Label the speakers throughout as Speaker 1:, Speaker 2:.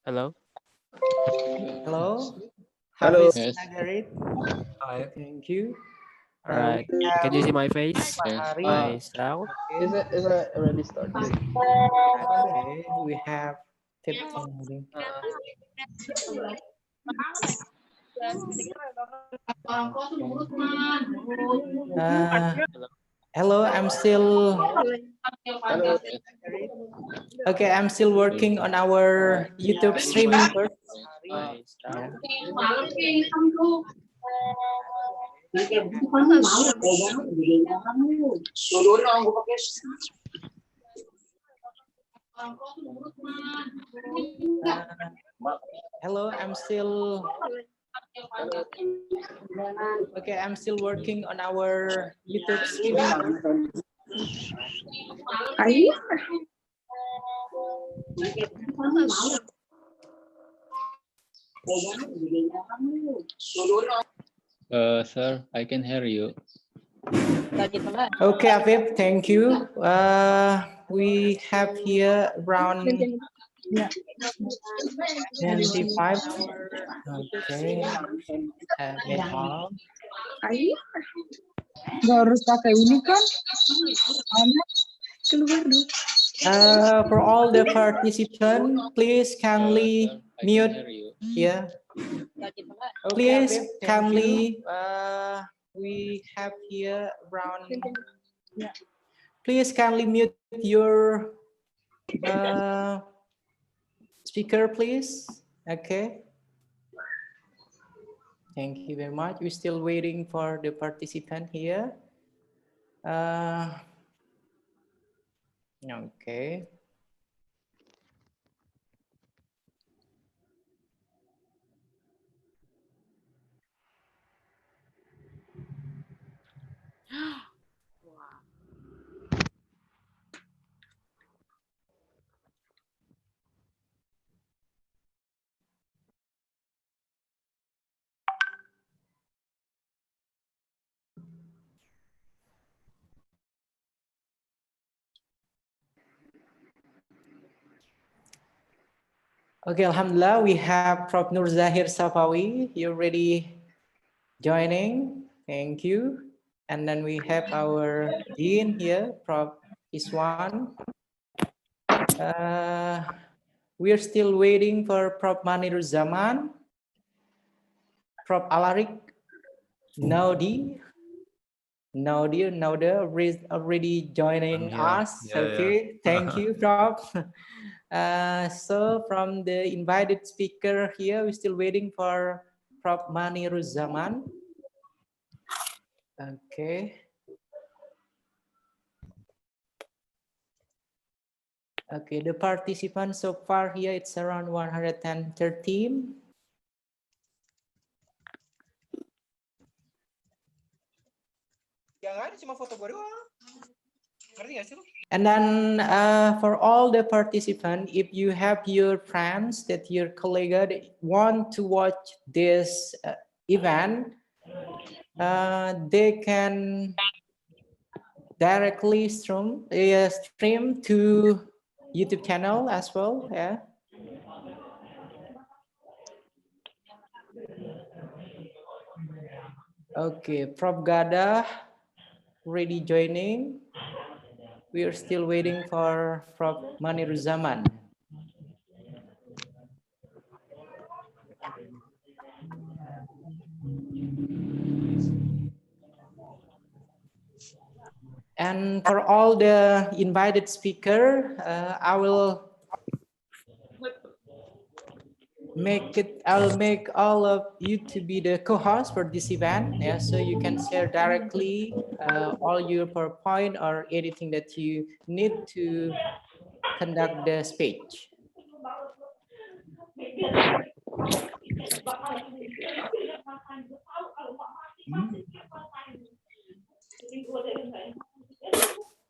Speaker 1: Hello.
Speaker 2: Hello.
Speaker 3: Hello.
Speaker 2: Hafiz
Speaker 3: Yes.
Speaker 2: Nagarit.
Speaker 1: Hi.
Speaker 2: Thank you.
Speaker 1: All right. Can you see my face?
Speaker 3: Yes.
Speaker 2: Hari.
Speaker 1: My sound?
Speaker 2: Okay.
Speaker 3: Is it already started?
Speaker 2: Okay. We have tips. Hello. I'm still.
Speaker 3: Hello.
Speaker 2: Okay. I'm still working on our YouTube
Speaker 1: Can you see
Speaker 2: streaming first.
Speaker 1: my
Speaker 2: Yeah.
Speaker 1: sound?
Speaker 2: Hello. I'm still. Okay. I'm still working on our YouTube streaming first.
Speaker 3: Sir, I can hear you.
Speaker 2: Okay, Afif, thank you. We have here around 25. Okay. Nepal.
Speaker 4: Nggak harus pakai ini kan? Anak keluar dong.
Speaker 2: For all the participants, please kindly
Speaker 3: Sir, I can
Speaker 2: mute.
Speaker 3: hear you.
Speaker 2: Yeah. Please kindly. We have here around. Please kindly mute your speaker, please. Okay. Thank you very much. We're still waiting for the participant here. Okay. Okay, Alhamdulillah, we have Prof. Norzahir Sapawe. You're ready joining. Thank you. And then we have our dean here, Prof. Iswan. We are still waiting for Prof. Maniruzzaman, Prof. Alaric, Naude, already joining us. Okay, thank you, Prof. So from the invited speaker here, we're still waiting for Prof. Maniruzzaman. Okay. Okay, the participants so far here, it's around 113.
Speaker 5: Yang ada cuma foto gue doang. Ngerti gak sih lu?
Speaker 2: And then for all the participants, if you have your friends that your colleague want to watch this event, they can directly stream to YouTube channel as well. Yeah. Okay, Prof. Ghadah ready joining. We are still waiting for Prof. Maniruzzaman. And for all the invited speaker, I will I'll make all of you to be the co-host for this event. Yeah, so you can share directly all your PowerPoint or anything that you need to conduct the speech.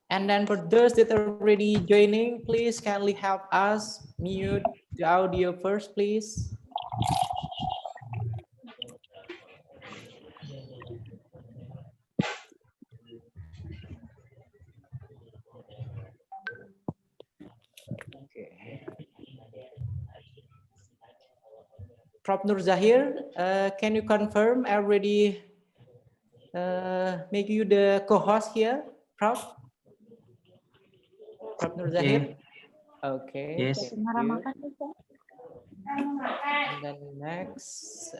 Speaker 2: And then for those that are already joining, please kindly help us mute the audio first, please. Okay. Prof. Norzahir, can you confirm I already make you the co-host here, Prof. Prof. Norzahir? Okay.
Speaker 1: Yes.
Speaker 2: Thank you. And then next,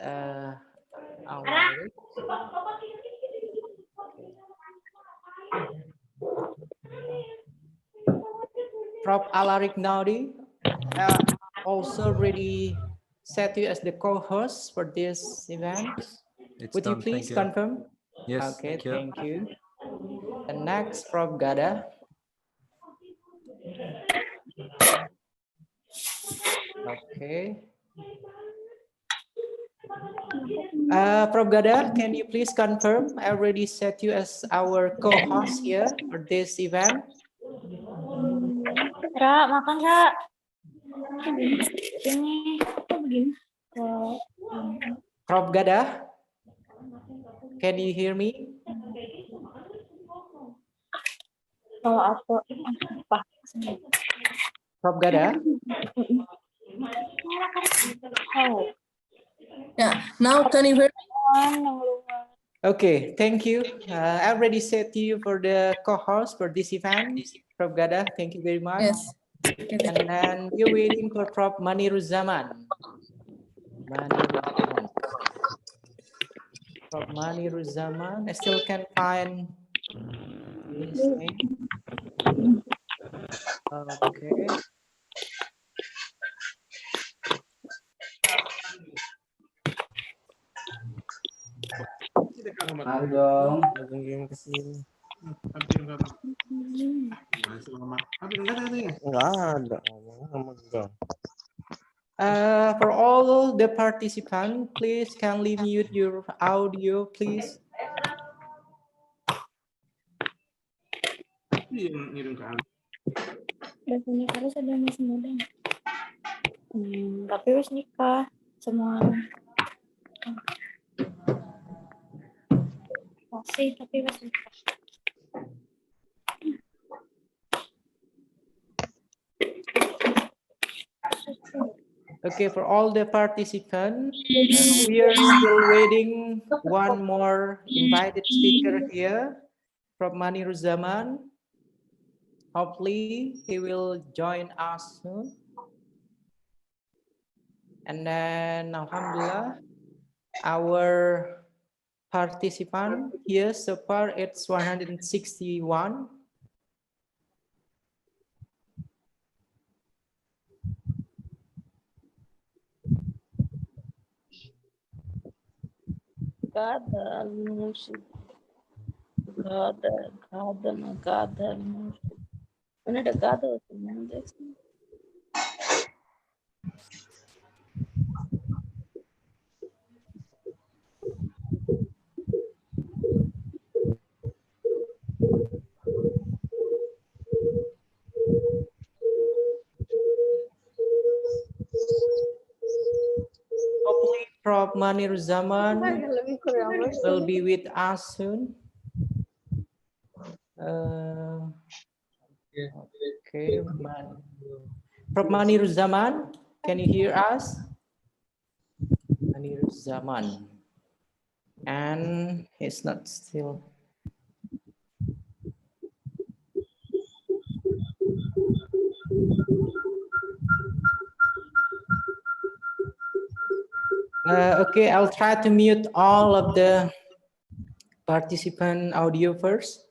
Speaker 2: Alaric. Prof. Alaric Naude also already set you as the co-host for this event.
Speaker 6: It's
Speaker 2: Would you
Speaker 6: done.
Speaker 2: please
Speaker 6: Thank you.
Speaker 2: confirm?
Speaker 6: Yes.
Speaker 2: Okay,
Speaker 6: Thank you.
Speaker 2: thank you. And next, Prof. Ghadah. Okay. Prof. Ghadah, can you please confirm? I already set you as our co-host here for this event.
Speaker 4: Ra, makan Ra. Ini begini.
Speaker 2: Prof. Ghadah, can you hear me?
Speaker 4: Kalau apa?
Speaker 2: Prof. Ghadah?
Speaker 4: Oh.
Speaker 7: Yeah, now can you hear me?
Speaker 2: Okay, thank you. I already set you for the co-host for this event. Prof. Ghadah, thank you very much.
Speaker 7: Yes.
Speaker 2: And then we're waiting for Prof. Maniruzzaman. Prof. Maniruzzaman, I still can't find his name. Okay. For all the participants, please kindly mute your audio, please.
Speaker 4: Biasanya harus ada yang masih muda. Tapi harus nikah semua. Masih, tapi harus nikah.
Speaker 2: Okay, for all the participants, we are still waiting one more invited speaker here from Maniruzzaman. Hopefully, he will join us soon. And then, alhamdulillah, our participant here so far it's 161.
Speaker 8: Ghadah Murshidi. Ghadah Murshidi. Mana ada Ghadah tu mana?
Speaker 2: Hopefully, Prof. Maniruzzaman will be with us soon. Okay, Prof. Maniruzzaman, can you hear us? Maniruzzaman, and it's not still. Okay, I'll try to mute all of the participant audio first.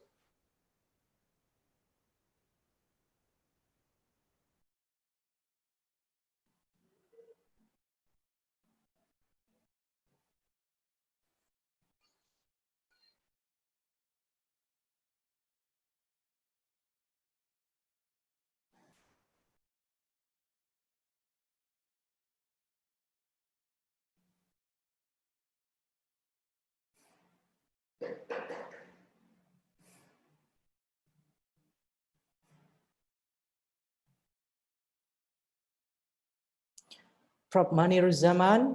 Speaker 2: Prof. Maniruzzaman.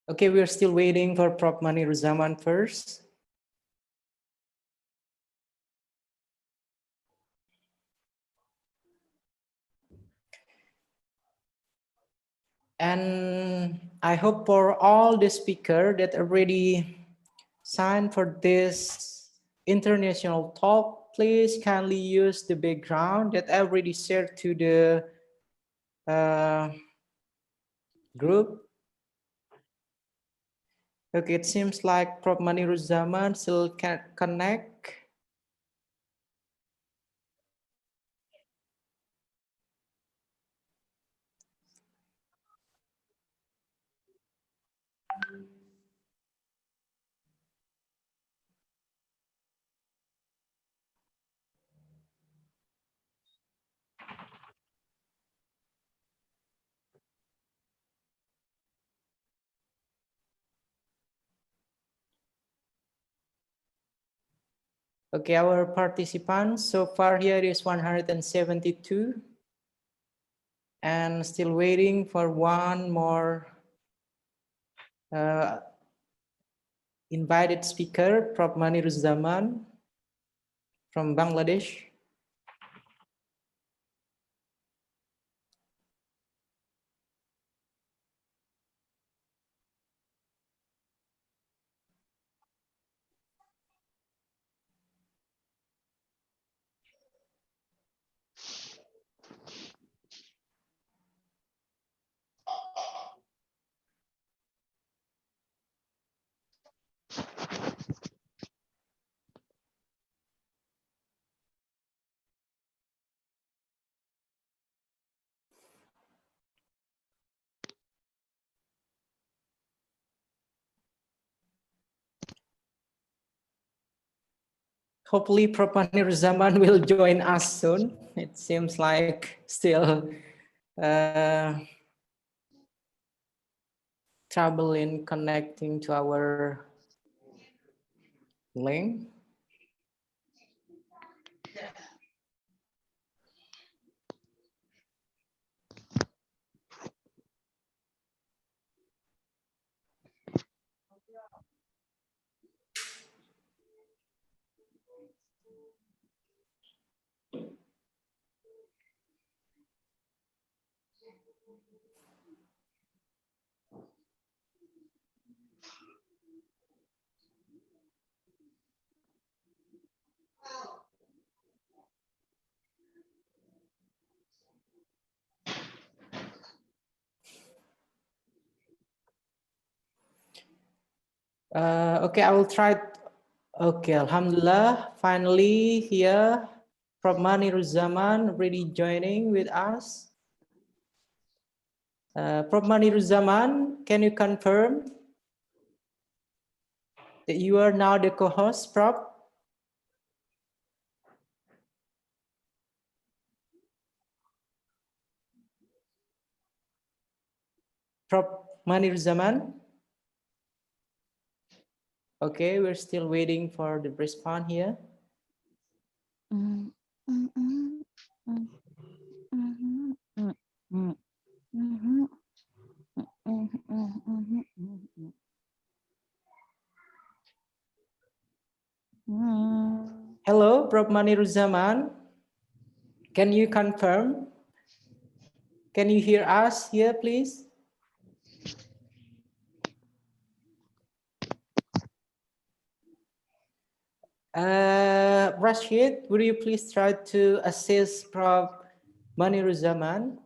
Speaker 2: Okay, we're still waiting for Prof. Maniruzzaman first. And I hope for all the speakers that already signed for this international talk, please kindly use the background that I already shared to the group. Okay, it seems like Prof. Maniruzzaman still can't connect. Okay, our participants so far here is 172 and still waiting for one more invited speaker, Prof. Maniruzzaman from Bangladesh. Hopefully, Prof. Maniruzzaman will join us soon. It seems like still trouble in connecting to our link. Okay, I will try. Okay, Alhamdulillah, finally here, Prof. Maniruzzaman already joining with us. Prof. Maniruzzaman, can you confirm that you are now the co-host, Prof? Prof. Maniruzzaman? Okay, we're still waiting for the response here. Hello, Prof. Maniruzzaman. Can you confirm? Can you hear us here, please? Rashid, would you please try to assist Prof. Maniruzzaman?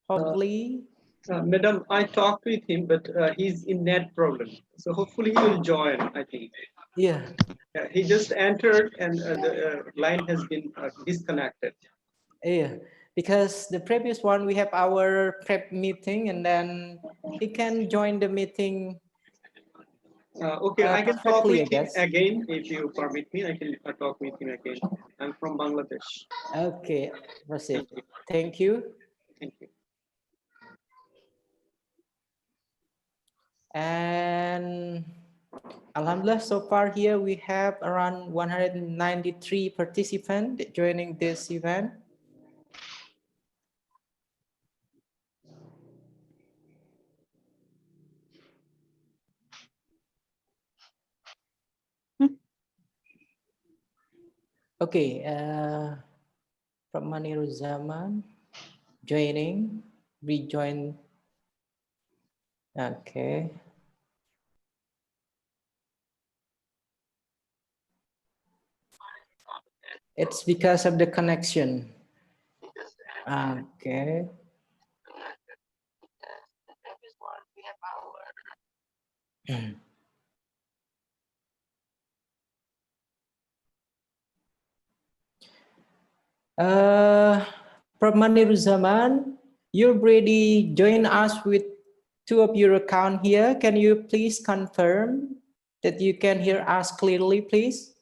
Speaker 2: Hopefully.
Speaker 5: Madam, I talked with him, but he's in net problem. So hopefully he will join, I think.
Speaker 2: Yeah.
Speaker 5: He just entered and the line has been disconnected.
Speaker 2: Yeah, because the previous one, we have our prep meeting and then he can join the meeting.
Speaker 5: Okay, I can talk
Speaker 2: perfectly,
Speaker 5: with
Speaker 2: I
Speaker 5: him
Speaker 2: guess.
Speaker 5: again. If you permit me, I can talk with him again. I'm from Bangladesh.
Speaker 2: Okay, proceed. Thank you.
Speaker 5: Thank you.
Speaker 2: And Alhamdulillah, so far here we have around 193 participants joining this event. Okay, Prof. Maniruzzaman joining, rejoin. Okay. It's because of the connection. Okay. Prof. Maniruzzaman, you already joined us with two of your account here. Can you please confirm that you can hear us clearly, please?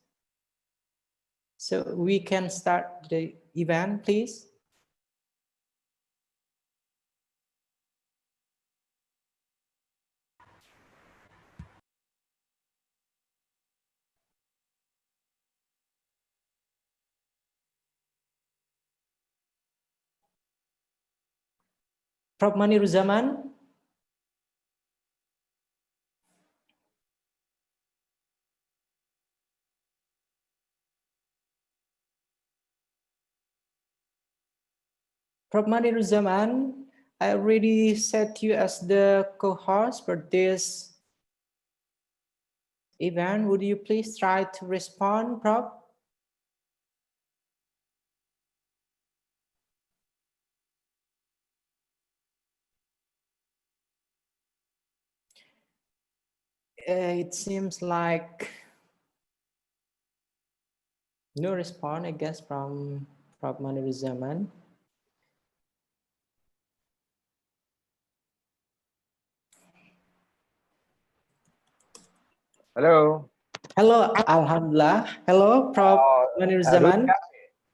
Speaker 2: So we can start the event, please. Prof. Maniruzzaman. Prof. Maniruzzaman, I already set you as the co-host for this event. Would you please try to respond, Prof? It seems like no response, I guess, from Prof. Maniruzzaman.
Speaker 6: Hello.
Speaker 2: Hello, Alhamdulillah. Hello, Prof. Maniruzzaman.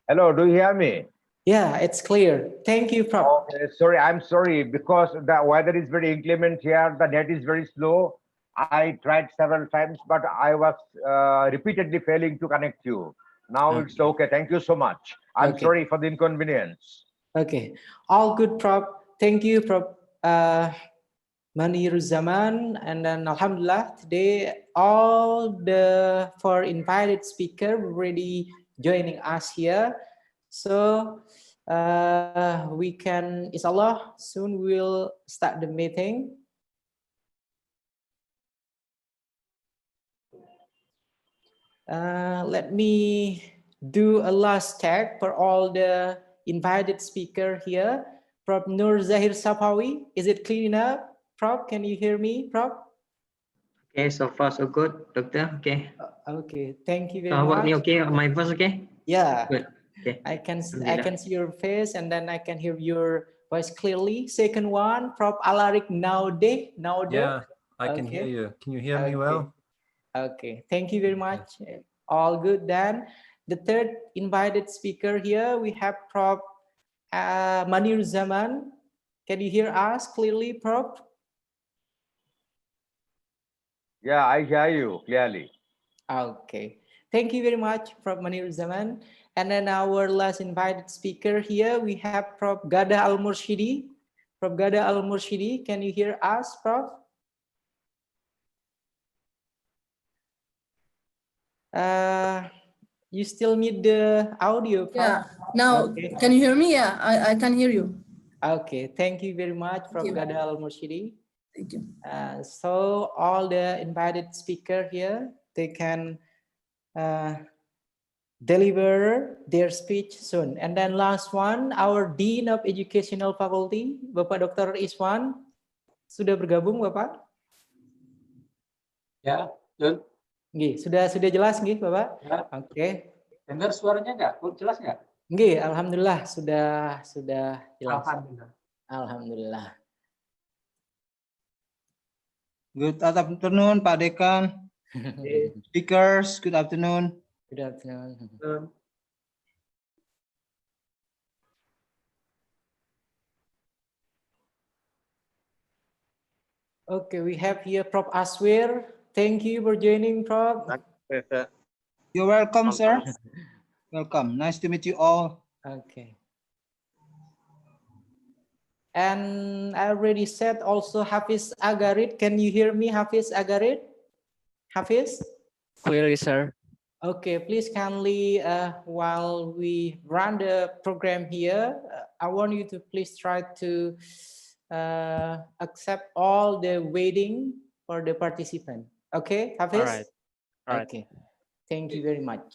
Speaker 6: Hello, do you hear me?
Speaker 2: Yeah, it's clear. Thank you, Prof.
Speaker 6: Okay, sorry, I'm sorry because the weather is very inclement here. The net is very slow. I tried several times, but I was repeatedly failing to connect you. Now it's okay. Thank you so much. I'm sorry for the inconvenience.
Speaker 2: Okay, all good, Prof. Thank you, Prof. Maniruzzaman, and then Alhamdulillah, today all the four invited speakers already joining us here. So we can, inshallah, soon we'll start the meeting. Let me do a last check for all the invited speaker here. Prof. Norzahir Sapawe, is it clear enough? Prof, can you hear me, Prof?
Speaker 9: Okay, so far so good, Doctor. Okay.
Speaker 2: Okay, thank you very
Speaker 9: How about
Speaker 2: much.
Speaker 9: me? Okay, my voice okay?
Speaker 2: Yeah.
Speaker 9: Good. Okay.
Speaker 2: I can see your face, and then I can hear your voice clearly. Second one, Prof. Alaric Naude.
Speaker 1: Yeah, I can hear you. Can you hear me well?
Speaker 2: Okay, thank you very much. All good then. The third invited speaker here, we have Prof. Maniruzzaman. Can you hear us clearly, Prof?
Speaker 6: Yeah, I hear you clearly.
Speaker 2: Okay, thank you very much, Prof. Maniruzzaman. And then our last invited speaker here, we have Prof. Ghadah Al-Murshidi. Prof. Ghadah Al-Murshidi, can you hear us, Prof? You still need the audio, Prof?
Speaker 7: Yeah. Now, can you hear me? Yeah, I can hear you.
Speaker 2: Okay, thank you very much, Prof. Ghadah Al-Murshidi.
Speaker 7: Thank you.
Speaker 2: So all the invited speaker here, they can deliver their speech soon. And then last one, our Dean of Educational Faculty, Bapak Dr. Iswan, sudah bergabung, Bapak?
Speaker 10: Ya, Jun.
Speaker 2: Nggih, sudah jelas nggih, Bapak?
Speaker 10: Ya.
Speaker 2: Oke.
Speaker 10: Dengar suaranya nggak? Jelas nggak?
Speaker 2: Nggih, alhamdulillah sudah jelas.
Speaker 10: Alhamdulillah.
Speaker 2: Alhamdulillah.
Speaker 11: Good afternoon, Pak Dekan. Speakers, good afternoon.
Speaker 2: Good afternoon. Okay, we have here Prof. Aswir. Thank you for joining, Prof.
Speaker 11: You're welcome, sir. Welcome. Nice to meet you all.
Speaker 2: Okay. And I already said also Hafiz Agarit. Can you hear me, Hafiz Agarit? Hafiz?
Speaker 1: Clearly, sir.
Speaker 2: Okay, please kindly, while we run the program here, I want you to please try to accept all the waiting for the participant. Okay, Hafiz?
Speaker 12: All right. All right.
Speaker 2: Okay, thank you very much.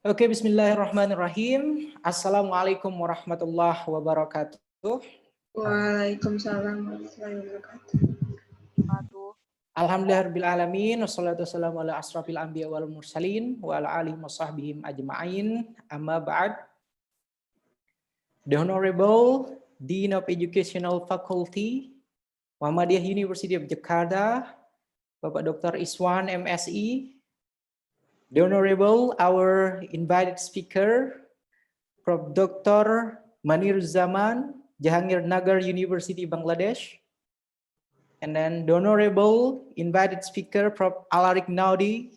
Speaker 2: Okay, bismillahirrahmanirrahim. Assalamualaikum warahmatullahi wabarakatuh.
Speaker 4: Waalaikumsalam warahmatullahi wabarakatuh.
Speaker 2: Alhamdulillahirabbil alamin wassalatu wassalamu ala asrafil anbiya wal mursalin wa ala alihi washabihim ajma'in. Amma ba'd. The Honorable Dean of Educational Faculty, Muhammadiyah University of Jakarta, Bapak Dr. Iswan MSI, the Honorable our invited speaker, Prof.Dr. Maniruzzaman, Jahangir University, Bangladesh, and then the Honorable invited speaker, Prof. Alaric Naude,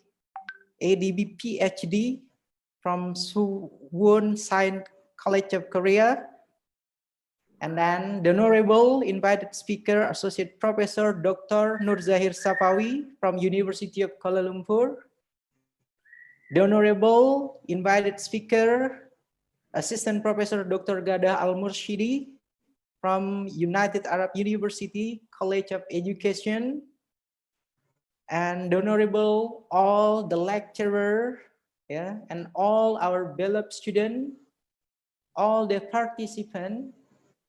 Speaker 2: ADB Ph.D. from Suwon Science College of Korea, and then the Honorable invited speaker, Associate Professor Dr. Norzahir Sapawe from University of Kuala Lumpur, the Honorable invited speaker, Assistant Professor Dr. Ghadah Al-Murshidi from United Arab University College of Education, and the Honorable all the lecturer, and all our beloved students, all the participants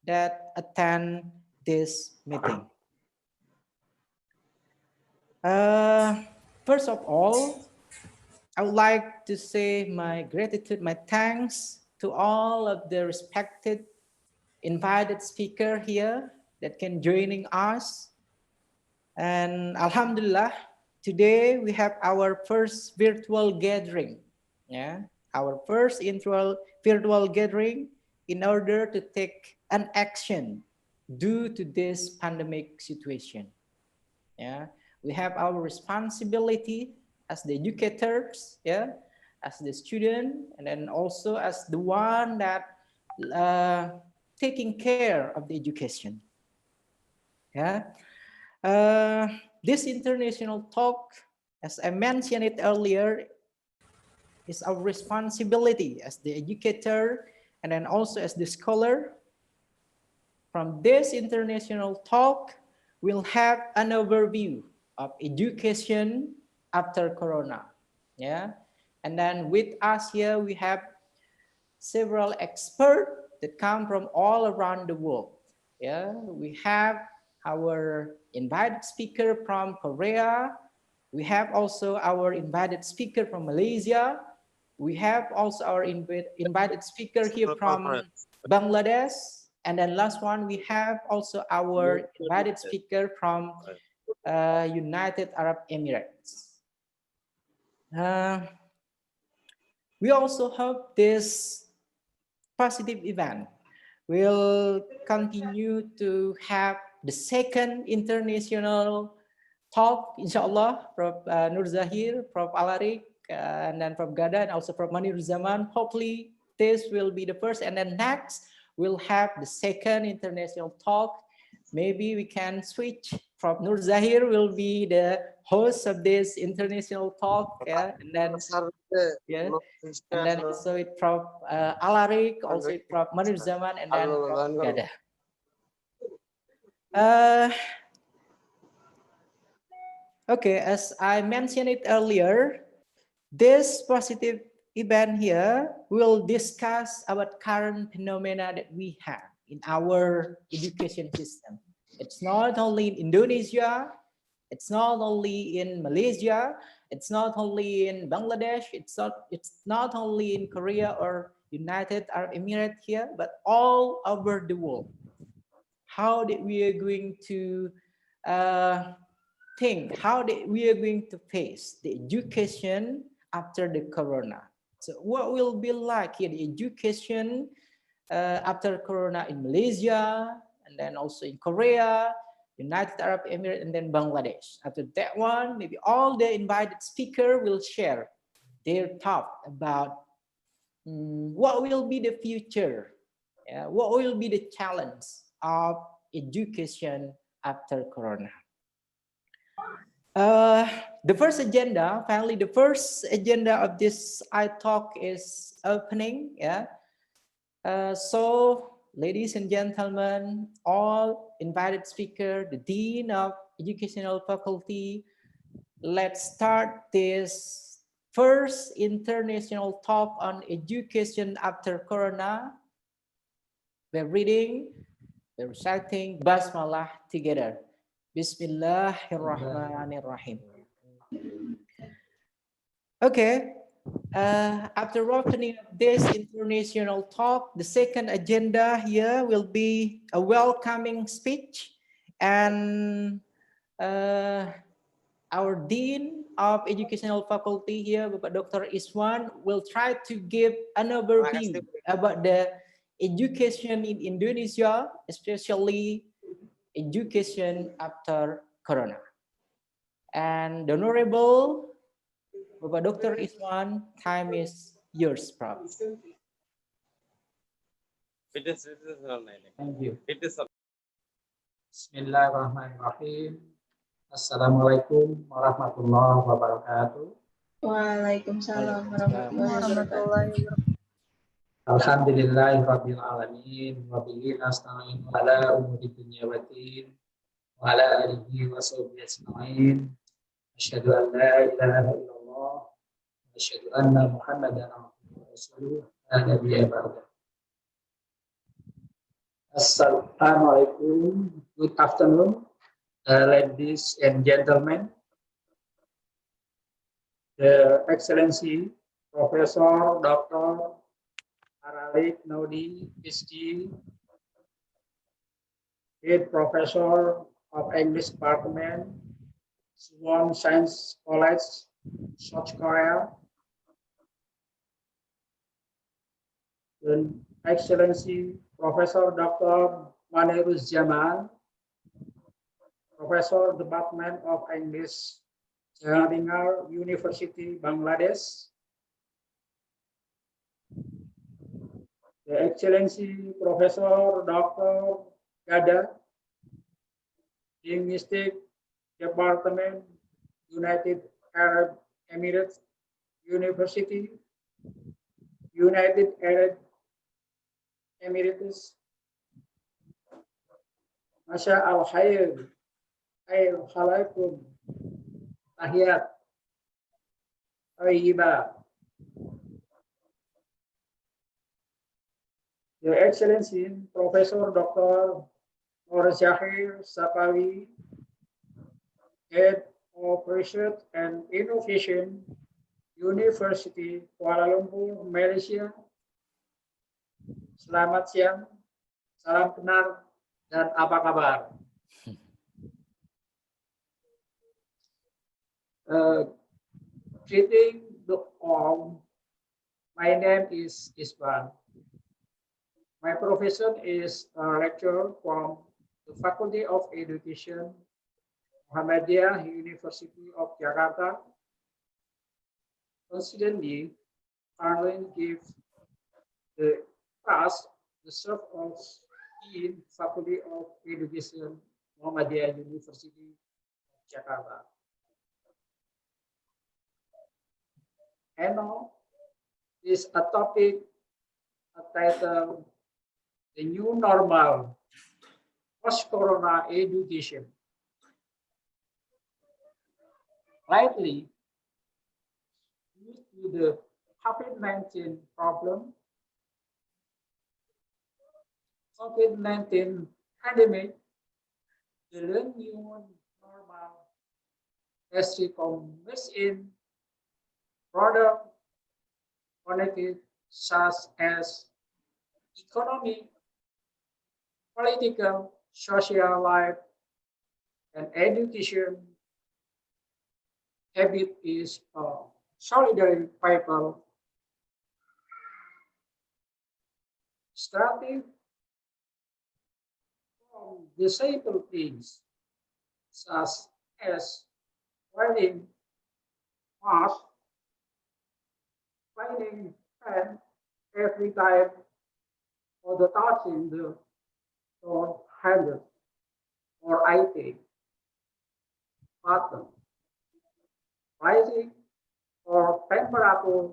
Speaker 2: that attend this meeting. First of all, I would like to say my gratitude, my thanks to all of the respected invited speaker here that can joining us. And Alhamdulillah, today we have our first virtual gathering. Our first virtual gathering in order to take an action due to this pandemic situation. We have our responsibility as the educators, as the student, and then also as the one that taking care of the education. This international talk, as I mentioned it earlier, is our responsibility as the educator and then also as the scholar. From this international talk, we'll have an overview of education after Corona. And then with us here, we have several experts that come from all around the world. We have our invited speaker from Korea. We have also our invited speaker from Malaysia. We have also our invited speaker here from Bangladesh. And then last one, we have also our invited speaker from United Arab Emirates. We also hope this positive event will continue to have the second international talk, inshallah, Prof. Norzahir, Prof. Alaric, and then Prof. Ghadah, and also Prof. Maniruzzaman. Hopefully, this will be the first, and then next, we'll have the second international talk. Maybe we can switch. Prof. Norzahir will be the host of this international talk, and then and then also it Prof. Alaric, also it Prof. Maniruzzaman, and then Prof. Ghadah. Okay, as I mentioned it earlier, this positive event here will discuss about current phenomena that we have in our education system. It's not only in Indonesia, it's not only in Malaysia, it's not only in Bangladesh, it's not only in Korea or United Arab Emirates here, but all over the world. How that we are going to think, how that we are going to face the education after the Corona. So what will be like here, the education after Corona in Malaysia, and then also in Korea, United Arab Emirates, and then Bangladesh. After that one, maybe all the invited speaker will share their thought about what will be the future, what will be the challenge of education after Corona. The first agenda, finally, the first agenda of this talk is opening. So, ladies and gentlemen, all invited speakers, the Dean of Educational Faculty, let's start this first international talk on education after Corona. We're reading, we're reciting Basmalah together. Bismillahirrahmanirrahim. Okay, after opening this international talk, the second agenda here will be a welcoming speech, and our Dean of Educational Faculty here, Prof.Dr. Iswan, will try to give an overview about the education in Indonesia, especially education after Corona. And the Honorable Prof.Dr. Iswan, time is yours, Prof.
Speaker 10: Thank you. Bismillahirrahmanirrahim. Assalamualaikum warahmatullahi wabarakatuh.
Speaker 8: Waalaikumsalam warahmatullahi wabarakatuh.
Speaker 10: Alhamdulillahirabbil alamin wa bihi nasta'in ala umuri dunya waddin wa ala alihi wa sahbihi ajma'in. Asyhadu an la ilaha illallah wa asyhadu anna Muhammadan abduhu wa rasuluh la nabiyya ba'da. Assalamualaikum. Good afternoon, ladies and gentlemen. The Excellency Professor Dr. Alaric Naude, Ph.D., Head Professor of English Department, Suwon Science College, South Korea. The Excellency Professor Dr. Maniruzzaman, Professor Department of English, Ghadah University, Bangladesh. The Excellency Professor Dr. Ghadah, Linguistic Department, United Arab Emirates University, United Arab Emirates. Masya al-Khair, Assalamualaikum, Tahiyat, Tayyibah. Your Excellency, Professor Dr. Norzahir Sapawe, Head of Research and Innovation, University Kuala Lumpur, Malaysia. Selamat siang, salam kenal, dan apa kabar? Greeting the all. My name is Iswan. My profession is a lecturer from the Faculty of Education, Muhammadiyah University of Jakarta. Constantly, Carlin gives the class the serve of in Faculty of Education, Muhammadiyah University of Jakarta. And now is a topic titled The New Normal Post-Corona Education. Lately, due to the COVID-19 problem, COVID-19 pandemic, the new normal has become in product connected such as economic, political, social life, and education. Habit is a solidary people starting from disabled things such as wearing mask, finding hand every time or the touching the door handle or item button, rising or temperature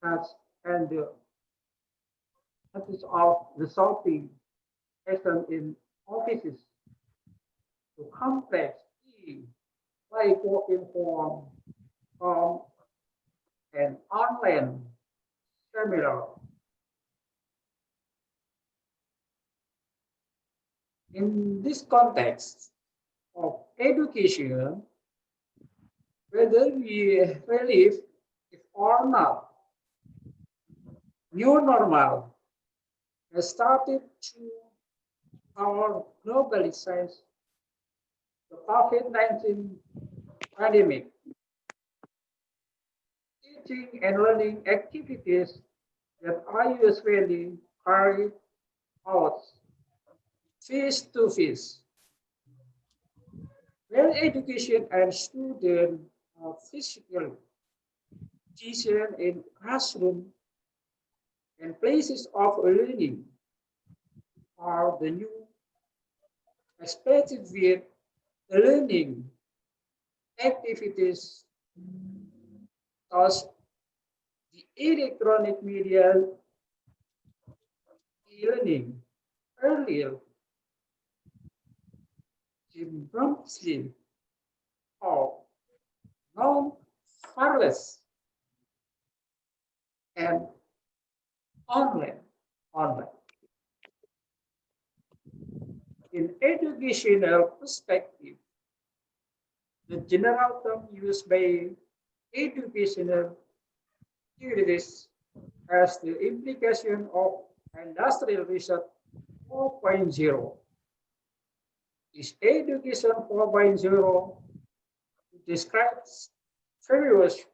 Speaker 10: touch and the practice of resolving action in offices to complex like working from an online seminar. In this context of education, whether we believe it or not, new normal has started to our globalization, the COVID-19 pandemic. Teaching and learning activities that are usually carried out face to face. When education and students are physically present in classroom and places of learning are the new expected with learning activities as the electronic media e-learning earlier symptoms of non-wireless and online. In educational perspective, the general term used by educational theorists has the implication of industrial research 4.0. Is education 4.0 describes various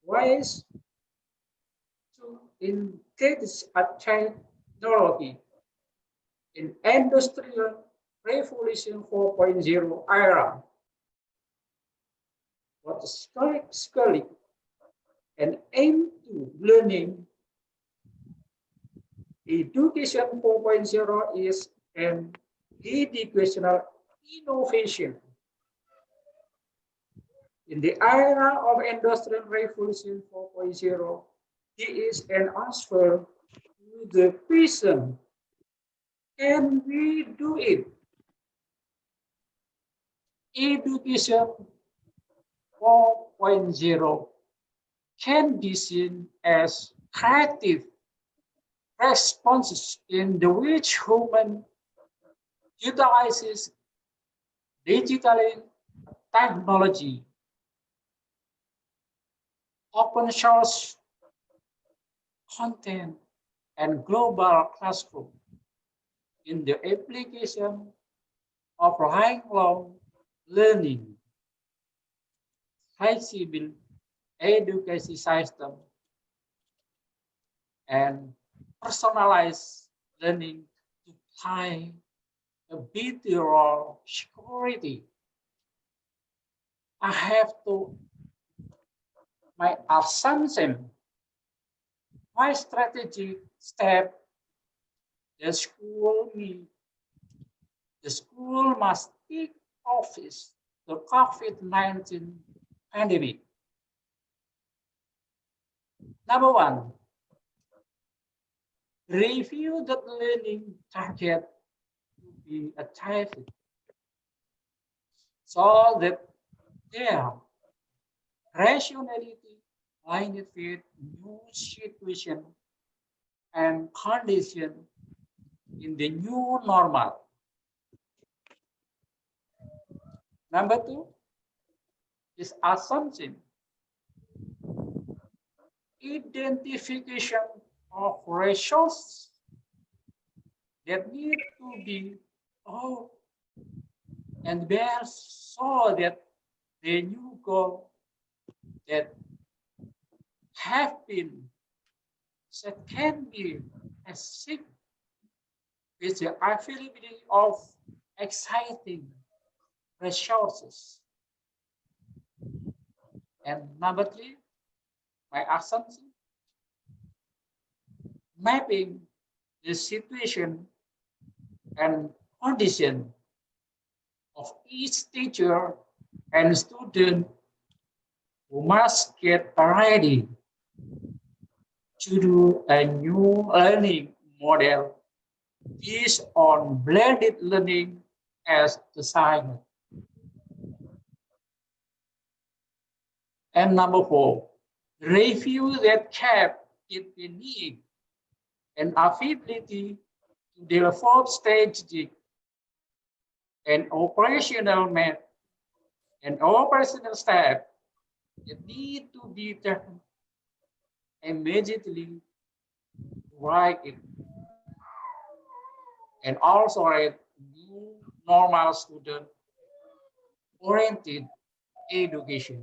Speaker 10: ways to engage a technology in industrial revolution 4.0 era. What is currently an aim to learning education 4.0 is an educational innovation. In the era of industrial revolution 4.0, it is an answer to the question, can we do it? Education 4.0 can be seen as creative responses in the which human utilizes digital technology, open source content, and global classroom in the application of lifelong learning, flexible education system, and personalized learning to play a better role security. I have to my assumption, my strategic step, the school must take office the COVID-19 pandemic. Number one, review the learning target to be achieved so that their rationality aligned with new situation and condition in the new normal. Number two is assumption. Identification of resources that need to be and bear so that the new goal that have been set can be achieved with the availability of exciting resources And number 3, my assumption, mapping the situation and condition of each teacher and student who must get ready to do a new learning model based on blended learning as assignment. And number 4, review that cap it need and ability to develop strategic and operational staff that need to be taken immediately right it, and also a new normal student oriented education.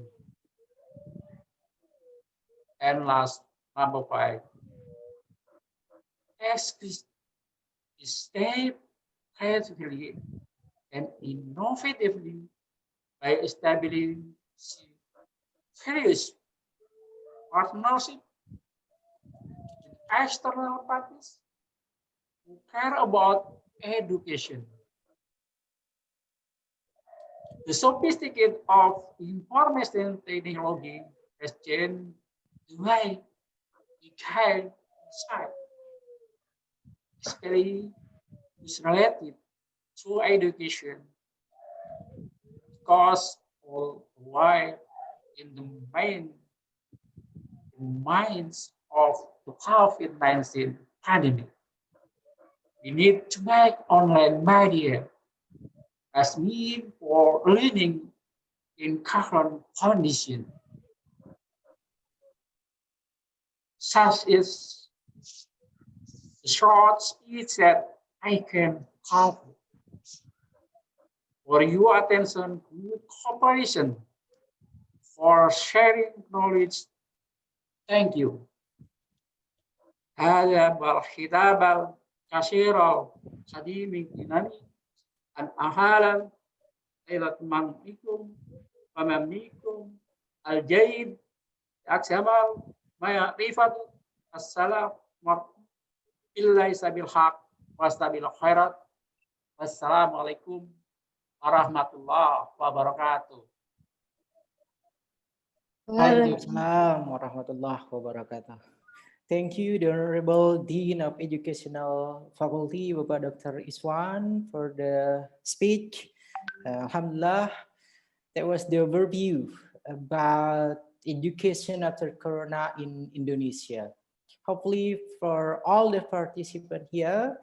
Speaker 10: And last, number 5, stay creatively and innovatively by establishing various partnership with external parties who care about education. The sophistication of information technology has changed the way we can decide, especially is related to education, because why in the minds of the COVID-19 pandemic, we need to make online media as means for learning in current conditions, such as the short speech that I can cover. For your attention, good cooperation, for sharing knowledge. Thank you. هذا بالخطاب الكثير قديم إنني أن أهلا إلى منكم ومنكم الجيد أكمل ما يعرفه السلام إلا سبيل الحق وسبيل الخيرات والسلام عليكم ورحمة الله وبركاته.
Speaker 2: Waalaikumsalam warahmatullahi wabarakatuh. Thank you, the Honorable Dean of Educational Faculty, Bapak Dr. Iswan, for the speech. Alhamdulillah, that was the overview about education after Corona in Indonesia. Hopefully, for all the participants here,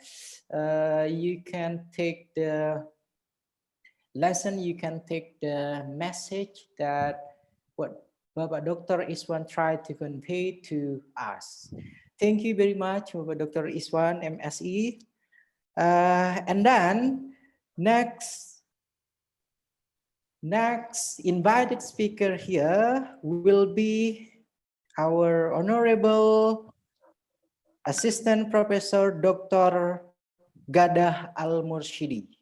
Speaker 2: you can take the lesson, you can take the message that what Bapak Dr. Iswan tried to convey to us. Thank you very much, Bapak Dr. Iswan, MSE. And then next invited speaker here will be our Honorable Assistant Professor Dr. Ghadah Al-Murshidi.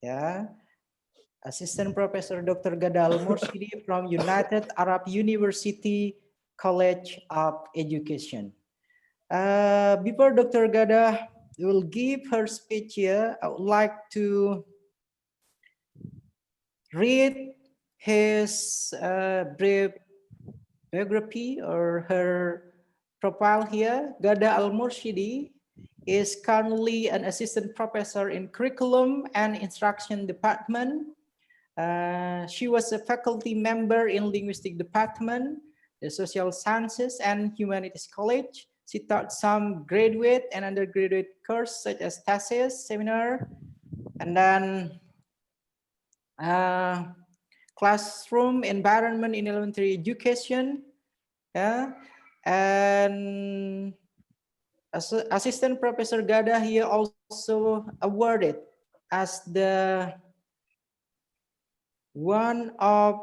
Speaker 2: Yeah. Assistant Professor Dr. Ghadah Al-Murshidi from United Arab University College of Education. Before Dr. Ghadah will give her speech here, I would like to read his brief biography or her profile here. Ghadah Al-Murshidi is currently an assistant professor in Curriculum and Instruction Department. She was a faculty member in Linguistic Department, the Social Sciences and Humanities College. She taught some graduate and undergraduate courses such as thesis, seminar, and then classroom environment in elementary education. Yeah, and Assistant Professor Ghadah here also awarded as the one of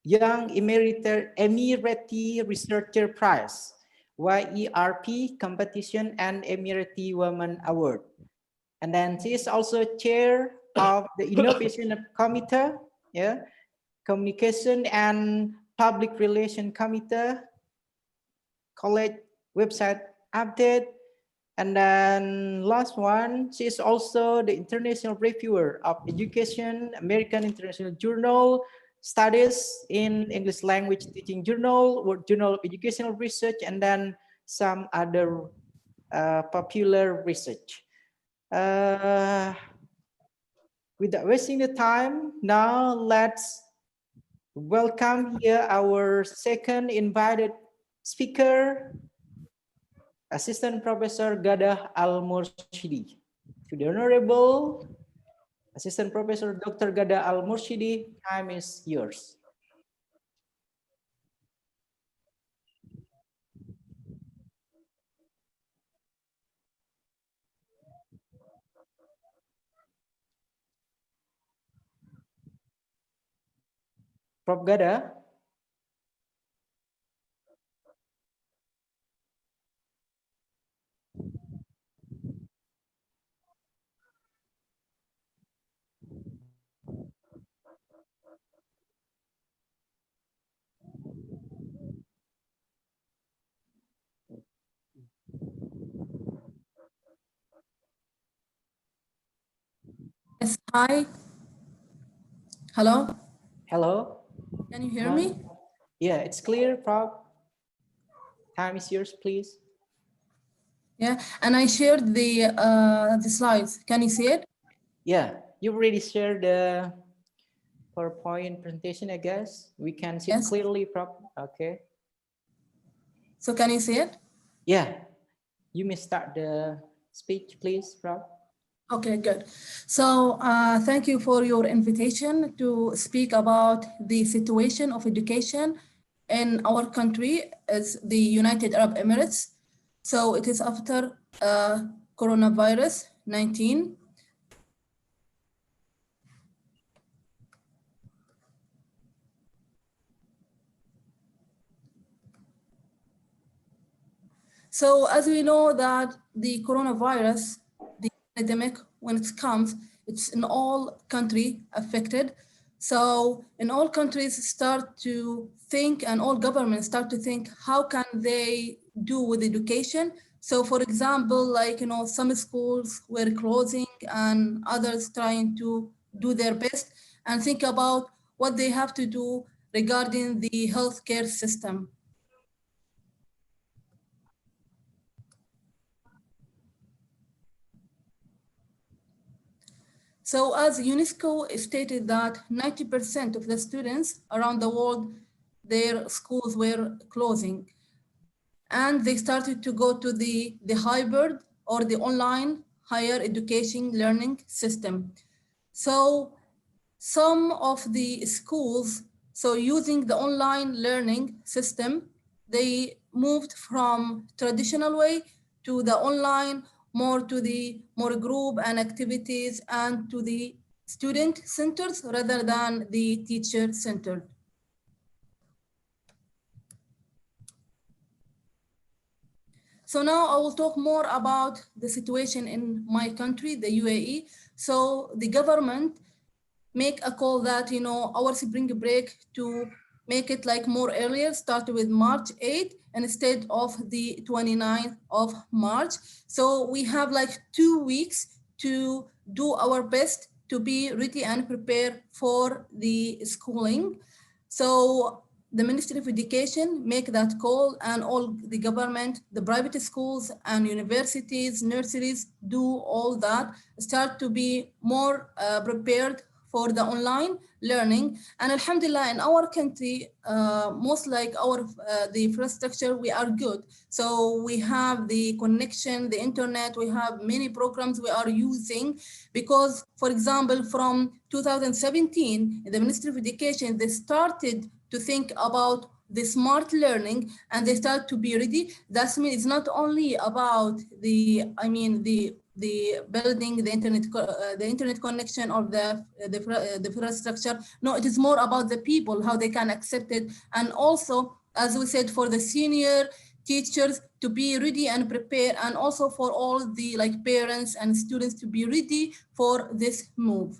Speaker 2: Young Emirati Researcher Prize, YERP Competition and Emirati Women Award. And then she is also chair of the Innovation Committee, yeah, Communication and public relation committee, college website update, and then last one, she is also the international reviewer of education, American International Journal, Studies in English Language Teaching Journal, World Journal of Educational Research, and then some other popular research. Without wasting the time, now let's welcome here our second invited speaker, Assistant Professor Ghadah Al-Murshidi. To the Honorable Assistant Professor Dr. Ghadah Al-Murshidi, time is yours. Prof. Ghadah.
Speaker 7: Yes, hi. Hello.
Speaker 2: Hello.
Speaker 7: Can you hear me?
Speaker 2: Yeah, it's clear, Prof. Time is yours, please.
Speaker 7: Yeah, and I shared the slides. Can you see it?
Speaker 2: Yeah, you already shared the PowerPoint presentation, I guess. We can see it clearly, Prof. Okay.
Speaker 7: So can you see it?
Speaker 2: Yeah, you may start the speech, please, Prof.
Speaker 7: Okay, good. So thank you for your invitation to speak about the situation of education in our country as the United Arab Emirates. So it is after coronavirus 19. So as we know that the coronavirus, the pandemic, when it comes, it's in all countries affected. So in all countries start to think, and all governments start to think, how can they do with education? So for example, like, some schools were closing and others trying to do their best and think about what they have to do regarding the healthcare system. So as UNESCO stated that 90% of the students around the world, their schools were closing. And they started to go to the hybrid or the online higher education learning system. So some of the schools, so using the online learning system, they moved from traditional way to the online, more to the more group and activities and to the student centers rather than the teacher centered. So now I will talk more about the situation in my country, the UAE. So the government make a call that, our spring break to make it like more earlier, start with March 8th instead of the 29th of March. So we have like 2 weeks to do our best to be ready and prepared for the schooling. So the Ministry of Education make that call, and all the government, the private schools and universities, nurseries do all that, start to be more prepared for the online learning. And alhamdulillah, in our country, most like our the infrastructure, we are good. So we have the connection, the internet, we have many programs we are using, because for example, from 2017, the Ministry of Education, they started to think about the smart learning and they start to be ready. That means it's not only about the building the internet connection or the infrastructure. No, it is more about the people, how they can accept it. And also, as we said, for the senior teachers to be ready and prepare, and also for all the parents and students to be ready for this move.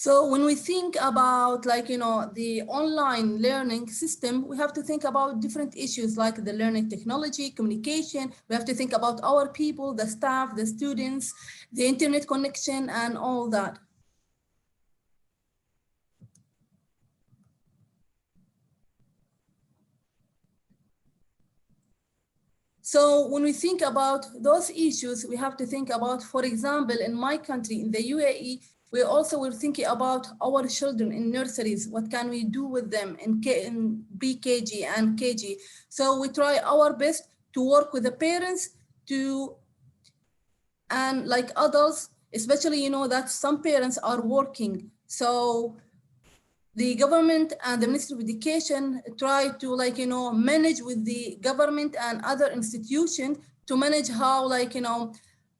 Speaker 7: So when we think about the online learning system, we have to think about different issues like the learning technology, communication. We have to think about our people, the staff, the students, the internet connection, and all that. So when we think about those issues, we have to think about, for example, in my country, in the UAE, we also were thinking about our children in nurseries. What can we do with them in BKG and KG? So we try our best to work with the parents and like adults, especially, that some parents are working. So the government and the Ministry of Education try to manage with the government and other institutions to manage how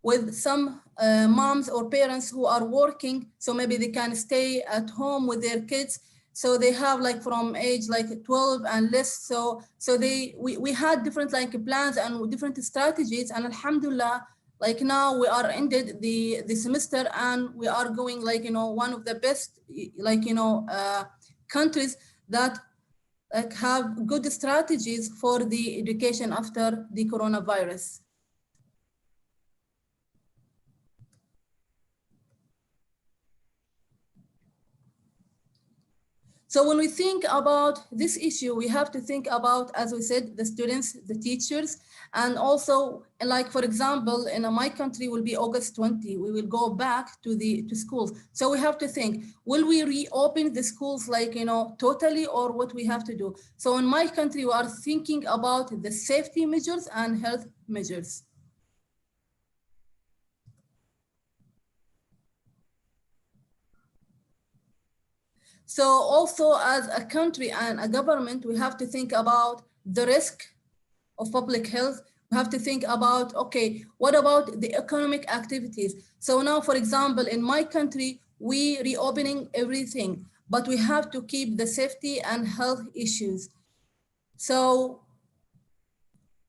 Speaker 7: with some moms or parents who are working, so maybe they can stay at home with their kids. So they have from age 12 and less. So we had different plans and different strategies, and alhamdulillah, now we are ended the semester and we are going one of the best countries that have good strategies for the education after the coronavirus. So when we think about this issue, we have to think about, as we said, the students, the teachers, and also, for example, in my country will be August 20, we will go back to schools. So we have to think, will we reopen the schools totally, or what we have to do? So in my country, we are thinking about the safety measures and health measures. So also as a country and a government, we have to think about the risk of public health. We have to think about, okay, what about the economic activities? So now, for example, in my country, we reopening everything, but we have to keep the safety and health issues. So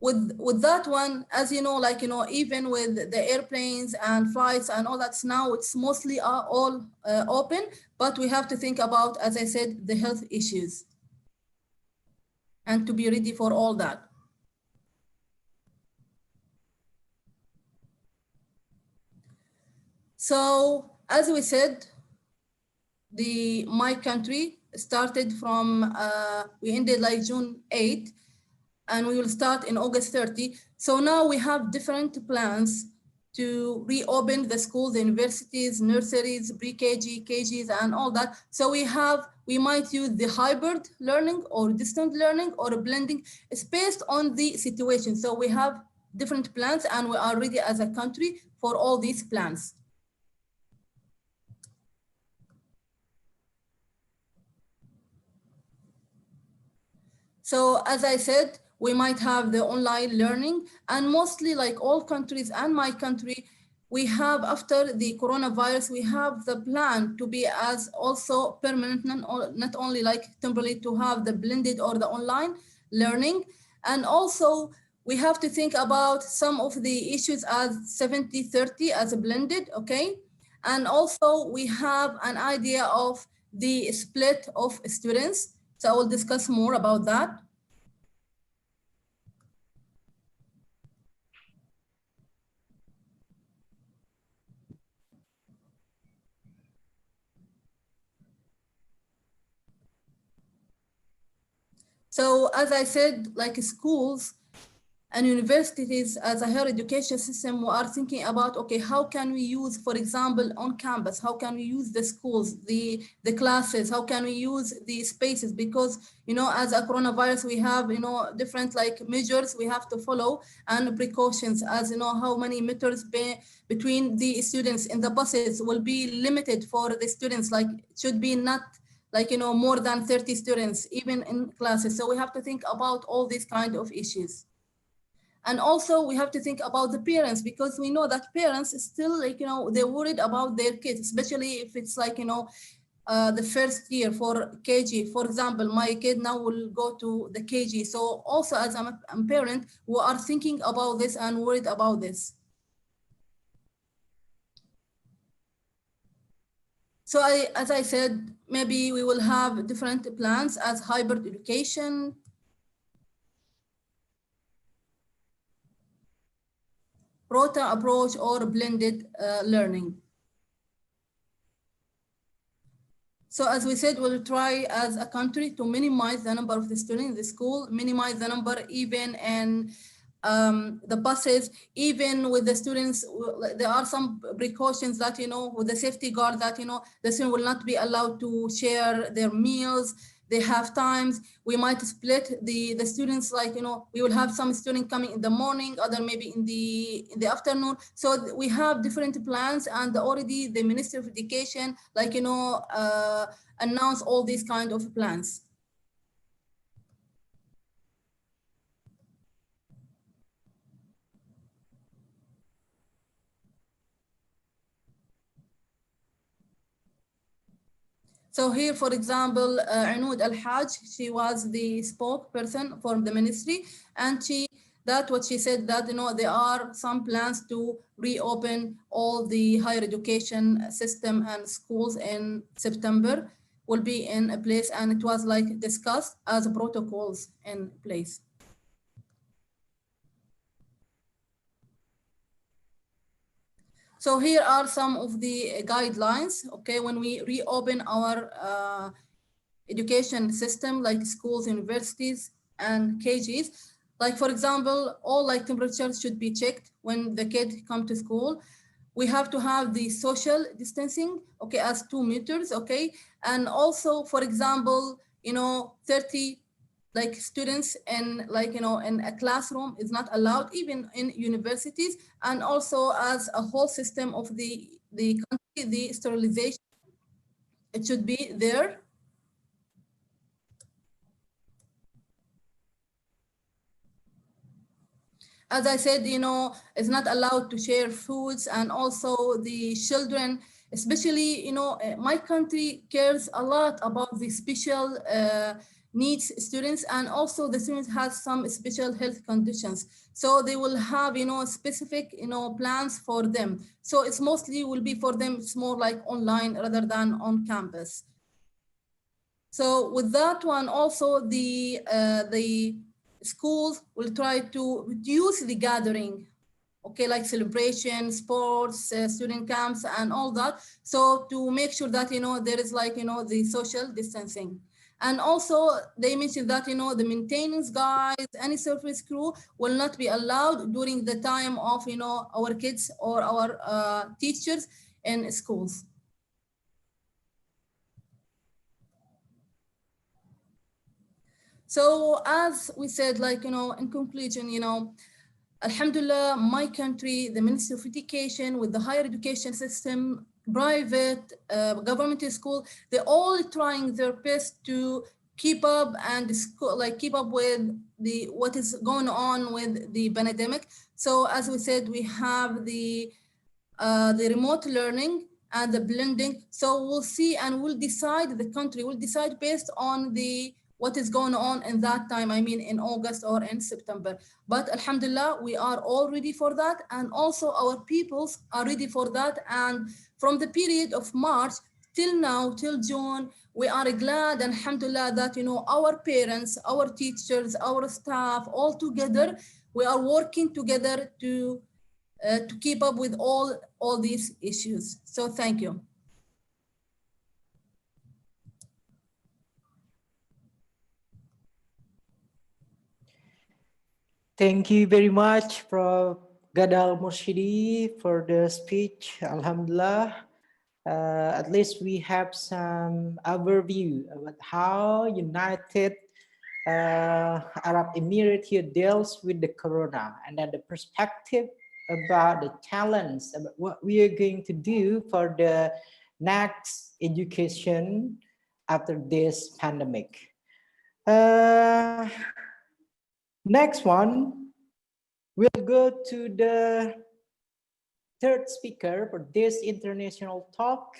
Speaker 7: with that one, as you know, even with the airplanes and flights and all that, now it's mostly all open, but we have to think about, as I said, the health issues and to be ready for all that. So as we said, my country started from, we ended June 8, and we will start in August 30. So now we have different plans to reopen the schools, the universities, nurseries, pre-KG, KGs, and all that. So we might use the hybrid learning or distant learning or blending. It's based on the situation. So we have different plans and we are ready as a country for all these plans. So as I said, we might have the online learning, and mostly all countries and my country, we have after the coronavirus, we have the plan to be as also permanent, not only temporarily to have the blended or the online learning. And also we have to think about some of the issues as 70-30 as a blended, okay? And also we have an idea of the split of students. So I will discuss more about that. So as I said, schools and universities as a higher education system, we are thinking about, okay, how can we use, for example, on campus, how can we use the schools, the classes, how can we use the spaces? Because, as a coronavirus, we have, different measures we have to follow and precautions, as how many meters between the students in the buses will be limited for the students, should be not more than 30 students, even in classes. So we have to think about all these kind of issues. And also we have to think about the parents, because we know that parents still they're worried about their kids, especially if it's the first year for KG. For example, my kid now will go to the KG. So also as a parent, we are thinking about this and worried about this. So as I said, maybe we will have different plans as hybrid education, rota approach, or blended learning. So as we said, we'll try as a country to minimize the number of the students in the school, minimize the number even in the buses, even with the students. There are some precautions that, with the safety guard that, the student will not be allowed to share their meals. They have times. We might split the students, like, we will have some students coming in the morning, other maybe in the afternoon. So we have different plans, and already the Ministry of Education, like, announce all these kind of plans. So here, for example, Naude Al-Haj, she was the spokesperson for the ministry, and what she said that, there are some plans to reopen all the higher education system and schools in September will be in a place, and it was like discussed as protocols in place. So here are some of the guidelines, okay, when we reopen our education system, like schools, universities, and KGs. Like, for example, all like temperatures should be checked when the kid come to school. We have to have the social distancing, okay, as 2 meters, okay? And also, for example, 30 like students in, like, in a classroom is not allowed, even in universities. And also as a whole system of the country, the sterilization, it should be there. As I said, it's not allowed to share foods, and also the children, especially, my country cares a lot about the special needs students, and also the students have some special health conditions. So they will have, specific, plans for them. So it's mostly will be for them, it's more like online rather than on campus. So with that one, also the schools will try to reduce the gathering, okay, like celebration, sports, student camps, and all that. So to make sure that, there is like, the social distancing. And also they mentioned that, the maintenance guys, any service crew will not be allowed during the time of, our kids or our teachers in schools. So as we said, like, in conclusion, Alhamdulillah, my country, the Ministry of Education, with the higher education system, private, government school, they're all trying their best to keep up and keep up with what is going on with the pandemic. So as we said, we have the remote learning and the blending. So we'll see, and we'll decide, the country will decide based on what is going on in that time, I mean in August or in September. But Alhamdulillah, we are all ready for that, and also our peoples are ready for that. And from the period of March till now, till June, we are glad, Alhamdulillah, that our parents, our teachers, our staff, all together, we are working together to keep up with all these issues. So thank you.
Speaker 2: Thank you very much, Prof. Ghadah Murshidi, for the speech. Alhamdulillah. At least we have some overview about how United Arab Emirates here deals with the corona, and then the perspective about the challenge, about what we are going to do for the next education after this pandemic. Next one, we'll go to the third speaker for this international talk.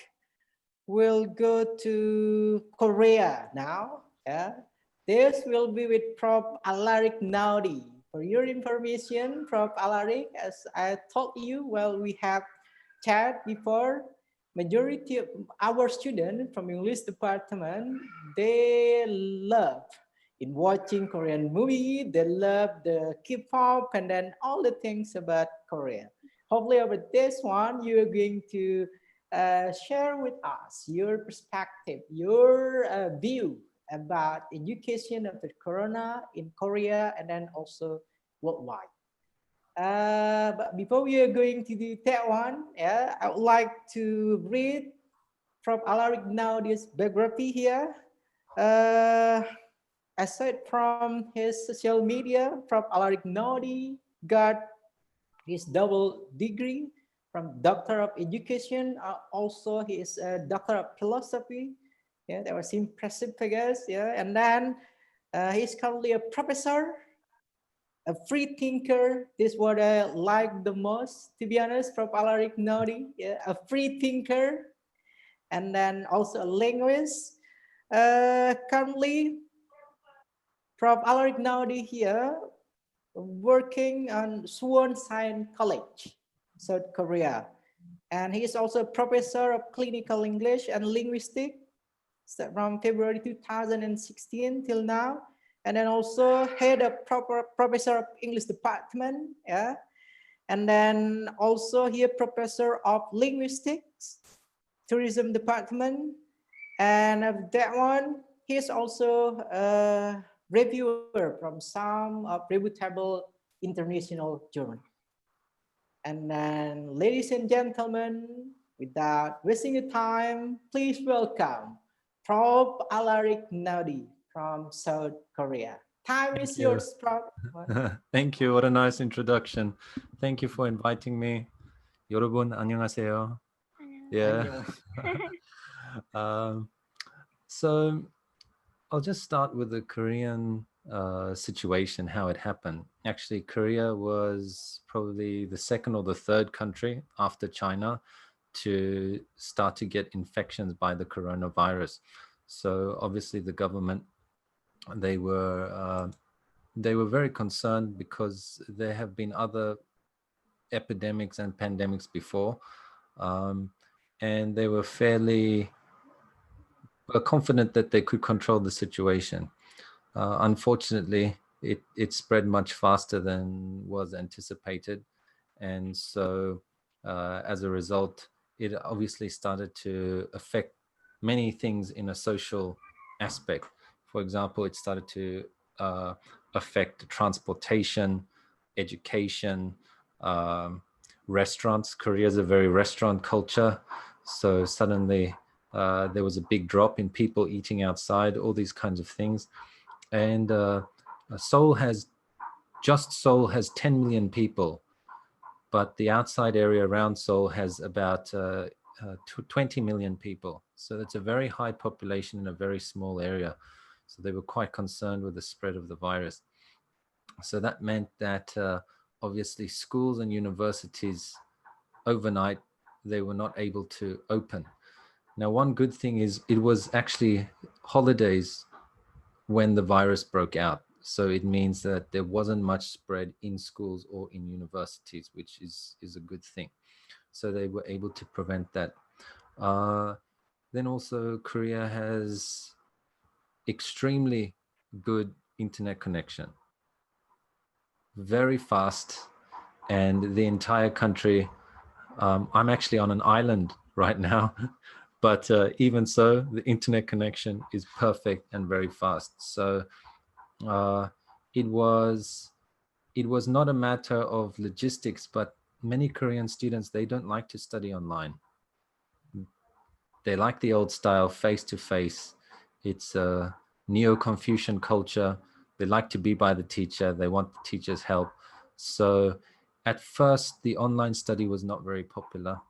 Speaker 2: We'll go to Korea now. This will be with Prof. Alaric Naude. For your information, Prof. Alaric, as I told you, well, we have chat before. majority of our students from English department, they love in watching Korean movie, they love the K-pop and then all the things about Korea. Hopefully over this one, you're going to share with us your perspective, your view about education of the Corona in Korea and then also worldwide. But before we are going to do that one, yeah, I would like to read from Alaric Naude's biography here. Aside from his social media, Prof. Alaric Naude got his double degree from Doctor of Education. Also, he is a Doctor of Philosophy. Yeah, that was impressive, I guess. Yeah, and then he's currently a professor, a free thinker. This is what I like the most, to be honest, from Alaric Naude. Yeah, a free thinker, and then also a linguist. Currently, Prof. Alaric Naude here working on Suwon Science College, South Korea. And he is also a professor of clinical English and linguistics from February 2016 till now. And then also head of professor of English department. Yeah. And then also here professor of linguistics, tourism department. And of that one, he's also a reviewer from some reputable international journal. And then, ladies and gentlemen, without wasting your time, please welcome Prof. Alaric Naude from South Korea. Time is yours, Prof.
Speaker 1: Thank you. What a nice introduction. Thank you for inviting me. 여러분 안녕하세요. Yeah. So I'll just start with the Korean situation, how it happened. Actually, Korea was probably the second or the third country after China to start to get infections by the coronavirus. So obviously the government, they were very concerned because there have been other epidemics and pandemics before, and they were confident that they could control the situation. Unfortunately, it spread much faster than was anticipated. And so as a result, it obviously started to affect many things in a social aspect. For example, it started to affect transportation, education, restaurants. Korea is a very restaurant culture. So suddenly there was a big drop in people eating outside, all these kinds of things. And Seoul has 10 million people, but the outside area around Seoul has about 20 million people. So that's a very high population in a very small area. So they were quite concerned with the spread of the virus. So that meant that obviously schools and universities overnight, they were not able to open. Now, one good thing is it was actually holidays when the virus broke out. So it means that there wasn't much spread in schools or in universities, which is a good thing. So they were able to prevent that. Then also Korea has extremely good internet connection, very fast, and the entire country, I'm actually on an island right now, but even so, the internet connection is perfect and very fast. So it was not a matter of logistics, but many Korean students, they don't like to study online. They like the old style, face-to-face. It's a Neo-Confucian culture. They like to be by the teacher. They want the teacher's help. So at first, the online study was not very popular.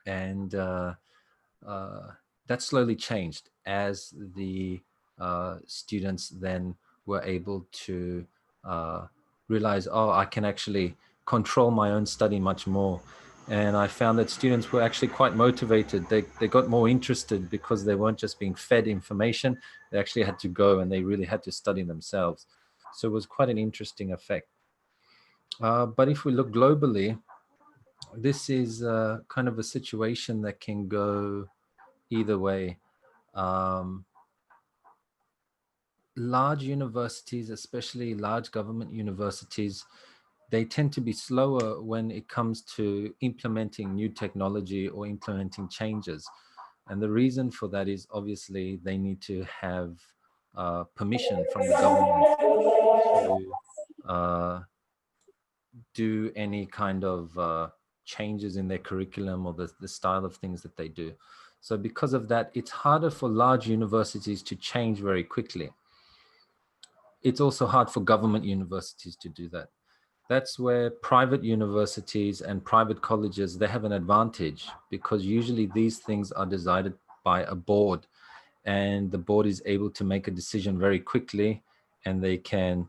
Speaker 1: And that slowly changed as the students then were able to realize, oh, I can actually control my own study much more. And I found that students were actually quite motivated. They got more interested because they weren't just being fed information. They actually had to go and they really had to study themselves. So it was quite an interesting effect. But if we look globally, this is kind of a situation that can go either way. Large universities, especially large government universities, they tend to be slower when it comes to implementing new technology or implementing changes. And the reason for that is obviously they need to have permission from the government to do any kind of changes in their curriculum or the style of things that they do. So because of that, it's harder for large universities to change very quickly. It's also hard for government universities to do that. That's where private universities and private colleges, they have an advantage, because usually these things are decided by a board, and the board is able to make a decision very quickly, and they can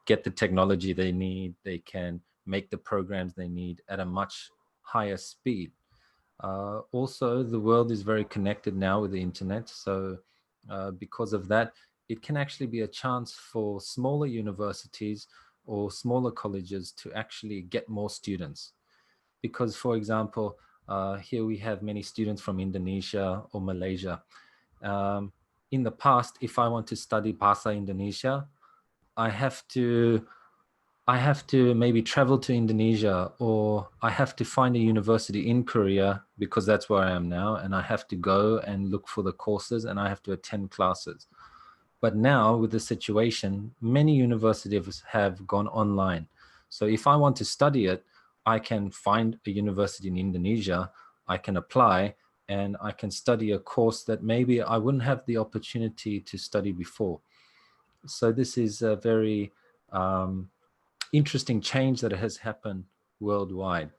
Speaker 1: get the technology they need, they can make the programs they need at a much higher speed. Also, the world is very connected now with the internet, so because of that, it can actually be a chance for smaller universities or smaller colleges to actually get more students. Because, for example, here we have many students from Indonesia or Malaysia. In the past, if I want to study Bahasa Indonesia, I have to maybe travel to Indonesia, or I have to find a university in Korea, because that's where I am now, and I have to go and look for the courses and I have to attend classes. But now with the situation, many universities have gone online. So if I want to study it, I can find a university in Indonesia, I can apply, and I can study a course that maybe I wouldn't have the opportunity to study before. So this is a very interesting change that has happened worldwide.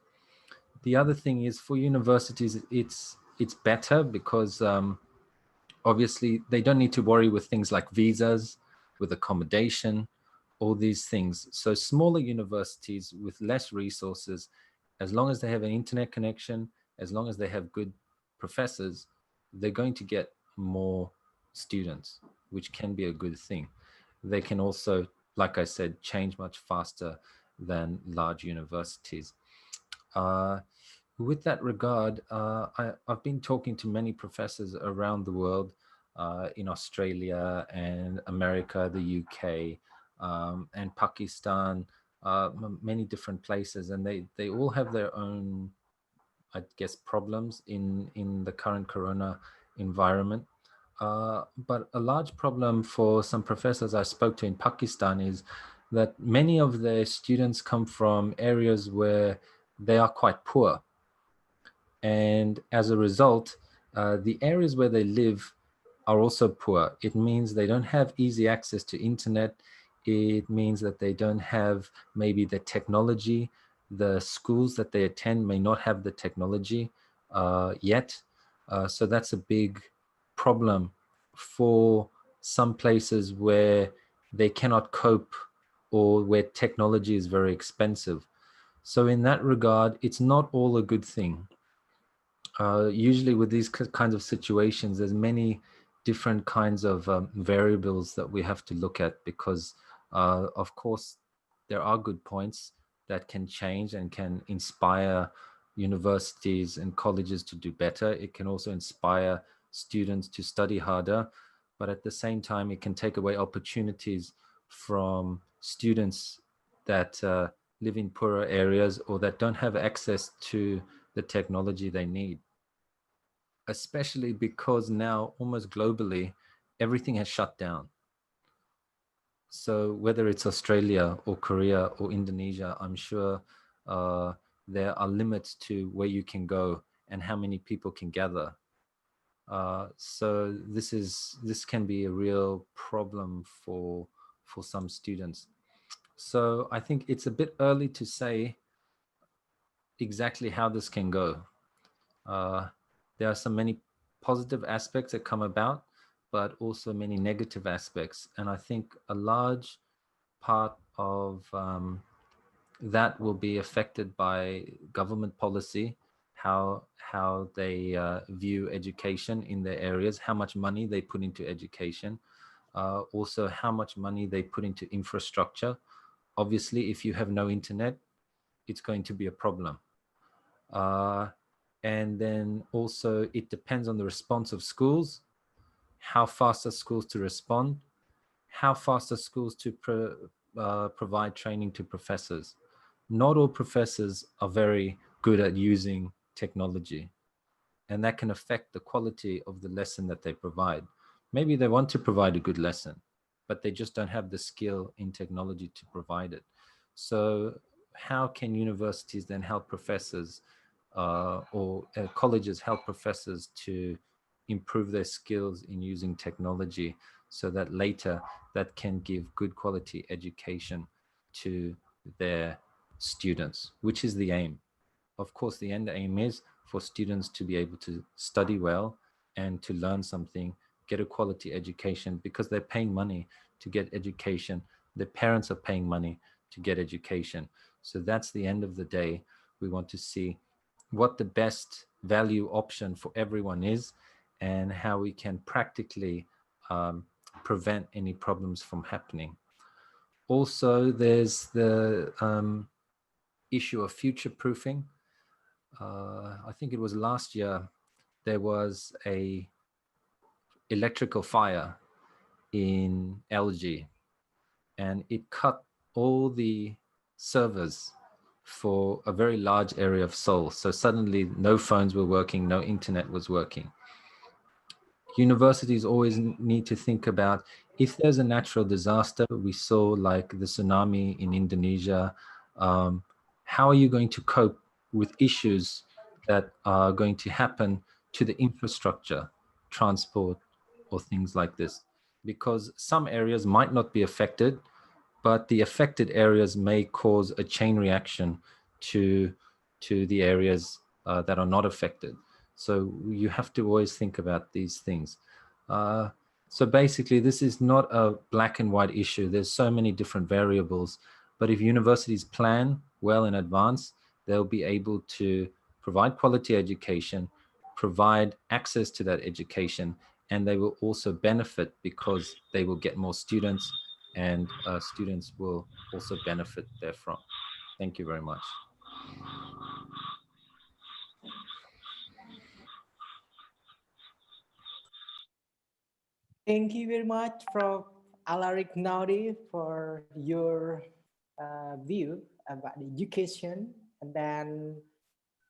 Speaker 1: The other thing is, for universities, it's better because obviously they don't need to worry with things like visas, with accommodation, all these things. So smaller universities with less resources, as long as they have an internet connection, as long as they have good professors, they're going to get more students, which can be a good thing. They can also, like I said, change much faster than large universities. With that regard, I've been talking to many professors around the world, in Australia and America, the UK, and Pakistan, many different places, and they all have their own, I guess, problems in the current corona environment. But a large problem for some professors I spoke to in Pakistan is that many of their students come from areas where they are quite poor. And as a result, the areas where they live are also poor. It means they don't have easy access to internet. It means that they don't have maybe the technology. The schools that they attend may not have the technology yet. So that's a big problem for some places where they cannot cope, or where technology is very expensive. So in that regard, it's not all a good thing. Usually with these kinds of situations, there's many different kinds of variables that we have to look at, because of course there are good points that can change and can inspire universities and colleges to do better. It can also inspire students to study harder, but at the same time it can take away opportunities from students that live in poorer areas, or that don't have access to the technology they need. Especially because now, almost globally, everything has shut down. So whether it's Australia or Korea or Indonesia, I'm sure there are limits to where you can go and how many people can gather. So this can be a real problem for some students. So I think it's a bit early to say exactly how this can go. There are so many positive aspects that come about, but also many negative aspects. And I think a large part of that will be affected by government policy, how they view education in their areas, how much money they put into education, also how much money they put into infrastructure. Obviously, if you have no internet, it's going to be a problem. And then also it depends on the response of schools. How fast are schools to respond? How fast are schools to provide training to professors? Not all professors are very good at using technology, and that can affect the quality of the lesson that they provide. Maybe they want to provide a good lesson, but they just don't have the skill in technology to provide it. So how can universities then help professors or colleges help professors to improve their skills in using technology so that later that can give good quality education to their students, which is the aim. Of course, the end aim is for students to be able to study well and to learn something, get a quality education, because they're paying money to get education. Their parents are paying money to get education. So that's the end of the day. We want to see what the best value option for everyone is and how we can practically prevent any problems from happening. Also, there's the issue of future proofing. I think it was last year, there was a electrical fire in LG, and it cut all the servers for a very large area of Seoul. So suddenly no phones were working, no internet was working. Universities always need to think about, if there's a natural disaster, we saw like the tsunami in Indonesia, how are you going to cope with issues that are going to happen to the infrastructure, transport, or things like this? Because some areas might not be affected, but the affected areas may cause a chain reaction to the areas that are not affected. So you have to always think about these things. So basically, this is not a black and white issue. There's so many different variables, but if universities plan well in advance, they'll be able to provide quality education, provide access to that education, and they will also benefit because they will get more students, and students will also benefit therefrom. Thank you very much.
Speaker 2: Thank you very much, Prof. Alaric Naude, for your view about education. And then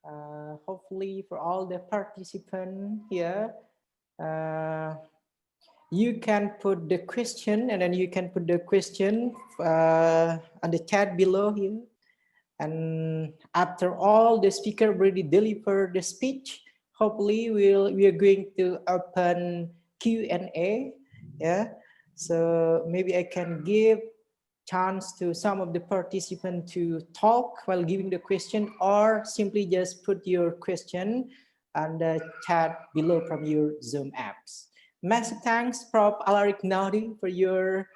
Speaker 2: hopefully for all the participants here, you can put the question, and then you can put the question on the chat below here. And after all the speaker already deliver the speech, hopefully we are going to open Q&A. Yeah, so maybe I can give chance to some of the participants to talk while giving the question, or simply just put your question on the chat below from your Zoom apps. Massive thanks, Prof. Alaric Naude, for your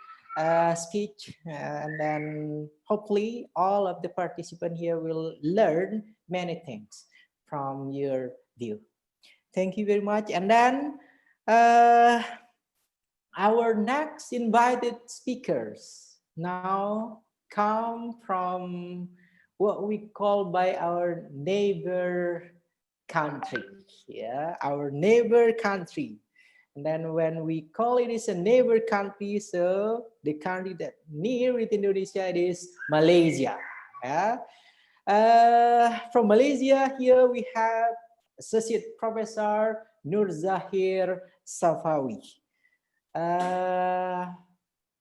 Speaker 2: speech, and then hopefully all of the participants here will learn many things from your view. Thank you very much. And then our next invited speakers now come from what we call by our neighbor country. Yeah, our neighbor country. And then when we call it is a neighbor country, so the country that near with Indonesia, it is Malaysia. Yeah. From Malaysia, here we have Associate Professor Norzahir Sapawe.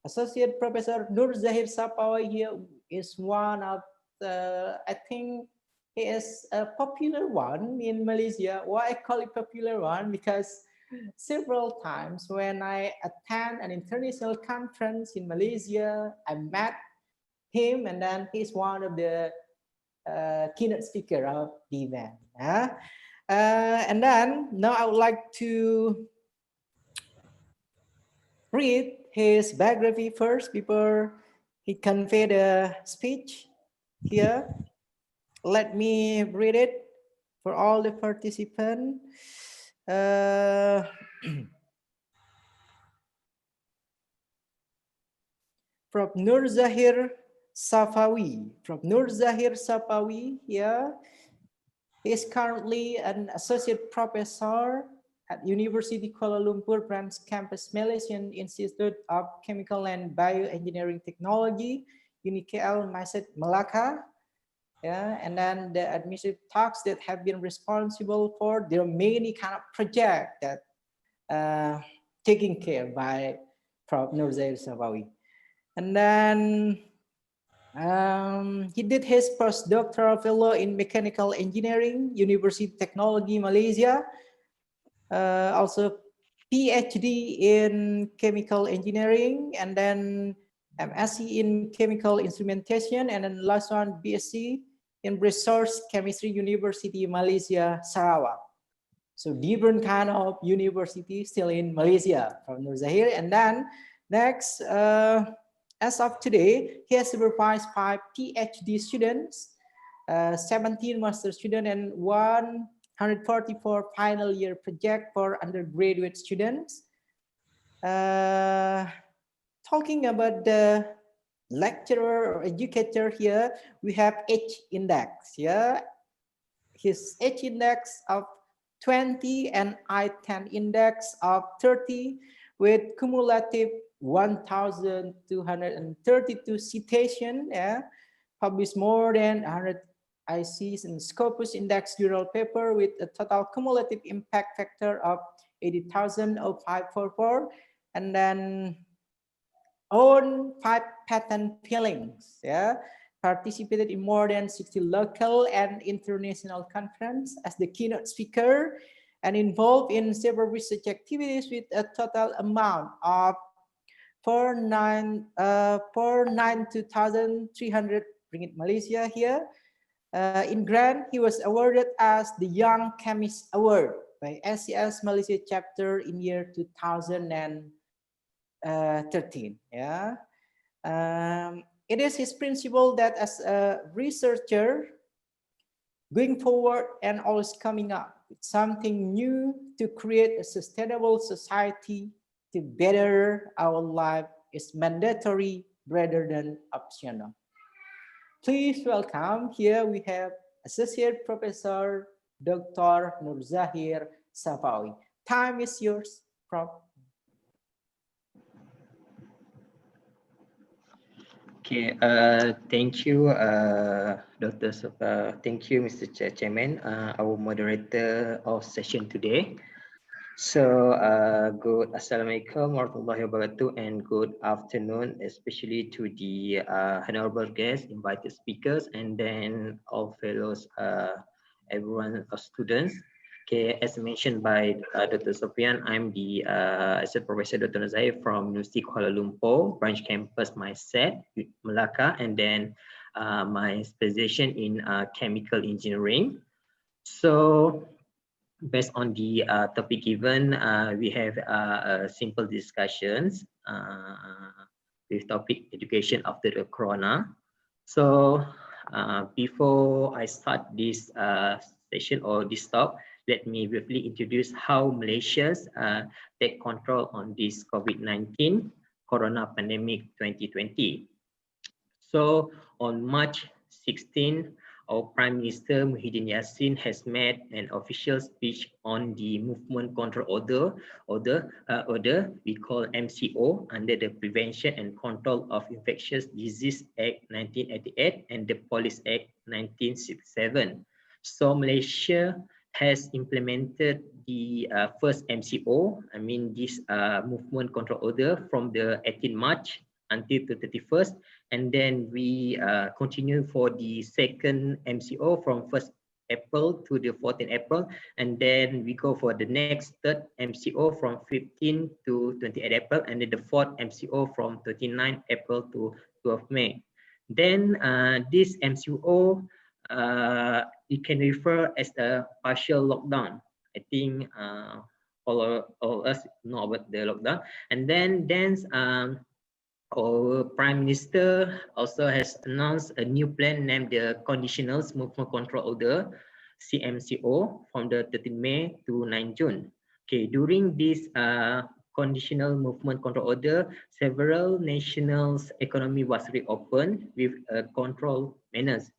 Speaker 2: Associate Professor Norzahir Sapawe here is one of the, I think he is a popular one in Malaysia. Why I call it popular one? Because several times when I attend an international conference in Malaysia, I met him, and then he's one of the keynote speaker of the event. And then now I would like to read his biography first before he convey the speech here. Let me read it for all the participants. From Norzahir Sapawe. From Norzahir Sapawe here. He is currently an associate professor at University Kuala Lumpur Branch Campus Malaysian Institute of Chemical and Bioengineering Technology, UNIKL Malacca. Yeah, and then the administrative tasks that have been responsible for, there are many kind of projects that taken care by Prof. Norzahir Sapawe. And then he did his postdoctoral fellow in mechanical engineering, University Technology Malaysia. Also Ph.D. in chemical engineering, and then MSc in chemical instrumentation, and then last one BSc in resource chemistry, University Malaysia Sarawak. So different kind of university still in Malaysia from Norzahir. And then next, as of today, he has supervised 5 PhD students, 17 master students, and 144 final year project for undergraduate students. Talking about the lecturer or educator here, we have H index. Yeah, his H index of 20 and I-10 index of 30 with cumulative 1,232 citation. Yeah, published more than 100 ICs in Scopus Index journal paper with a total cumulative impact factor of 80,0544, and then own 5 patent filings. Yeah, participated in more than 60 local and international conferences as the keynote speaker, and involved in several research activities with a total amount of 492,300 ringgit Malaysia here. In grant, he was awarded as the Young Chemist Award by SCS Malaysia chapter in year 2013. Yeah. It is his principle that as a researcher, going forward and always coming up with something new to create a sustainable society to better our life is mandatory rather than optional. Please welcome, here we have Associate Professor Dr. Norzahir Sapawe. Time is yours, Prof.
Speaker 9: Okay, thank you, Dr. Thank you, Mr. Chairman, our moderator of session today. So, good Assalamualaikum warahmatullahi wabarakatuh, and good afternoon, especially to the honorable guests, invited speakers, and then all fellows, everyone, students. Okay, as mentioned by Dr. Sofian, I'm the Associate Professor Dr. Norzahir from University Kuala Lumpur, branch campus, my set, Melaka, and then my specialization in chemical engineering. So, based on the topic given, we have simple discussions with topic education after the corona. So before I start this session or this talk, let me briefly introduce how Malaysia's take control on this COVID-19 corona pandemic 2020. So on March 16, our Prime Minister Muhyiddin Yassin has made an official speech on the Movement Control Order we call MCO, under the Prevention and Control of Infectious Disease Act 1988 and the Police Act 1967. So Malaysia has implemented the first MCO, I mean this Movement Control Order, from the 18th March until the 31st, and then we continue for the second MCO from 1st April to the 14th April, and then we go for the next third MCO from 15 to 28 April, and then the fourth MCO from 39 April to 12 May. Then this MCO, you can refer as a partial lockdown. I think all of us know about the lockdown, and then our Prime Minister also has announced a new plan named the Conditional Movement Control Order, CMCO, from the 13th May to 9 June. Okay, during this Conditional Movement Control Order, several nationals' economy was reopened with control measures.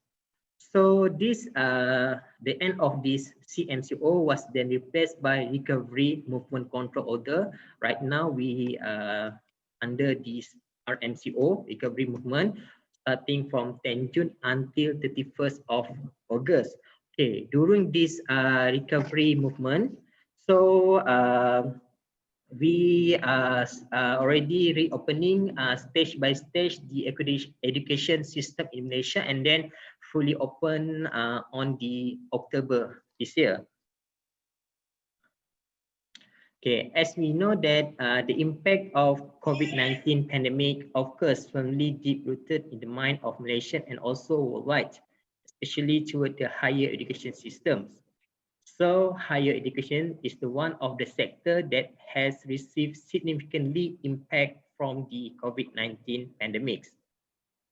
Speaker 9: So this the end of this CMCO was then replaced by Recovery Movement Control Order. Right now we under this RMCO, Recovery Movement, starting from 10 June until 31st of August. Okay, during this recovery movement, so we are already reopening stage by stage the education system in Malaysia, and then fully open on the October this year. Okay, as we know that the impact of COVID-19 pandemic, of course, firmly deep-rooted in the mind of Malaysian and also worldwide, especially toward the higher education systems. So higher education is the one of the sector that has received significantly impact from the COVID-19 pandemics.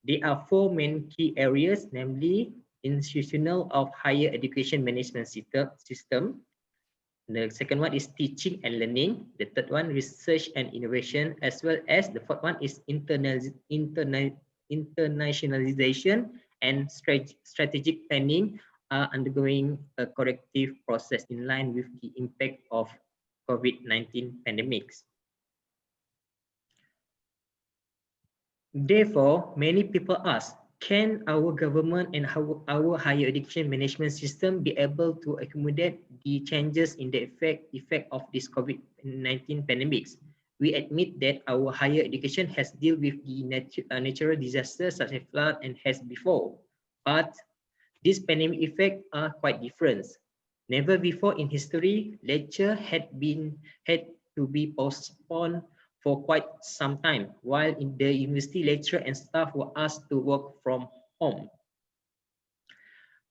Speaker 9: There are four main key areas, namely institutional of higher education management system. The second one is teaching and learning. The third one, research and innovation, as well as the fourth one is internationalization and strategic planning are undergoing a corrective process in line with the impact of COVID-19 pandemics. Therefore, many people ask, can our government and our higher education management system be able to accommodate the changes in the effect of this COVID-19 pandemics? We admit that our higher education has dealt with the natural disasters such as flood and has before, but these pandemic effects are quite different. Never before in history, lecture had to be postponed for quite some time, while in the university lecturer and staff were asked to work from home.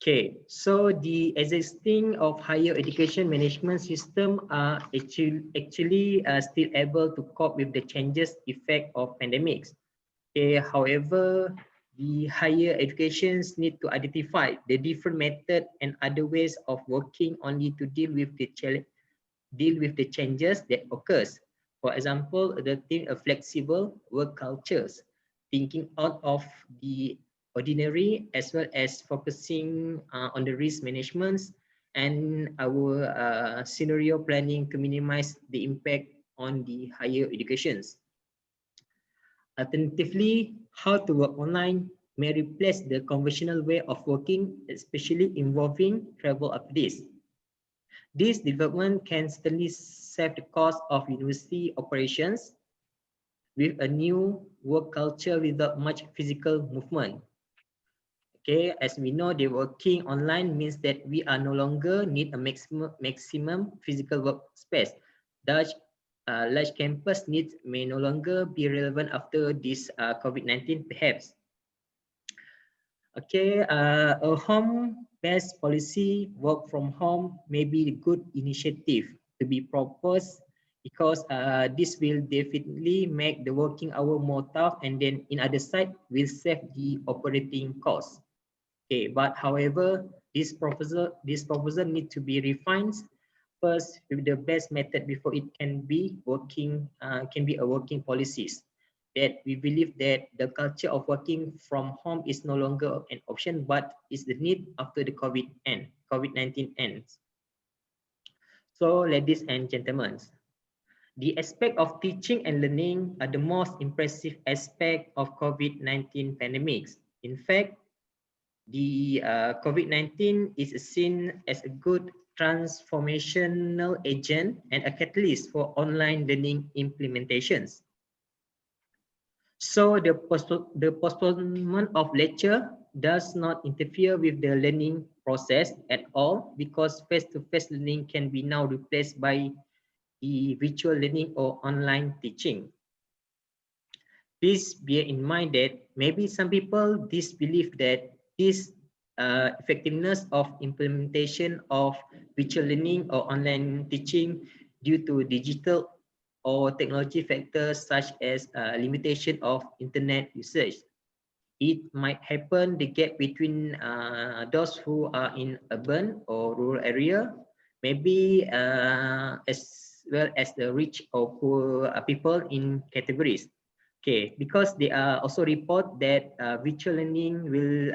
Speaker 9: Okay, so the existing of higher education management system are actually still able to cope with the changes effect of pandemics. Okay, however, the higher educations need to identify the different method and other ways of working only to deal with the changes that occurs. For example, adopting a flexible work cultures, thinking out of the ordinary, as well as focusing on the risk management and our scenario planning to minimize the impact on the higher educations. Alternatively, how to work online may replace the conventional way of working, especially involving travel activities. This development can certainly save the cost of university operations with a new work culture without much physical movement. Okay, as we know, the working online means that we are no longer need a maximum physical workspace. Thus, large campus needs may no longer be relevant after this COVID-19 perhaps. Okay, a home-based policy, work from home, may be a good initiative to be proposed because this will definitely make the working hour more tough, and then in other side will save the operating costs. Okay, but however, this proposal need to be refined first with the best method before it can be working, can be a working policies. That we believe that the culture of working from home is no longer an option, but is the need after the COVID-19 ends. So, ladies and gentlemen, the aspect of teaching and learning are the most impressive aspect of COVID-19 pandemics. In fact, the COVID-19 is seen as a good transformational agent and a catalyst for online learning implementations. So the postponement of lecture does not interfere with the learning process at all, because face-to-face learning can be now replaced by the virtual learning or online teaching. Please bear in mind that maybe some people disbelieve that this effectiveness of implementation of virtual learning or online teaching due to digital or technology factors such as limitation of internet usage. It might happen the gap between those who are in urban or rural area, maybe as well as the rich or poor people in categories. Okay, because they are also report that virtual learning will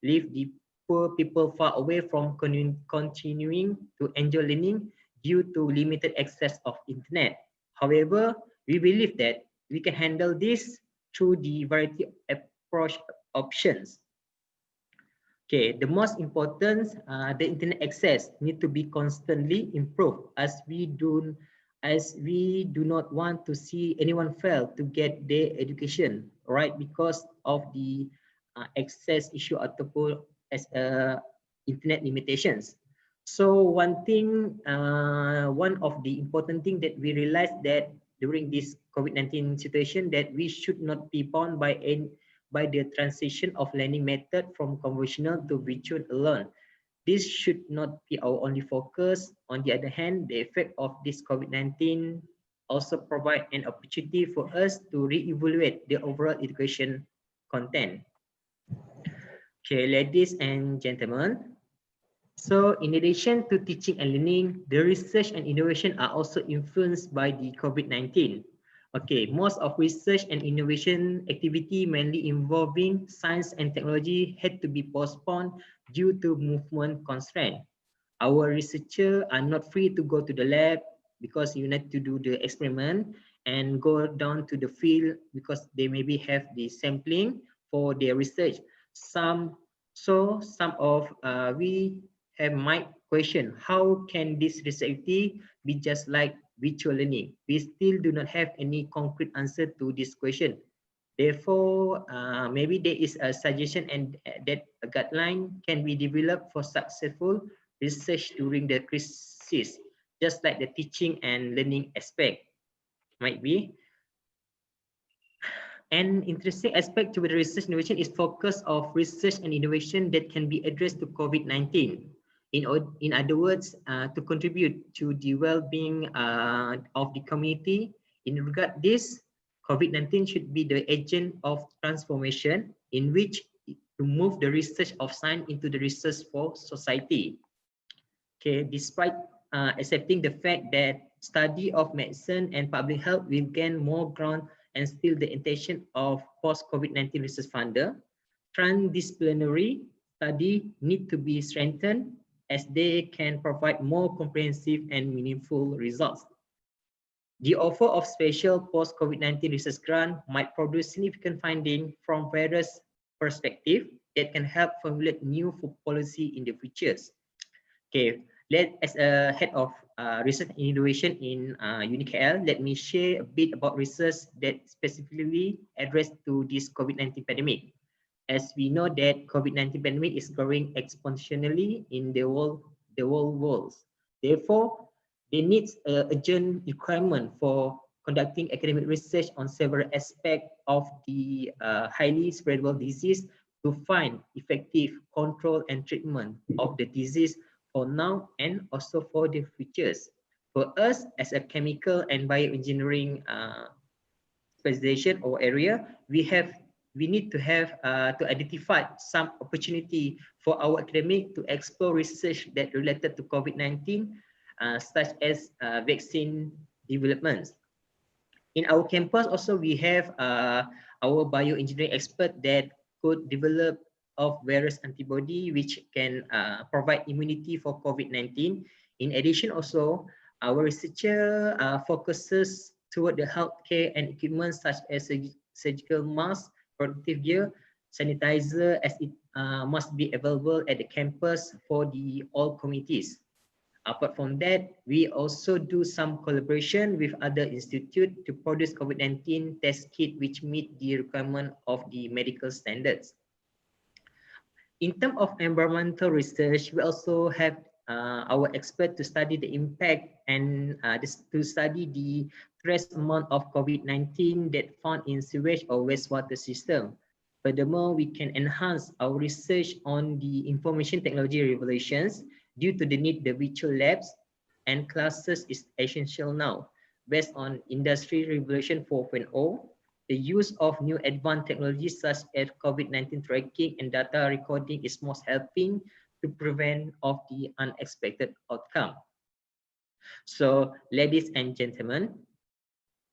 Speaker 9: leave the poor people far away from continuing to enjoy learning due to limited access of internet. However, we believe that we can handle this through the variety of approach options. Okay, the most important, the internet access need to be constantly improved as we do not want to see anyone fail to get their education, right? Because of the access issue ataupun as internet limitations. So one of the important thing that we realized that during this COVID-19 situation, that we should not be bound by the transition of learning method from conventional to virtual alone. This should not be our only focus. On the other hand, the effect of this COVID-19 also provide an opportunity for us to reevaluate the overall education content. Okay, ladies and gentlemen. So in addition to teaching and learning, the research and innovation are also influenced by the COVID-19. Okay, most of research and innovation activity mainly involving science and technology had to be postponed due to movement constraint. Our researchers are not free to go to the lab because you need to do the experiment and go down to the field because they maybe have the sampling for their research. We might question how can this research be just like virtual learning. We still do not have any concrete answer to this question. Therefore, maybe there is a suggestion and that a guideline can be developed for successful research during the crisis, just like the teaching and learning aspect might be. An interesting aspect to the research innovation is focus of research and innovation that can be addressed to COVID-19. In other words, to contribute to the well-being of the community. In regard this, COVID-19 should be the agent of transformation in which to move the research of science into the research for society. Okay, despite accepting the fact that study of medicine and public health will gain more ground and still the intention of post-COVID-19 research funder, transdisciplinary study need to be strengthened as they can provide more comprehensive and meaningful results. The offer of special post-COVID-19 research grant might produce significant findings from various perspectives that can help formulate new policy in the futures. Okay, as a head of research and innovation in UniKL, let me share a bit about research that specifically addressed to this COVID-19 pandemic. As we know that COVID-19 pandemic is growing exponentially in the whole world. Therefore, there needs an urgent requirement for conducting academic research on several aspects of the highly spreadable disease to find effective control and treatment of the disease for now and also for the futures. For us, as a chemical and bioengineering specialization or area, we need to have to identify some opportunity for our academic to explore research that related to COVID-19, such as vaccine developments. In our campus also, we have our bioengineering expert that could develop of various antibody which can provide immunity for COVID-19. In addition also, our researcher focuses toward the healthcare and equipment such as surgical mask, protective gear, sanitizer, as it must be available at the campus for all committees. Apart from that, we also do some collaboration with other institutes to produce COVID-19 test kit which meet the requirement of the medical standards. In terms of environmental research, we also have our expert to study the impact and to study the trace amount of COVID-19 that found in sewage or wastewater system. Furthermore, we can enhance our research on the information technology revolutions due to the need the virtual labs and classes is essential now. Based on Industry Revolution 4.0, the use of new advanced technologies such as COVID-19 tracking and data recording is most helping to prevent of the unexpected outcome. So, ladies and gentlemen,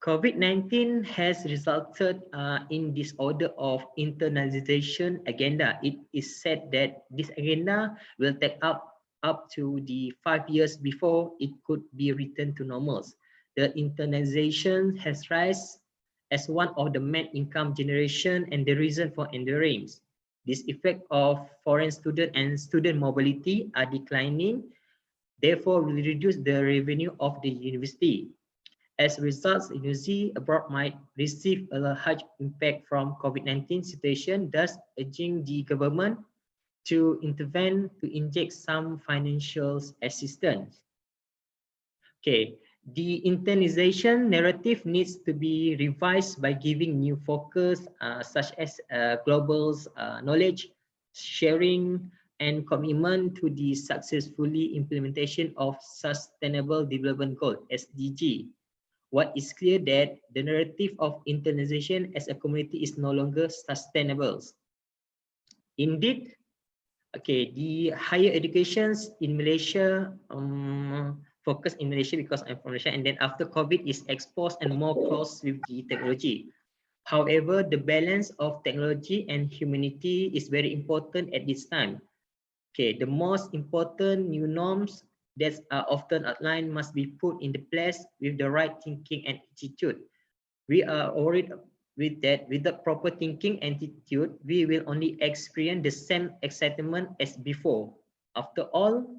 Speaker 9: COVID-19 has resulted in disorder of internalization agenda. It is said that this agenda will take up to the 5 years before it could be returned to normals. The internalization has rise as one of the main income generation and the reason for enduring. This effect of foreign student and student mobility are declining, therefore will reduce the revenue of the university. As a result, university abroad might receive a large impact from COVID-19 situation, thus urging the government to intervene to inject some financial assistance. Okay, the internalization narrative needs to be revised by giving new focus such as global knowledge sharing and commitment to the successfully implementation of Sustainable Development Goal (SDG). What is clear that the narrative of internalization as a community is no longer sustainable. Indeed, okay, the higher educations in Malaysia focus in Malaysia because I'm from Malaysia, and then after COVID is exposed and more close with the technology. However, the balance of technology and humanity is very important at this time. Okay, the most important new norms that are often outlined must be put into place with the right thinking and attitude. We are worried with that. With the proper thinking and attitude, we will only experience the same excitement as before. After all,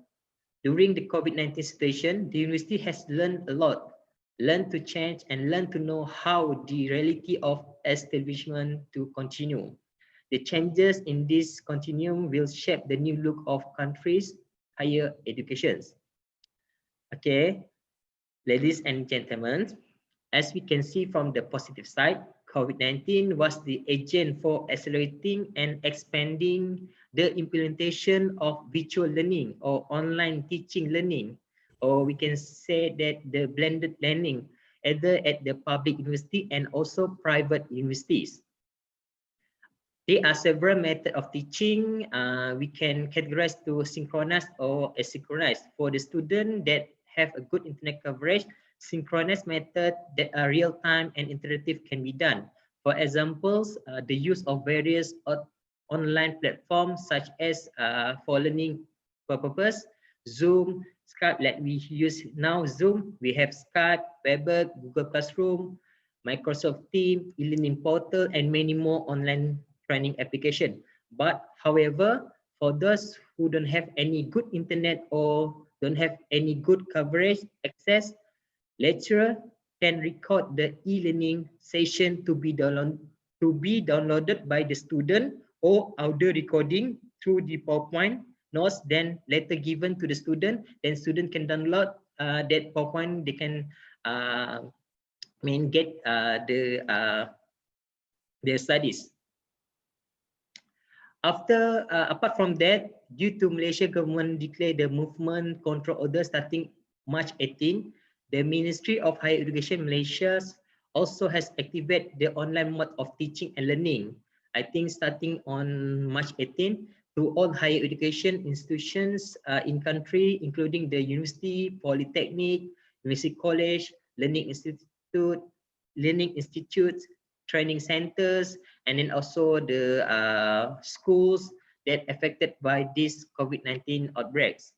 Speaker 9: during the COVID-19 situation, the university has learned a lot, learned to change and learned to know how the reality of establishment to continue. The changes in this continuum will shape the new look of countries' higher educations. Okay, ladies and gentlemen, as we can see from the positive side, COVID-19 was the agent for accelerating and expanding the implementation of virtual learning or online teaching learning, or we can say that the blended learning, either at the public university and also private universities. There are several methods of teaching. We can categorize to synchronous or asynchronous. For the student that have a good internet coverage, synchronous method that are real-time and interactive can be done. For examples, the use of various online platforms such as for learning purpose, Zoom, Skype, like we use now Zoom, we have Skype, Webex, Google Classroom, Microsoft Teams, e-learning portal, and many more online training application. But however, for those who don't have any good internet or don't have any good coverage access, lecturer can record the e-learning session to be downloaded by the student or audio recording through the PowerPoint notes, then later given to the student. Then student can download that PowerPoint. They can get their studies. After, apart from that, due to Malaysia government declare the movement control order starting March 18, the Ministry of Higher Education Malaysia also has activated the online mode of teaching and learning. I think starting on March 18 to all higher education institutions in country, including the university, polytechnic, university college, learning institutes, training centers, and then also the schools that affected by these COVID-19 outbreaks.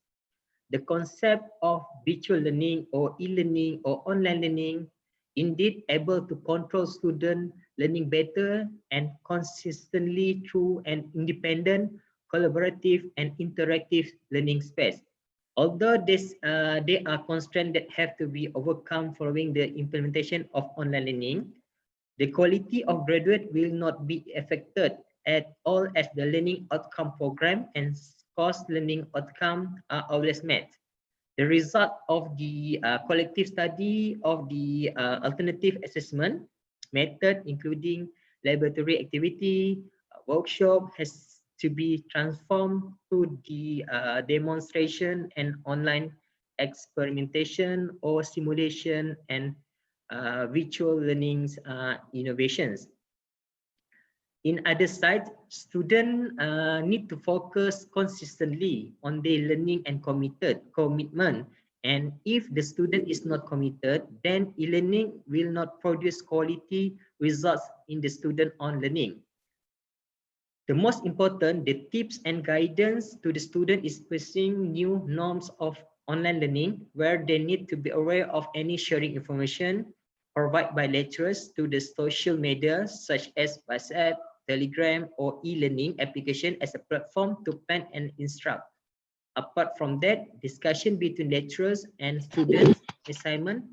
Speaker 9: The concept of virtual learning or e-learning or online learning indeed able to control student learning better and consistently through an independent, collaborative, and interactive learning space. Although there are constraints that have to be overcome following the implementation of online learning, the quality of graduate will not be affected at all as the learning outcome program and course learning outcome are always met. The result of the collective study of the alternative assessment method, including laboratory activity, workshop, has to be transformed to the demonstration and online experimentation or simulation and virtual learnings innovations. In other side, students need to focus consistently on their learning and commitment And if the student is not committed, then e-learning will not produce quality results in the student on learning. The most important, the tips and guidance to the student is pursuing new norms of online learning, where they need to be aware of any sharing information provided by lecturers to the social media such as WhatsApp, Telegram, or e-learning application as a platform to plan and instruct. Apart from that, discussion between lecturers and students, assignment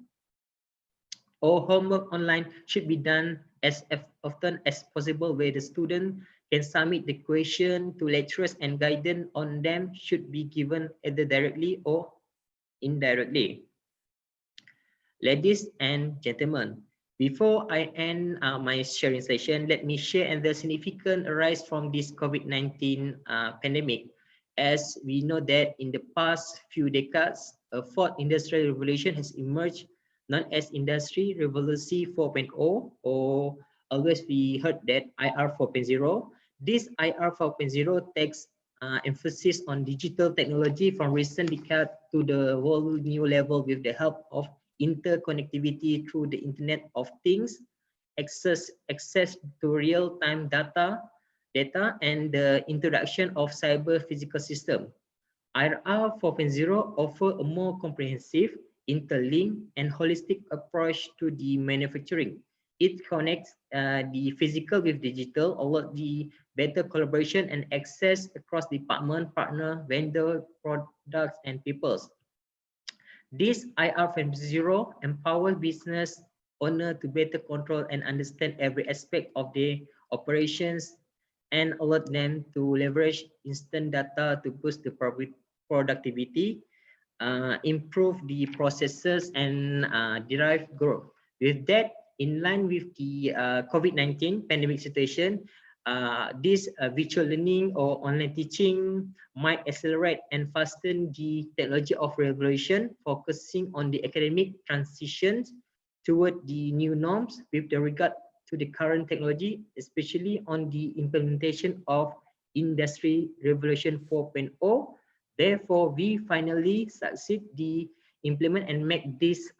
Speaker 9: or homework online should be done as often as possible, where the student can submit the question to lecturers and guidance on them should be given either directly or indirectly. Ladies and gentlemen, before I end my sharing session, let me share the significant arise from this COVID-19 pandemic. As we know that in the past few decades, a fourth industrial revolution has emerged, known as Industry Revolution 4.0, or always we heard that IR 4.0. This IR 4.0 takes emphasis on digital technology from recent decade to the whole new level with the help of interconnectivity through the Internet of Things, access to real-time data, and the introduction of cyber physical system. IR 4.0 offers a more comprehensive, interlinked, and holistic approach to the manufacturing. It connects the physical with digital, allows the better collaboration and access across department, partner, vendor, products, and peoples. This IR 4.0 empowers business owner to better control and understand every aspect of their operations and allow them to leverage instant data to boost the productivity, improve the processes, and derive growth. With that, in line with the COVID-19 pandemic situation, this virtual learning or online teaching might accelerate and fasten the technology of revolution, focusing on the academic transitions toward the new norms with regard to the current technology, especially on the implementation of Industry Revolution 4.0. Therefore, we finally succeed the implement and make this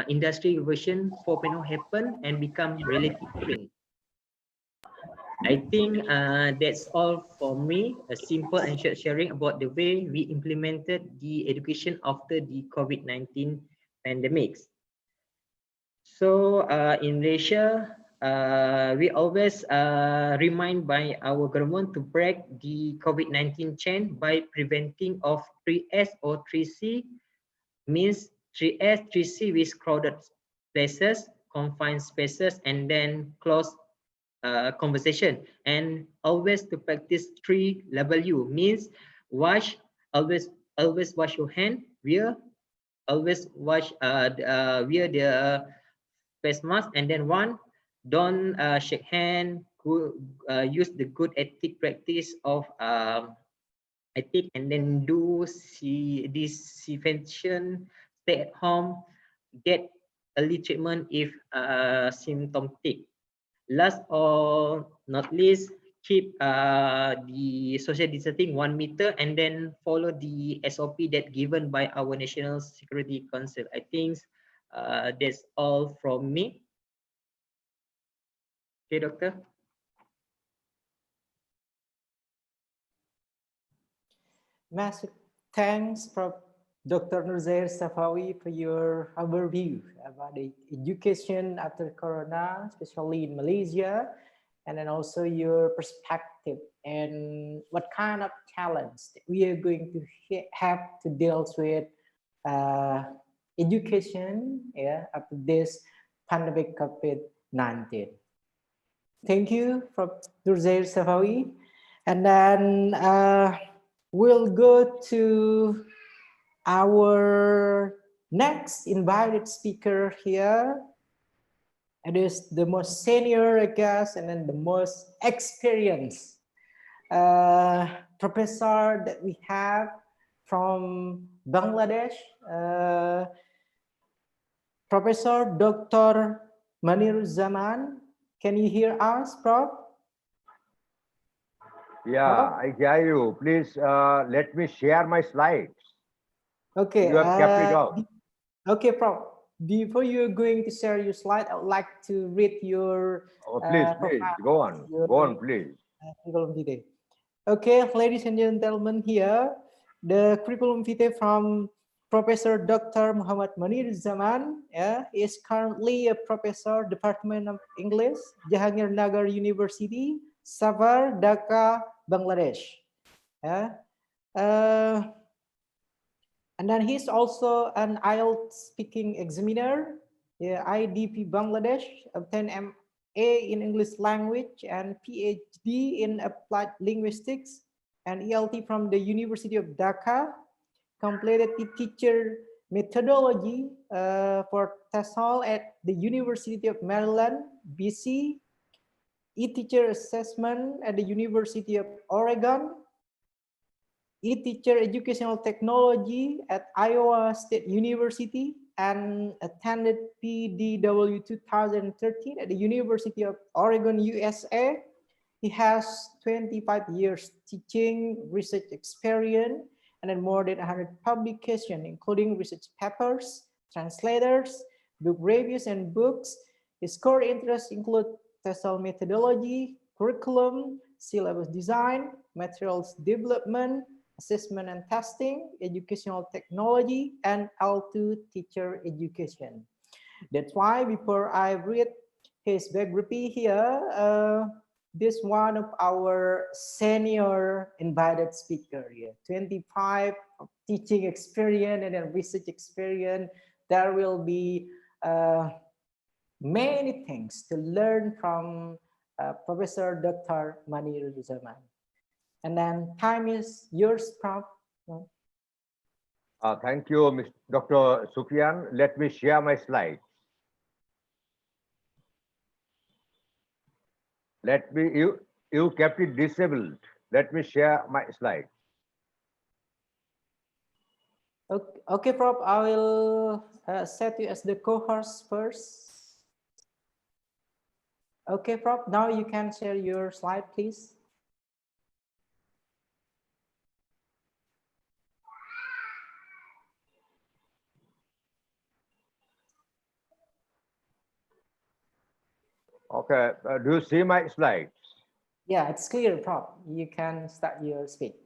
Speaker 9: Industry Revolution 4.0 happen and become reality. I think that's all for me, a simple and short sharing about the way we implemented the education after the COVID-19 pandemics. So in Malaysia, we always remind by our government to break the COVID-19 chain by preventing of 3S or 3C, means 3S, 3C with crowded places, confined spaces, and then closed conversation. And always to practice 3W, means always wash your hand, always wear the face mask, and then don't shake hand, use the good ethic practice of ethic, and then do disinfection, stay at home, get early treatment if symptomatic. Last or not least, keep the social distancing 1 meter, and then follow the SOP that given by our National Security Council. I think that's all from me. Okay, Doctor.
Speaker 2: Massive thanks, Dr. Norzahir Sapawe, for your overview about the education after Corona, especially in Malaysia, and then also your perspective and what kind of challenge that we are going to have to deal with education after this pandemic COVID-19. Thank you, Prof. Norzahir Sapawe. And then we'll go to our next invited speaker here. It is the most senior guest and then the most experienced professor that we have from Bangladesh, Professor Dr. Maniruzzaman. Can you hear us, Prof?
Speaker 6: Yeah, I hear you. Please let me share my slides.
Speaker 2: Okay.
Speaker 6: You have kept it out.
Speaker 2: Okay, Prof. Before you're going to share your slide, I would like to read your
Speaker 6: Please,
Speaker 2: profile,
Speaker 6: go on.
Speaker 2: your
Speaker 6: Go on, please.
Speaker 2: curriculum vitae. Okay, ladies and gentlemen, here the curriculum vitae from Professor Dr. Muhammad Maniruzzaman. He is currently a professor, Department of English, Jahangirnagar University, Savar, Dhaka, Bangladesh. And then he's also an IELTS speaking examiner, IDP Bangladesh, obtained MA in English language and PhD in applied linguistics, and ELT from the University of Dhaka, completed the teacher methodology for TESOL at the University of Maryland, BC, e-teacher assessment at the University of Oregon, e-teacher educational technology at Iowa State University, and attended PDW 2013 at the University of Oregon, USA. He has 25 years teaching, research experience, and then more than 100 publications, including research papers, translators, book reviews, and books. His core interests include TESOL methodology, curriculum, syllabus design, materials development, assessment and testing, educational technology, and L2 teacher education. That's why before I read his biography here, this one of our senior invited speaker here, 25 teaching experience and then research experience. There will be many things to learn from Professor Dr. Maniruzzaman. And then time is yours, Prof.
Speaker 6: Thank you, Mr. Dr. Sufyan. Let me share my slides. You kept it disabled. Let me share my slides.
Speaker 2: Okay, Prof. I will set you as the co-host first. Okay, Prof. Now you can share your slide, please.
Speaker 6: Okay, do you see my slides?
Speaker 2: Yeah, it's clear, Prof. You can start your speech.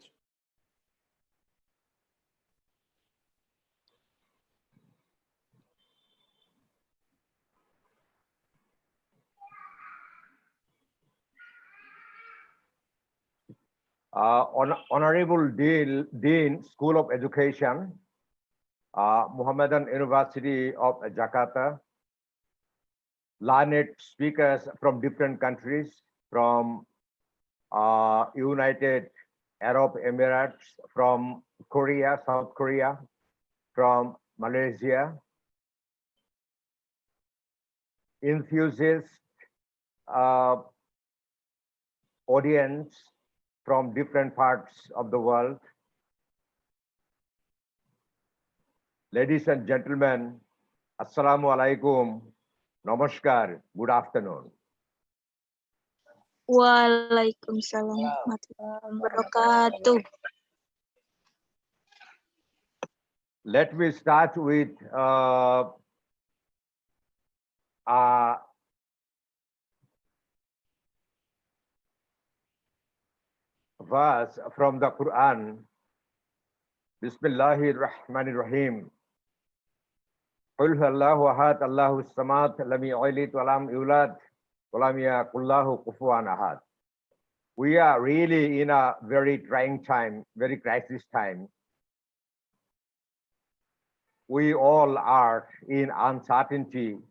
Speaker 6: Honorable Dean, School of Education, Muhammadan University of Jakarta, learned speakers from different countries, from United Arab Emirates, from Korea, South Korea, from Malaysia, enthusiast audience from different parts of the world. Ladies and gentlemen, Assalamu alaikum, Namaskar, good afternoon.
Speaker 8: Waalaikumsalam warahmatullahi wabarakatuh.
Speaker 6: Let me start with verse from the Quran. Bismillahirrahmanirrahim. Qul huwallahu ahad, Allahu samad, lam yalid wa lam yulad wa lam yakul lahu kufuwan ahad. We are really in a very trying time, very crisis time. We all are in uncertainty.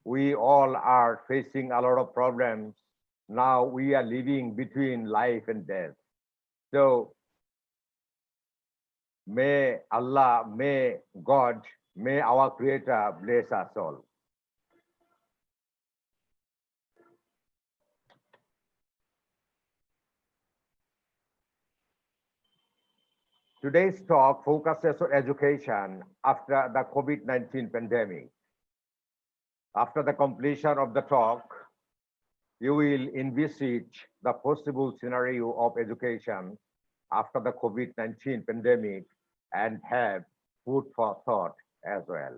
Speaker 6: We all are facing a lot of problems. Now we are living between life and death. So may Allah, may God, may our Creator bless us all. Today's talk focuses on education after the COVID-19 pandemic. After the completion of the talk, you will envisage the possible scenario of education after the COVID-19 pandemic and have food for thought as well.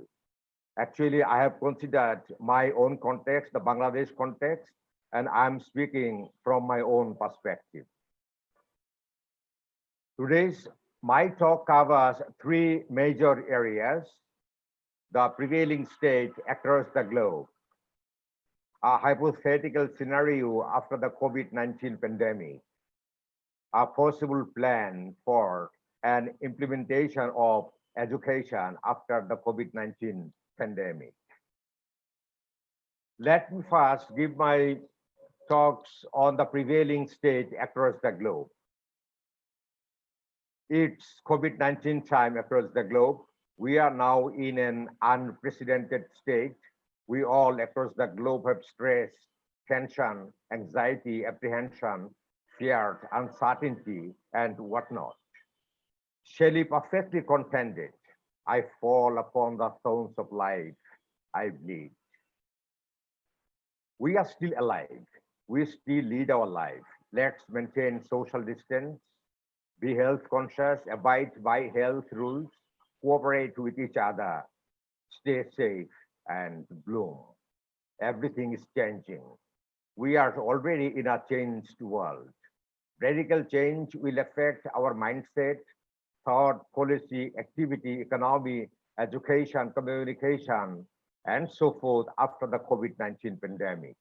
Speaker 6: Actually, I have considered my own context, the Bangladesh context, and I'm speaking from my own perspective. Today's my talk covers three major areas: the prevailing state across the globe, a hypothetical scenario after the COVID-19 pandemic, a possible plan for an implementation of education after the COVID-19 pandemic. Let me first give my talks on the prevailing state across the globe. It's COVID-19 time across the globe. We are now in an unprecedented state. We all across the globe have stress, tension, anxiety, apprehension, fear, uncertainty, and whatnot. Shelley perfectly contended, I fall upon the thorns of life, I bleed. We are still alive. We still lead our life. Let's maintain social distance, be health conscious, abide by health rules, cooperate with each other, stay safe, and bloom. Everything is changing. We are already in a changed world. Radical change will affect our mindset, thought, policy, activity, economy, education, communication, and so forth after the COVID-19 pandemic.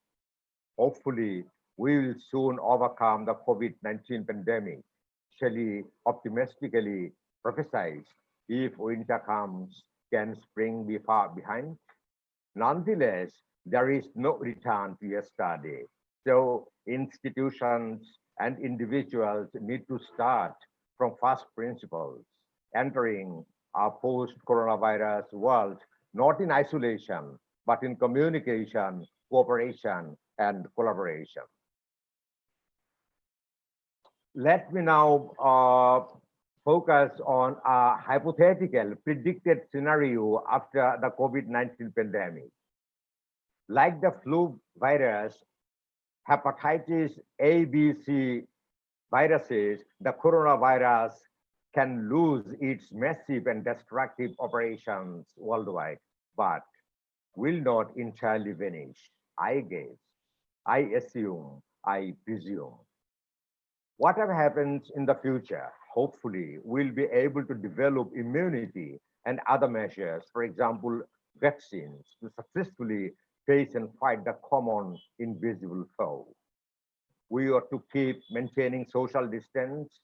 Speaker 6: Hopefully, we will soon overcome the COVID-19 pandemic. Shelley optimistically prophesied, if winter comes, can spring be far behind? Nonetheless, there is no return to yesterday. So institutions and individuals need to start from first principles, entering a post-coronavirus world, not in isolation, but in communication, cooperation, and collaboration. Let me now focus on a hypothetical predicted scenario after the COVID-19 pandemic. Like the flu virus, hepatitis A, B, C viruses, the coronavirus can lose its massive and destructive operations worldwide, but will not entirely vanish. I guess, I assume, I presume. Whatever happens in the future, hopefully, we'll be able to develop immunity and other measures, for example, vaccines, to successfully face and fight the common invisible foe. We ought to keep maintaining social distance,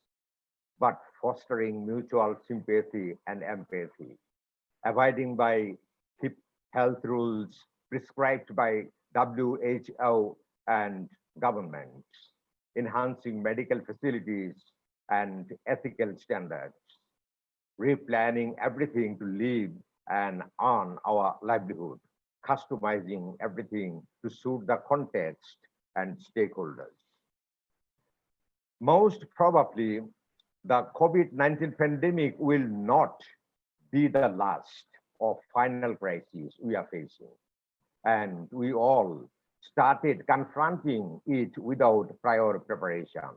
Speaker 6: but fostering mutual sympathy and empathy, abiding by health rules prescribed by WHO and governments, enhancing medical facilities and ethical standards, replanning everything to live and earn our livelihood, customizing everything to suit the context and stakeholders. Most probably, the COVID-19 pandemic will not be the last or final crisis we are facing. And we all started confronting it without prior preparation.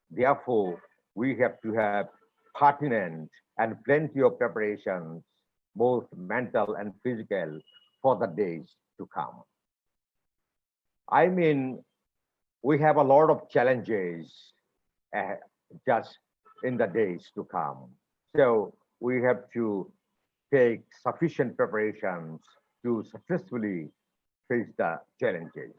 Speaker 6: Therefore, we have to have pertinent and plenty of preparations, both mental and physical, for the days to come. I mean, we have a lot of challenges just in the days to come. So we have to take sufficient preparations to successfully face the challenges.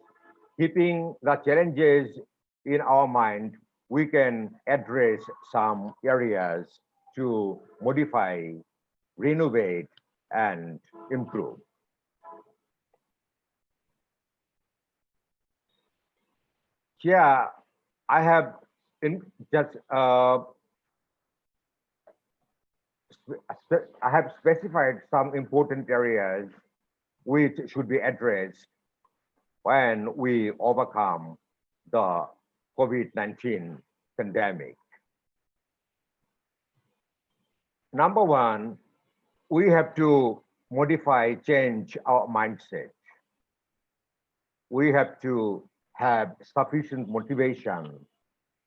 Speaker 6: Keeping the challenges in our mind, we can address some areas to modify, renovate, and improve. Here, I have I have specified some important areas which should be addressed when we overcome the COVID-19 pandemic. Number one, we have to modify, change our mindset. We have to have sufficient motivation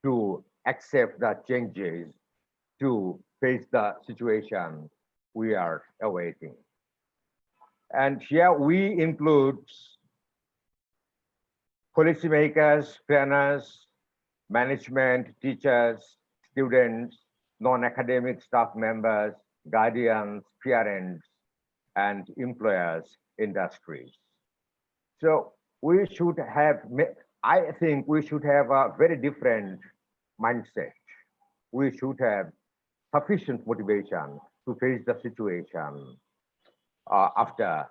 Speaker 6: to accept the changes, to face the situation we are awaiting. And here we include policymakers, planners, management, teachers, students, non-academic staff members, guardians, parents, and employers, industries. So we should have, I think we should have a very different mindset. We should have sufficient motivation to face the situation after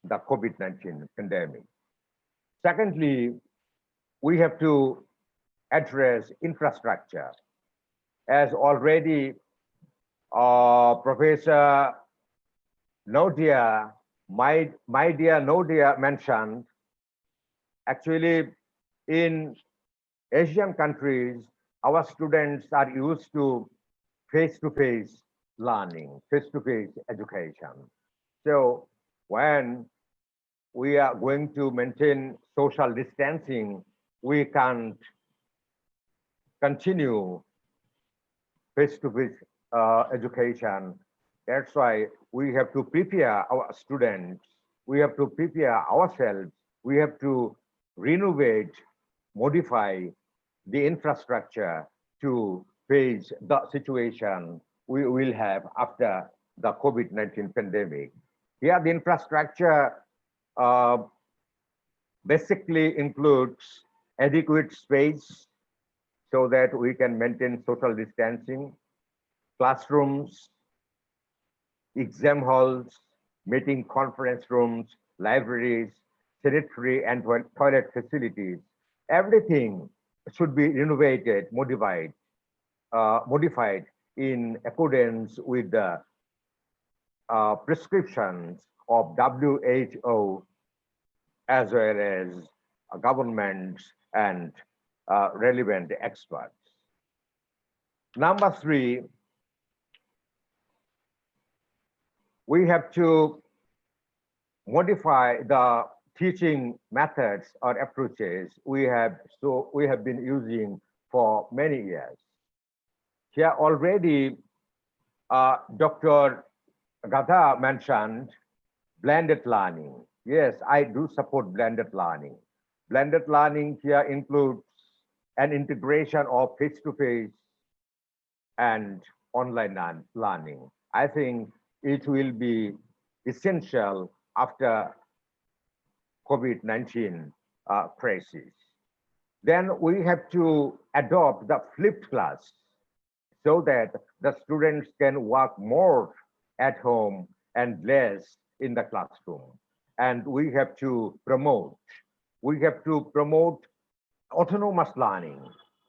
Speaker 6: the COVID-19 pandemic. Secondly, we have to address infrastructure. As already Professor Naude, my dear Naude mentioned, actually in Asian countries, our students are used to face-to-face learning, face-to-face education. So when we are going to maintain social distancing, we can't continue face-to-face education. That's why we have to prepare our students, we have to prepare ourselves, we have to renovate, modify the infrastructure to face the situation we will have after the COVID-19 pandemic. Here, the infrastructure basically includes adequate space so that we can maintain social distancing, classrooms, exam halls, meeting conference rooms, libraries, sanitary and toilet facilities. Everything should be renovated, modified in accordance with the prescriptions of WHO as well as governments and relevant experts. Number three, we have to modify the teaching methods or approaches we have been using for many years. Here already, Dr. Ghadah mentioned blended learning. Yes, I do support blended learning. Blended learning here includes an integration of face-to-face and online learning. I think it will be essential after COVID-19 crisis. Then we have to adopt the flipped class so that the students can work more at home and less in the classroom. And we have to promote autonomous learning.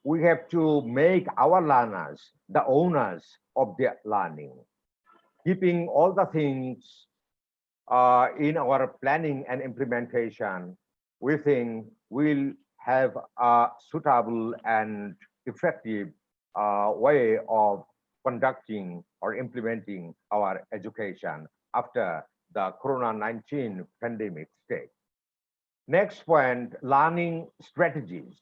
Speaker 6: We have to make our learners the owners of their learning, keeping all the things in our planning and implementation. We think we'll have a suitable and effective way of conducting or implementing our education after the Corona-19 pandemic stage. Next point, learning strategies.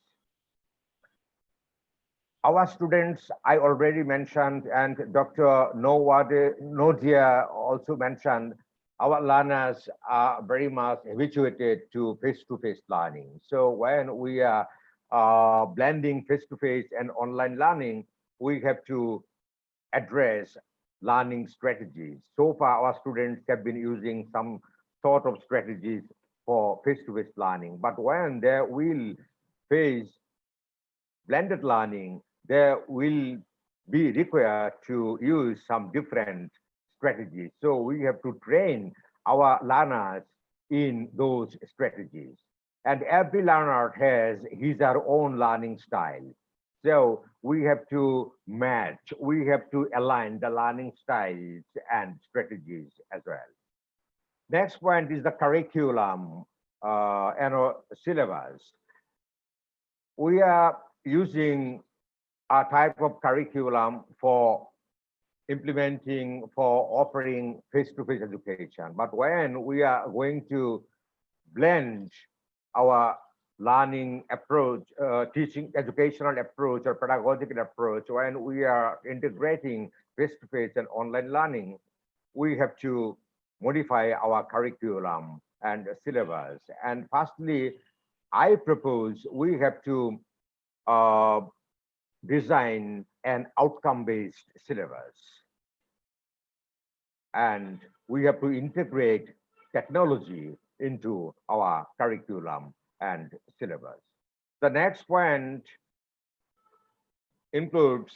Speaker 6: Our students, I already mentioned, and Dr. Norzahir also mentioned, our learners are very much habituated to face-to-face learning. So when we are blending face-to-face and online learning, we have to address learning strategies. So far, our students have been using some sort of strategies for face-to-face learning, but when they will face blended learning, they will be required to use some different strategies. So we have to train our learners in those strategies. And every learner has his or her own learning style. So we have to match, we have to align the learning styles and strategies as well. Next point is the curriculum and syllabus. We are using a type of curriculum for offering face-to-face education. But when we are going to blend our learning approach, teaching educational approach or pedagogical approach, when we are integrating face-to-face and online learning, we have to modify our curriculum and syllabus. And firstly, I propose we have to design an outcome-based syllabus. And we have to integrate technology into our curriculum and syllabus. The next point includes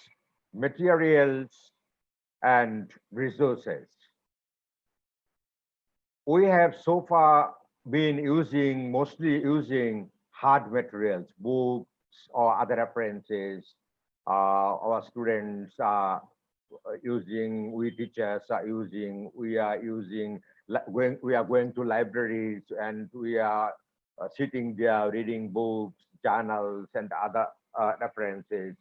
Speaker 6: materials and resources. We have so far been mostly using hard materials, books or other references. Our students are using, we teachers are using, we are going to libraries, and we are sitting there reading books, journals, and other references.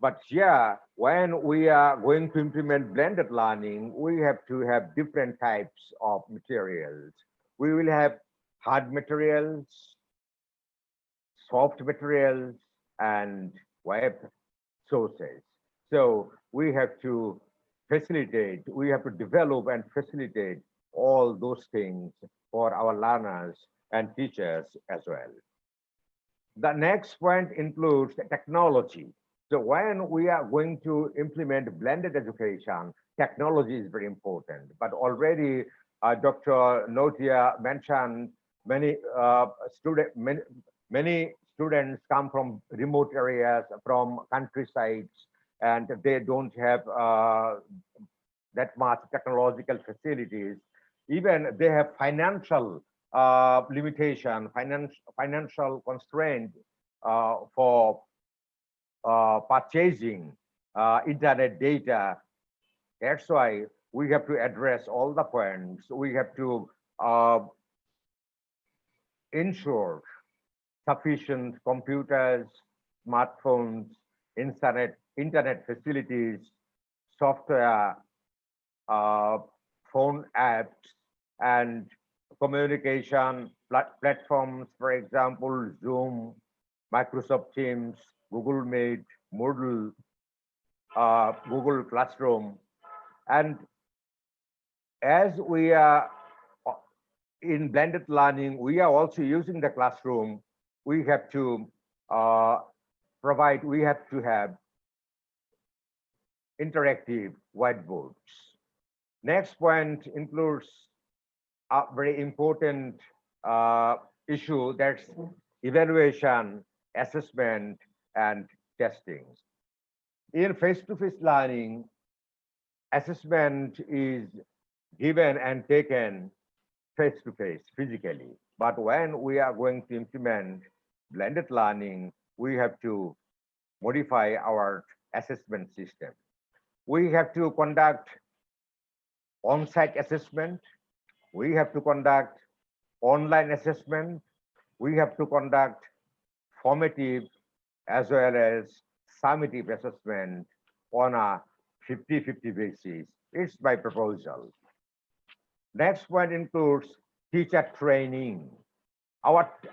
Speaker 6: But yeah, when we are going to implement blended learning, we have to have different types of materials. We will have hard materials, soft materials, and web sources. So we have to facilitate, we have to develop and facilitate all those things for our learners and teachers as well. The next point includes technology. So when we are going to implement blended education, technology is very important. But already Dr. Norzahir mentioned many students come from remote areas, from countrysides, and they don't have that much technological facilities. Even they have financial limitation, financial constraint for purchasing internet data. That's why we have to address all the points. We have to ensure sufficient computers, smartphones, internet facilities, software, phone apps, and communication platforms, for example, Zoom, Microsoft Teams, Google Meet, Moodle, Google Classroom. And as we are in blended learning, we are also using the classroom. We have to we have to have interactive whiteboards. Next point includes a very important issue, that's evaluation, assessment, and testing. In face-to-face learning, assessment is given and taken face-to-face, physically. But when we are going to implement blended learning, we have to modify our assessment system. We have to conduct on-site assessment. We have to conduct online assessment. We have to conduct formative as well as summative assessment on a 50-50 basis. It's my proposal. Next point includes teacher training.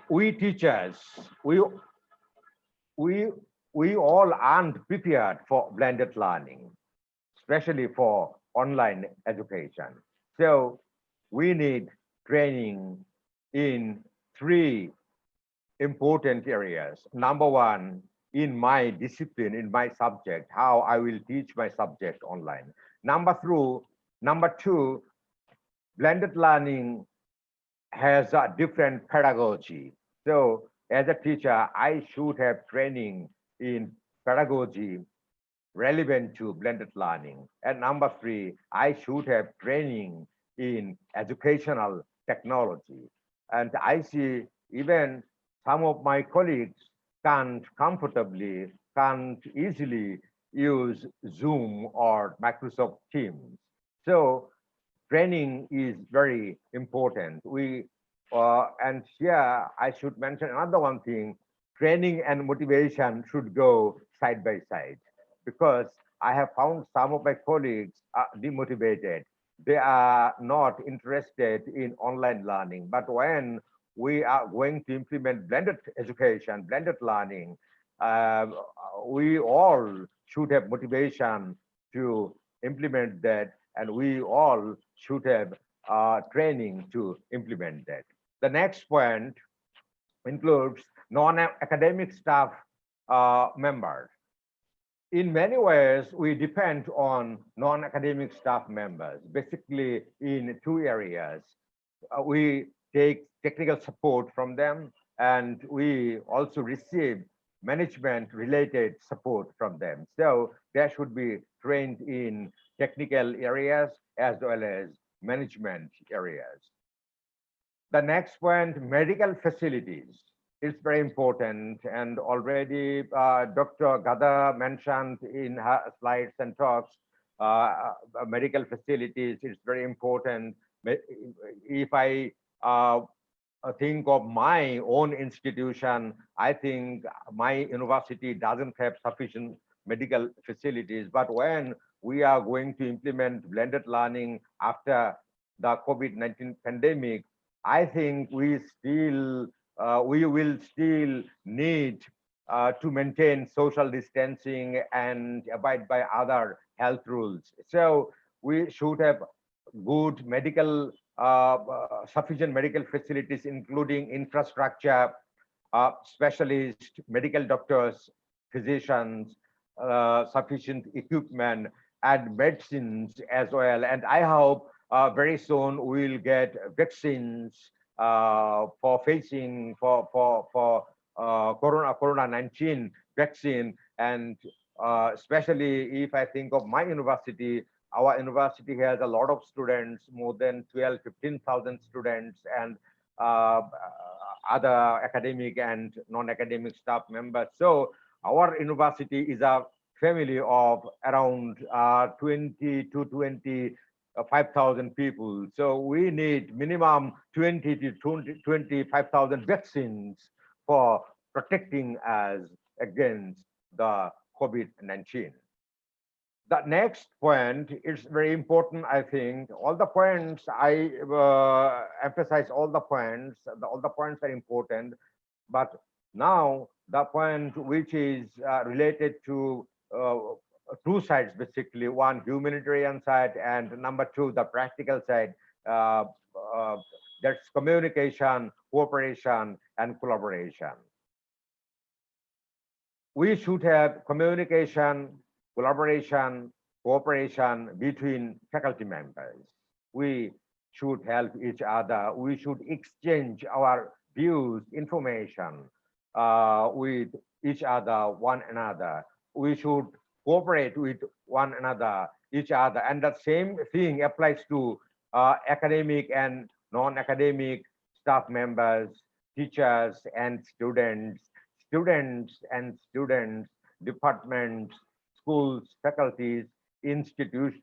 Speaker 6: We teachers, we all aren't prepared for blended learning, especially for online education. So we need training in 3 important areas. Number one, in my discipline, in my subject, how I will teach my subject online. Number two, blended learning has a different pedagogy. So as a teacher, I should have training in pedagogy relevant to blended learning. And number 3, I should have training in educational technology. And I see even some of my colleagues can't easily use Zoom or Microsoft Teams. So training is very important. And here I should mention another one thing, training and motivation should go side by side, because I have found some of my colleagues are demotivated. They are not interested in online learning. But when we are going to implement blended education, blended learning, we all should have motivation to implement that, and we all should have training to implement that. The next point includes non-academic staff members. In many ways, we depend on non-academic staff members, basically in two areas. We take technical support from them, and we also receive management related support from them. So they should be trained in technical areas as well as management areas. The next point, medical facilities. It's very important, and already Dr. Ghadah mentioned in her slides and talks, medical facilities is very important. If I think of my own institution, I think my university doesn't have sufficient medical facilities. But when we are going to implement blended learning after the COVID-19 pandemic, I think we will still need to maintain social distancing and abide by other health rules. So we should have good medical, sufficient medical facilities, including infrastructure, specialists, medical doctors, physicians, sufficient equipment, and medicines as well. And I hope very soon we'll get vaccines for facing for Corona-19 vaccine. And especially if I think of my university, our university has a lot of students, more than 15,000 students, and other academic and non-academic staff members. So our university is a family of around 20 to 25,000 people. So we need minimum 20 to 25,000 vaccines for protecting us against the COVID-19. The next point is very important, I think. All the points, I emphasize all the points are important, but now the point which is related to two sides, basically, one humanitarian side and number two, the practical side. That's communication, cooperation, and collaboration. We should have communication, collaboration, cooperation between faculty members. We should help each other. We should exchange our views, information with each other, one another. We should cooperate with one another, each other. And the same thing applies to academic and non-academic staff members, teachers and students, departments, schools, faculties, institutes,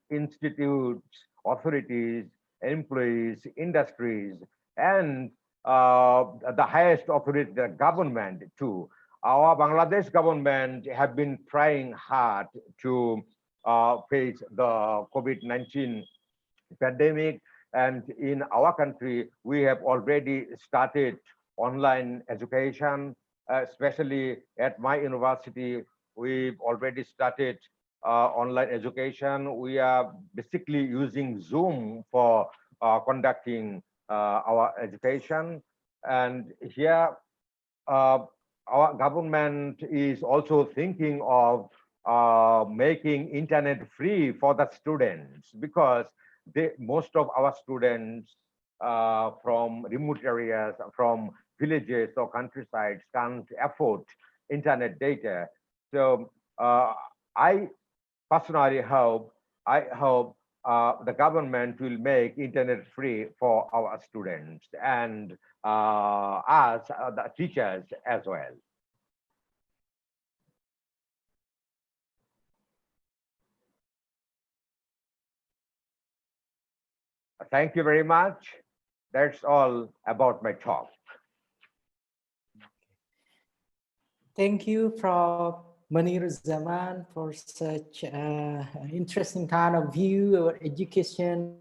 Speaker 6: authorities, employees, industries, and the highest authority, the government too. Our Bangladesh government have been trying hard to face the COVID-19 pandemic. And in our country, we have already started online education, especially at my university. We've already started online education. We are basically using Zoom for conducting our education. And here, our government is also thinking of making internet free for the students, because most of our students from remote areas, from villages or countrysides, can't afford internet data. So I personally hope the government will make internet free for our students and us, the teachers as well. Thank you very much. That's all about my talk.
Speaker 2: Thank you, Prof. Maniruzzaman, for such interesting kind of view of education,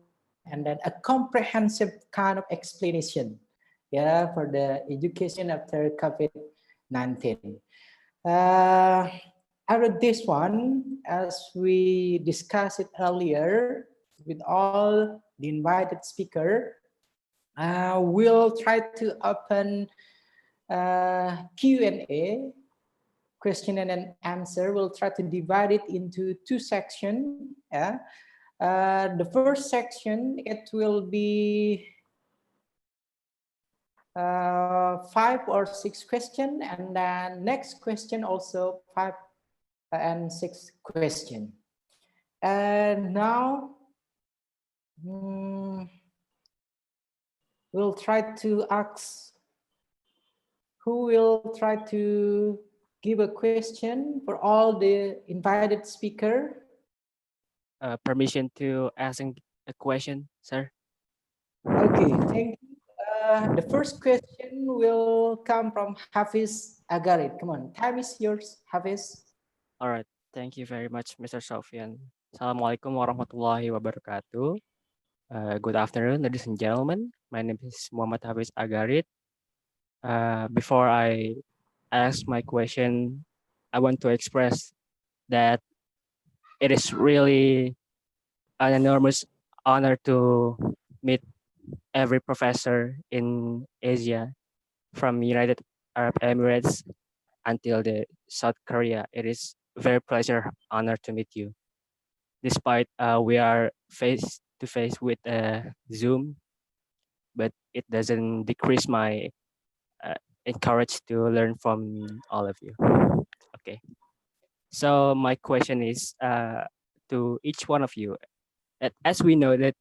Speaker 2: and then a comprehensive kind of explanation, yeah, for the education after COVID-19. Out of this one, as we discussed it earlier with all the invited speaker, we'll try to open Q&A, question and answer. We'll try to divide it into two sections. Yeah. The first section, it will be 5 or 6 questions, and then next question also 5 and 6 questions. And now we'll try to ask who will try to give a question for all the invited speaker.
Speaker 12: Permission to ask a question, sir.
Speaker 2: Okay, thank you. The first question will come from Hafiz Agarit. Come on, time is yours, Hafiz.
Speaker 12: All right, thank you very much, Mr. Sofian. Assalamualaikum warahmatullahi wabarakatuh. Good afternoon, ladies and gentlemen. My name is Muhammad Hafiz Agarit. Before I ask my question, I want to express that it is really an enormous honor to meet every professor in Asia, from United Arab Emirates until the South Korea. It is very pleasure, honor to meet you. Despite we are face to face with Zoom, but it doesn't decrease my encourage to learn from all of you. Okay. So my question is to each one of you. As we know that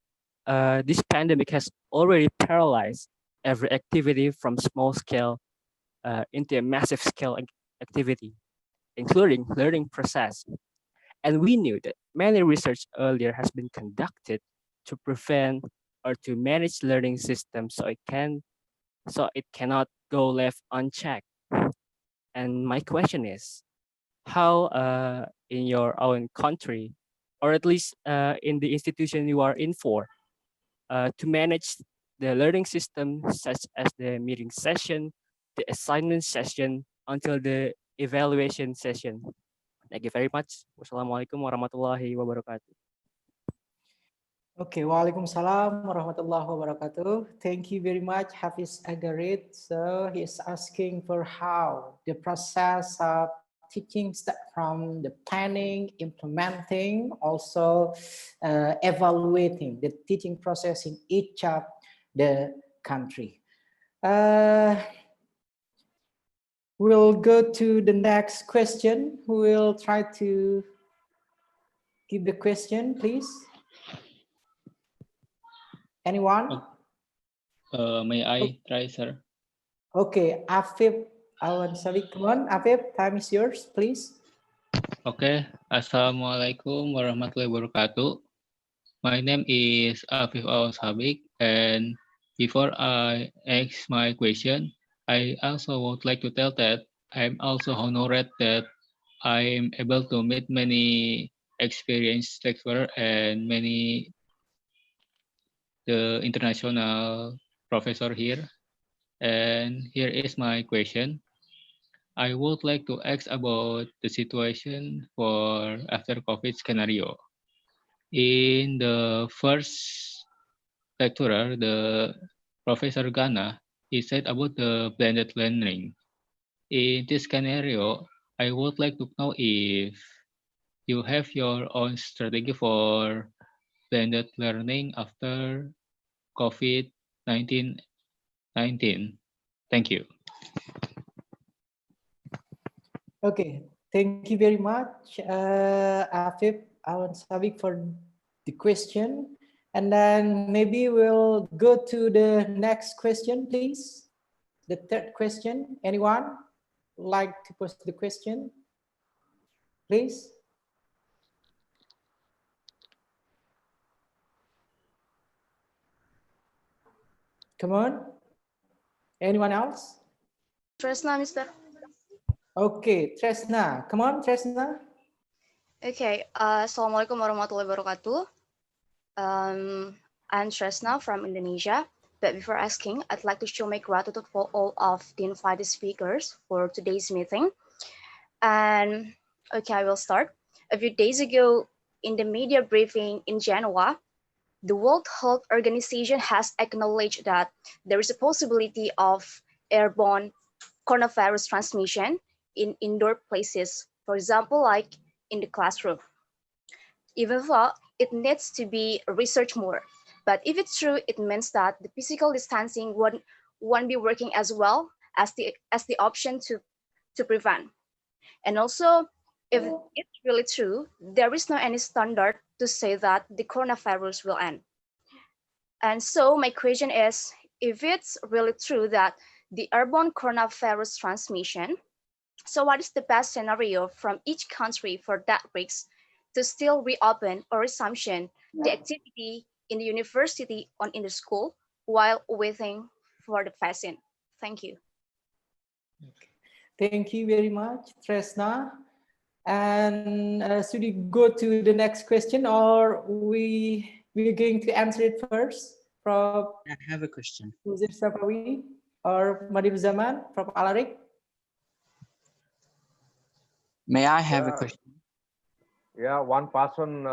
Speaker 12: this pandemic has already paralyzed every activity from small scale into a massive scale activity, including learning process. And we knew that many research earlier has been conducted to prevent or to manage learning systems so it cannot go left unchecked. And my question is, how in your own country, or at least in the institution you are in for, to manage the learning system, such as the meeting session, the assignment session, until the evaluation session. Thank you very much. Wassalamualaikum warahmatullahi wabarakatuh.
Speaker 2: Okay, Waalaikumsalam warahmatullahi wabarakatuh. Thank you very much, Hafiz Agarit. So he's asking for how the process of teaching start from the planning, implementing, also evaluating the teaching process in each of the country. We'll go to the next question. Who will try to give the question, please? Anyone?
Speaker 3: May I try, sir?
Speaker 2: Okay, Afif Awan-Sabi, come on, Afif, time is yours, please.
Speaker 3: Okay, Assalamualaikum warahmatullahi wabarakatuh. My name is Afif Awan-Sabi, and before I ask my question, I also would like to tell that I'm also honored that I am able to meet many experienced lecturers and many the international professor here. And here is my question. I would like to ask about the situation for after COVID scenario. In the first lecturer, the Professor Ghadah, he said about the blended learning. In this scenario, I would like to know if you have your own strategy for blended learning after COVID-19. Thank you.
Speaker 2: Okay, thank you very much, Afif Awan-Sabi, for the question. And then maybe we'll go to the next question, please. The third question. Anyone like to pose the question? Please. Come on. Anyone else?
Speaker 13: Tresna, Mr.
Speaker 2: Okay, Tresna. Come on, Tresna.
Speaker 13: Okay, Assalamualaikum warahmatullahi wabarakatuh. I'm Tresna from Indonesia. But before asking, I'd like to show my gratitude for all of the invited speakers for today's meeting. And Okay, I will start. A few days ago, in the media briefing in Genoa, the World Health Organization has acknowledged that there is a possibility of airborne coronavirus transmission in indoor places, for example, like in the classroom. Even though it needs to be researched more. But if it's true, it means that the physical distancing won't be working as well as the option to prevent. And also, if it's really true, there is no any standard to say that the coronavirus will end. And so my question is, if it's really true that the airborne coronavirus transmission, so what is the best scenario from each country for that risk to still reopen or resumption the activity in the university or in the school while waiting for the vaccine? Thank you.
Speaker 2: Thank you very much, Tresna. And should we go to the next question, or we're going to answer it first from
Speaker 14: I have a question.
Speaker 2: Sapawe or Maniruzzaman from Alaric?
Speaker 14: May I have a question?
Speaker 6: Yeah, one person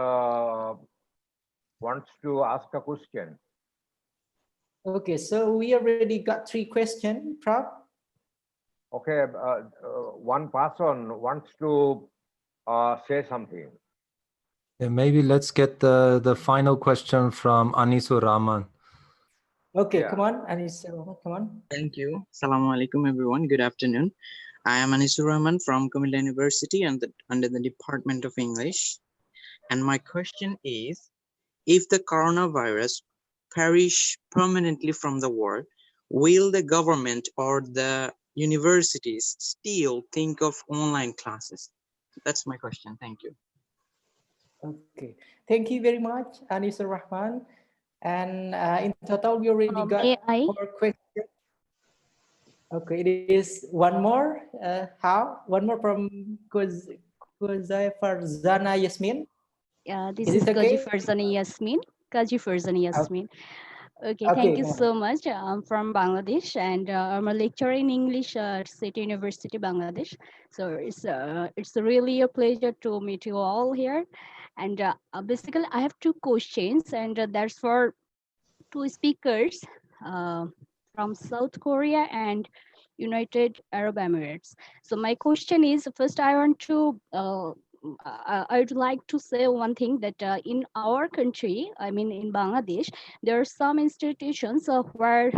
Speaker 6: wants to ask a question.
Speaker 2: Okay, so we already got 3 questions, Prof.
Speaker 6: Okay, one person wants to say something.
Speaker 1: Yeah, maybe let's get the final question from Anisur Rahman.
Speaker 2: Okay, come on, Anisur, come on.
Speaker 14: Thank you. Assalamualaikum everyone. Good afternoon. I am Anisur Rahman from Kuala University under the Department of English. And my question is, if the coronavirus perish permanently from the world, will the government or the universities still think of online classes? That's my question. Thank you.
Speaker 2: Okay, thank you very much, Anisur Rahman. And in total, we already got 4 questions. Okay, it is one more. How? One more from Farzana Yasmin.
Speaker 15: Yeah, this
Speaker 2: is
Speaker 15: is
Speaker 2: it okay?
Speaker 15: Kaji Farzana Yasmin. Kaji Farzana Yasmin. Okay,
Speaker 2: Okay,
Speaker 15: thank you
Speaker 2: go on.
Speaker 15: so much. I'm from Bangladesh, and I'm a lecturer in English at City University, Bangladesh. So it's really a pleasure to meet you all here. And basically, I have 2 questions, and that's for 2 speakers from South Korea and United Arab Emirates. So my question is, first I want to I would like to say one thing, that in our country, I mean in Bangladesh, there are some institutions where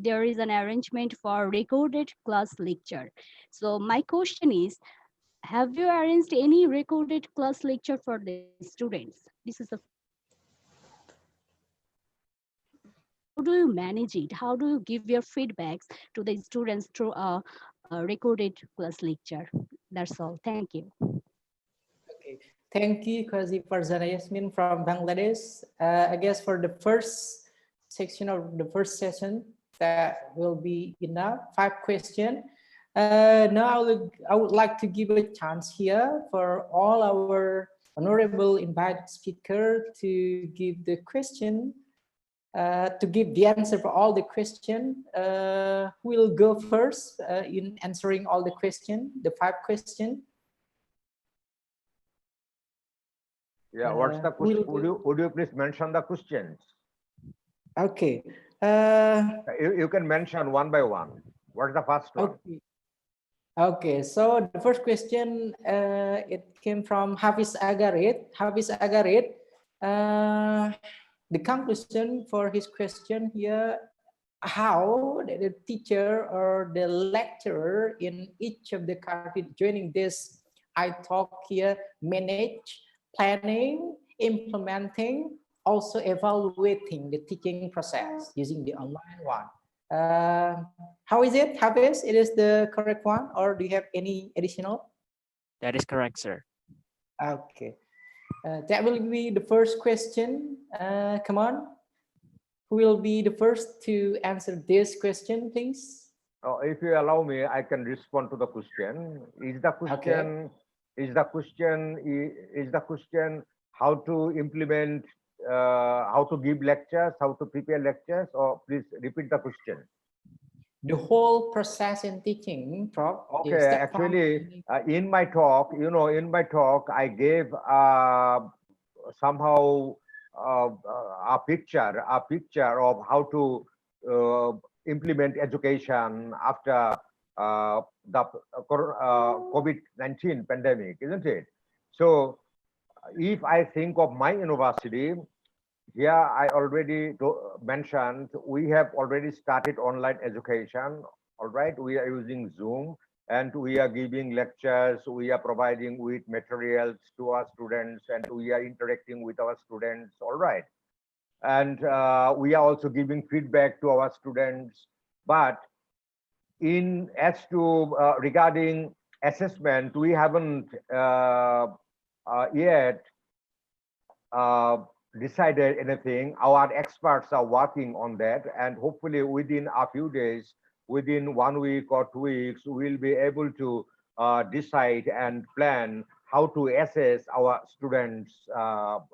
Speaker 15: there is an arrangement for recorded class lecture. So my question is, have you arranged any recorded class lecture for the students? This is a how do you manage it? How do you give your feedbacks to the students through a recorded class lecture? That's all. Thank you.
Speaker 2: Okay, thank you, Kazi Farzana Yasmin from Bangladesh. I guess for the first section of the first session, that will be enough. 5 questions. Now I would like to give a chance here for all our honorable invited speaker to give the question. To give the answer for all the questions. We'll go first in answering all the questions, the 5 questions.
Speaker 6: Yeah, what's the question? Would you please mention the questions?
Speaker 2: Okay.
Speaker 6: You can mention one by one. What's the first one?
Speaker 2: Okay. Okay, so the first question, it came from Hafiz Agarit. Hafiz Agarit, the conclusion for his question here, how the teacher or the lecturer in each of the countries joining this iTalk here manage planning, implementing, also evaluating the teaching process using the online one. How is it, Hafiz? It is the correct one, or do you have any additional?
Speaker 12: That is correct, sir.
Speaker 2: Okay. That will be the first question. Come on. Who will be the first to answer this question, please?
Speaker 6: If you allow me, I can respond to the question. Is the question how to implement, how to give lectures, how to prepare lectures, or please repeat the question.
Speaker 2: the whole process in teaching, Prof.
Speaker 6: Okay,
Speaker 2: is that
Speaker 6: actually, in my talk, I gave somehow a picture of how to implement education after the COVID-19 pandemic, isn't it? So, if I think of my university, here I already mentioned we have already started online education. All right, we are using Zoom and we are giving lectures. We are providing with materials to our students and we are interacting with our students. All right, and we are also giving feedback to our students. But as to regarding assessment, we haven't yet decided anything. Our experts are working on that, and hopefully within a few days, within 1 week or 2 weeks, we'll be able to decide and plan how to assess our students'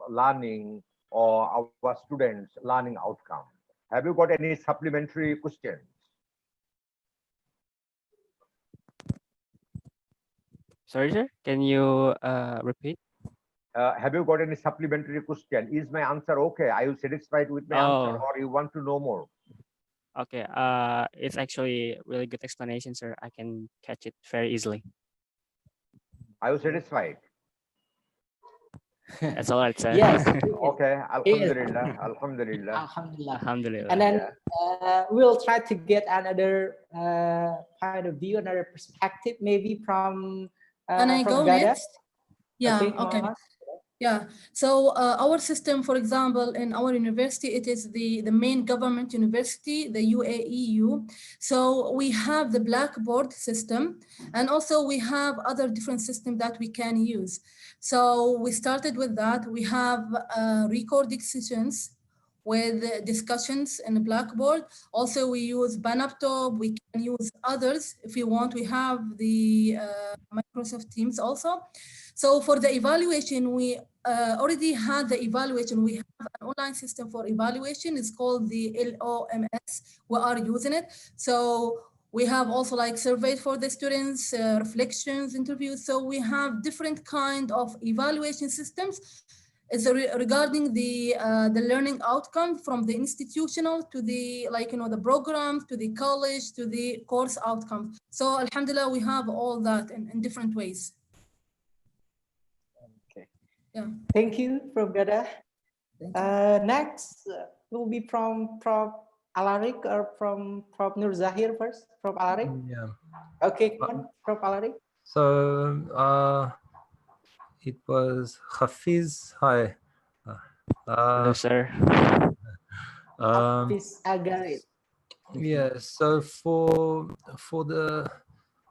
Speaker 6: learning or our students' learning outcome. Have you got any supplementary questions?
Speaker 12: Sorry, sir. Can you repeat?
Speaker 6: Have you got any supplementary question? Is my answer okay? Are you satisfied with my answer, or you want to know more?
Speaker 12: Okay. It's actually a really good explanation, sir. I can catch it very easily.
Speaker 6: Are you satisfied?
Speaker 12: That's all right, sir.
Speaker 2: Yes.
Speaker 6: Okay. Alhamdulillah. Alhamdulillah.
Speaker 2: Alhamdulillah.
Speaker 12: Alhamdulillah.
Speaker 2: And then we'll try to get another point of view, another perspective, maybe from
Speaker 7: Can I go
Speaker 2: Ghadah?
Speaker 7: next? Yeah, okay.
Speaker 2: Muhammad.
Speaker 7: Yeah, so our system, for example, in our university, it is the main government university, the UAEU. So we have the Blackboard system, and also we have other different systems that we can use. So we started with that. We have recording sessions with discussions in the Blackboard. Also, we use Banaptop. We can use others if you want. We have the Microsoft Teams also. So for the evaluation, we already had the evaluation. We have an online system for evaluation. It's called the LOMS. We are using it. So we have also like surveys for the students, reflections, interviews. So we have different kind of evaluation systems. It's regarding the learning outcome from the institutional to the the programs to the college to the course outcomes. So alhamdulillah, we have all that in different ways. Yeah.
Speaker 2: Thank you, Prof. Ghadah. Next will be from Prof. Alaric or from Prof. Norzahir first. Prof. Alaric.
Speaker 1: Yeah.
Speaker 2: Okay, come on, Prof. Alaric.
Speaker 1: So it was Hafiz. Hi.
Speaker 12: Hello, sir.
Speaker 2: Hafiz Agarit.
Speaker 1: Yeah. So for the,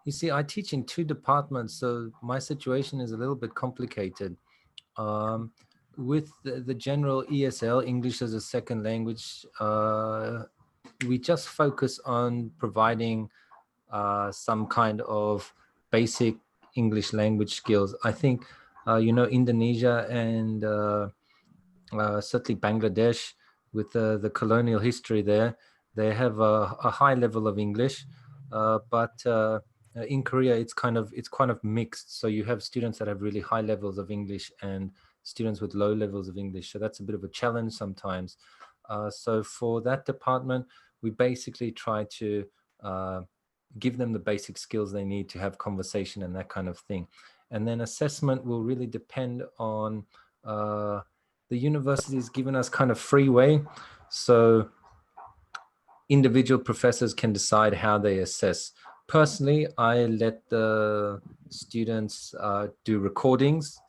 Speaker 1: you see, I teach in 2 departments, so my situation is a little bit complicated. With the general ESL, English as a second language, we just focus on providing some kind of basic English language skills. I think, Indonesia and certainly Bangladesh, with the colonial history there, they have a high level of English, but in Korea, it's kind of mixed. So you have students that have really high levels of English and students with low levels of English. So that's a bit of a challenge sometimes. So for that department, we basically try to give them the basic skills they need to have conversation and that kind of thing. And then assessment will really depend on the university's given us kind of free way. So individual professors can decide how they assess. Personally, I let the students do recordings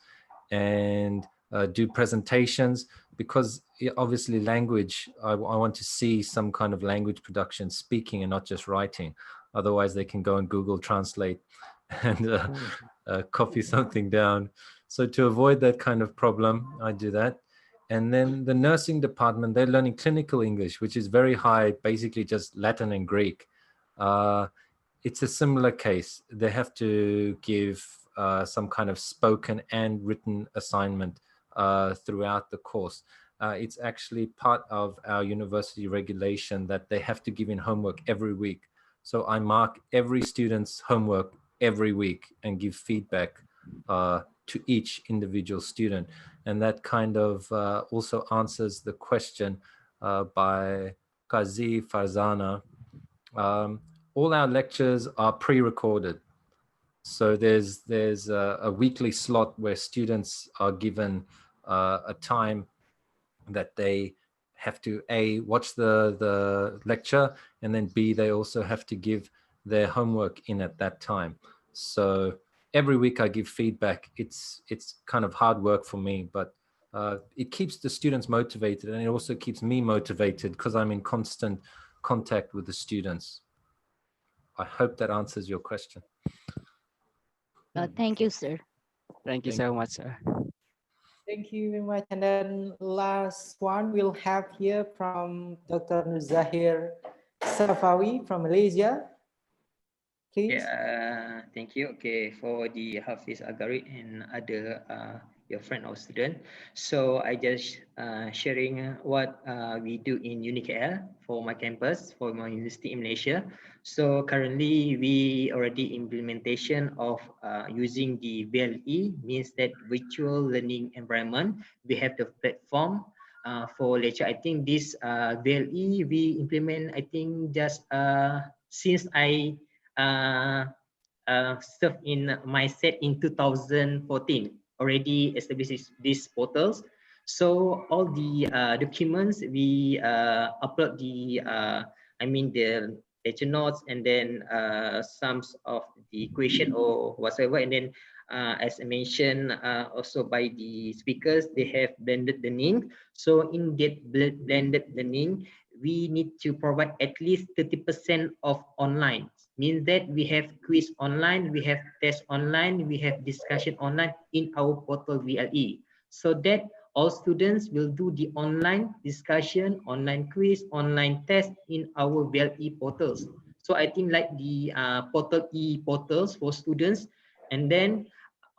Speaker 1: and do presentations, because obviously language, I want to see some kind of language production, speaking and not just writing. Otherwise they can go and Google Translate and copy something down. So to avoid that kind of problem, I do that. And then the nursing department, they're learning clinical English, which is very high, basically just Latin and Greek. It's a similar case. They have to give some kind of spoken and written assignment throughout the course. It's actually part of our university regulation that they have to give in homework every week. So I mark every student's homework every week and give feedback to each individual student. And that kind of also answers the question by Qazi Farzana. All our lectures are pre-recorded. So there's a weekly slot where students are given a time that they have to A, watch the lecture, and then B, they also have to give their homework in at that time. So every week I give feedback. It's kind of hard work for me, but it keeps the students motivated, and it also keeps me motivated because I'm in constant contact with the students. I hope that answers your question.
Speaker 15: Thank you, sir.
Speaker 12: Thank you so much, sir.
Speaker 2: Thank you very much. And then last one we'll have here from Dr. Norzahir Sapawe from Malaysia. Please.
Speaker 9: Yeah, thank you. Okay, for the Hafiz Agarit and other your friend or student. So I just sharing what we do in UniKL for my campus, for my university in Malaysia. So currently we already implementation of using the VLE, means that virtual learning environment. We have the platform for lecture. I think this VLE we implement, I think just since I served in my set in 2014, already established these portals. So all the documents we upload the I mean the lecture notes, and then some of the question or whatsoever, and then as I mentioned also by the speakers, they have blended learning. So in that blended learning, we need to provide at least 30% of online. Means that we have quiz online, we have test online, we have discussion online in our portal VLE. So that all students will do the online discussion, online quiz, online test in our VLE portals. So I think like the portal E portals for students, and then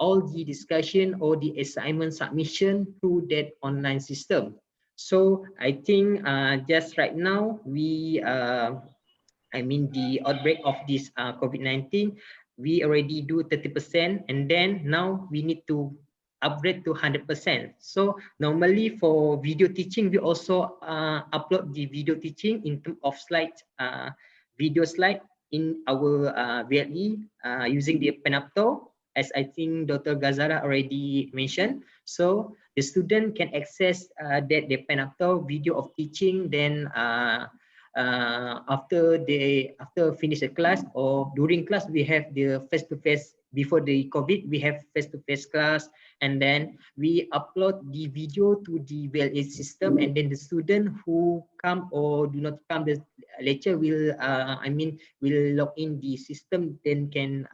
Speaker 9: all the discussion or the assignment submission through that online system. So I think just right now we I mean the outbreak of this COVID-19, we already do 30%, and then now we need to upgrade to 100%. So normally for video teaching, we also upload the video teaching in terms of slide, video slide in our VLE using the Penapto, as I think Dr. Gazara already mentioned. So the student can access that the Penapto video of teaching, then after finish the class or during class, we have the face-to-face. Before the COVID, we have face-to-face class, and then we upload the video to the VLA system, and then the student who come or do not come the lecture will will log in the system, then can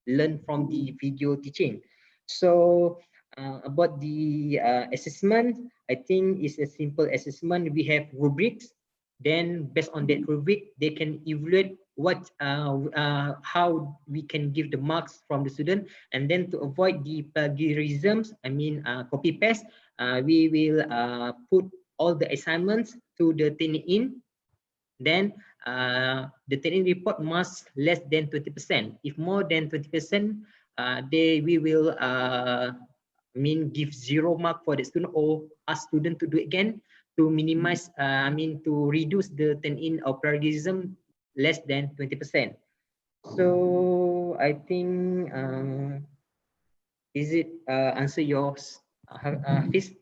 Speaker 9: learn from the video teaching. So about the assessment, I think it's a simple assessment. We have rubrics. Then based on that rubric, they can evaluate what how we can give the marks from the student. And then to avoid the plagiarisms, copy paste, we will put all the assignments to the Turnitin. Then the Turnitin report must less than 20%. If more than 20%, we will give 0 mark for the student, or ask student to do it again, to minimize, to reduce the turn-in or plagiarism less than 20%. So I think, is it answer yours, Hafiz?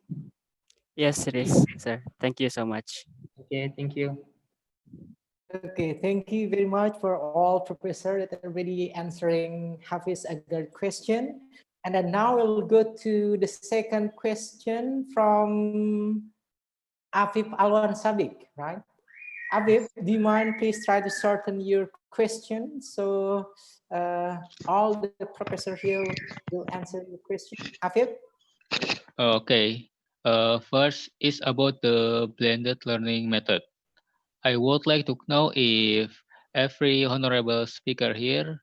Speaker 12: Yes, it is, sir. Thank you so much.
Speaker 9: Okay, thank you.
Speaker 2: Okay, thank you very much for all professors that are already answering Hafiz Agar question. And then now we'll go to the second question from Afif Alwan Sabik, right? Afif, do you mind please try to shorten your question so all the professors here will answer your question. Afif?
Speaker 3: Okay. First is about the blended learning method. I would like to know if every honorable speaker here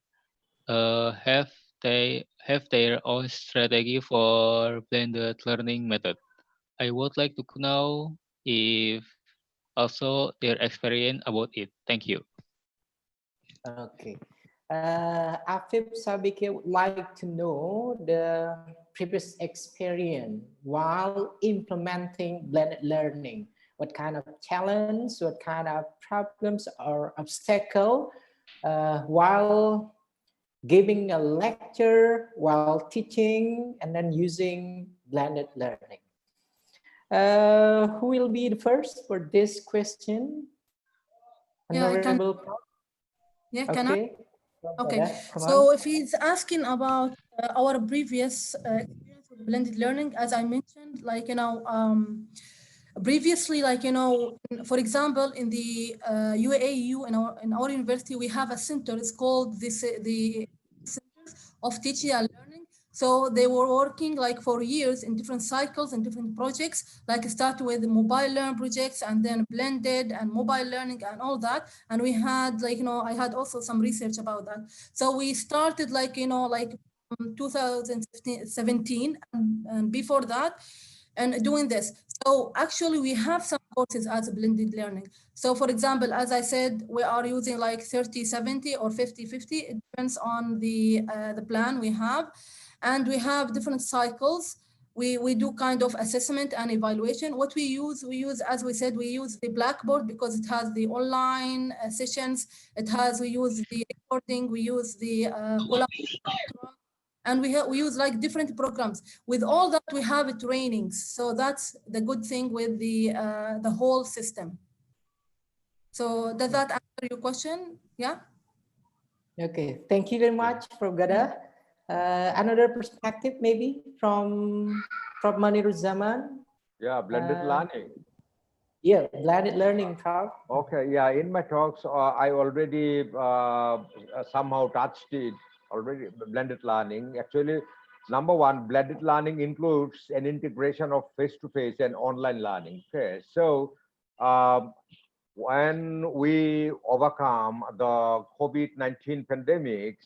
Speaker 3: have their own strategy for blended learning method. I would like to know if also their experience about it. Thank you.
Speaker 2: Okay. Afif Sabike would like to know the previous experience while implementing blended learning. What kind of challenge, what kind of problems or obstacle while giving a lecture, while teaching, and then using blended learning. Who will be the first for this question?
Speaker 7: Yeah, I can.
Speaker 2: Honorable.
Speaker 7: Yeah,
Speaker 2: Okay.
Speaker 7: can I? Okay,
Speaker 2: Come
Speaker 7: so
Speaker 2: on.
Speaker 7: if he's asking about our previous experience with blended learning, as I mentioned, like, previously, like, for example, in the UAAU, in our university, we have a center. It's called the Centers of Teaching and Learning. So they were working like for years in different cycles and different projects, like start with mobile learn projects and then blended and mobile learning and all that. And we had like, I had also some research about that. So we started like, like 2017 and before that, and doing this. So actually we have some courses as a blended learning. So for example, as I said, we are using like 30-70 or 50-50. It depends on the plan we have. And we have different cycles. We do kind of assessment and evaluation. What we use, as we said, we use the Blackboard because it has the online sessions. We use the recording, we use the and we use like different programs. With all that, we have trainings. So that's the good thing with the whole system. So does that answer your question? Yeah.
Speaker 2: Okay, thank you very much, Prof. Ghadah. Another perspective maybe from Maniruzzaman.
Speaker 6: Yeah, blended learning.
Speaker 2: Yeah, blended learning, Prof.
Speaker 6: Okay, yeah, in my talks, I already somehow touched it already, blended learning. Actually, number one, blended learning includes an integration of face-to-face and online learning. Okay, so when we overcome the COVID-19 pandemic,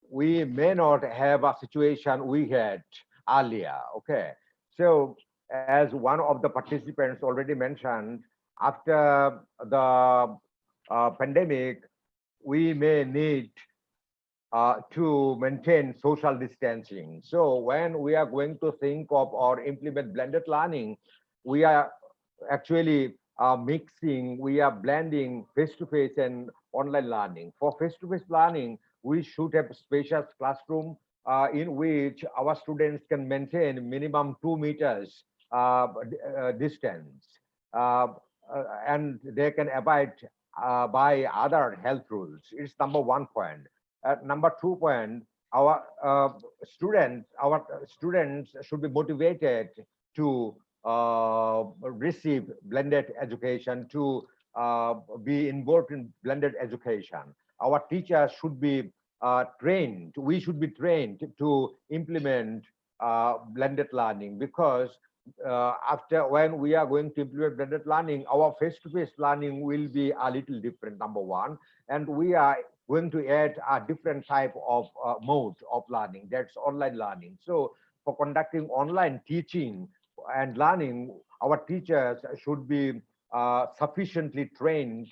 Speaker 6: we may not have a situation we had earlier. Okay, so as one of the participants already mentioned, after the pandemic, we may need to maintain social distancing. So when we are going to think of or implement blended learning, we are actually mixing, we are blending face-to-face and online learning. For face-to-face learning, we should have spacious classroom in which our students can maintain minimum 2 meters distance. And they can abide by other health rules. It's number one point. Number 2 point, our students should be motivated to receive blended education, to be involved in blended education. Our teachers should be trained. We should be trained to implement blended learning, because after when we are going to implement blended learning, our face-to-face learning will be a little different, number one, and we are going to add a different type of mode of learning, that's online learning. So for conducting online teaching and learning, our teachers should be sufficiently trained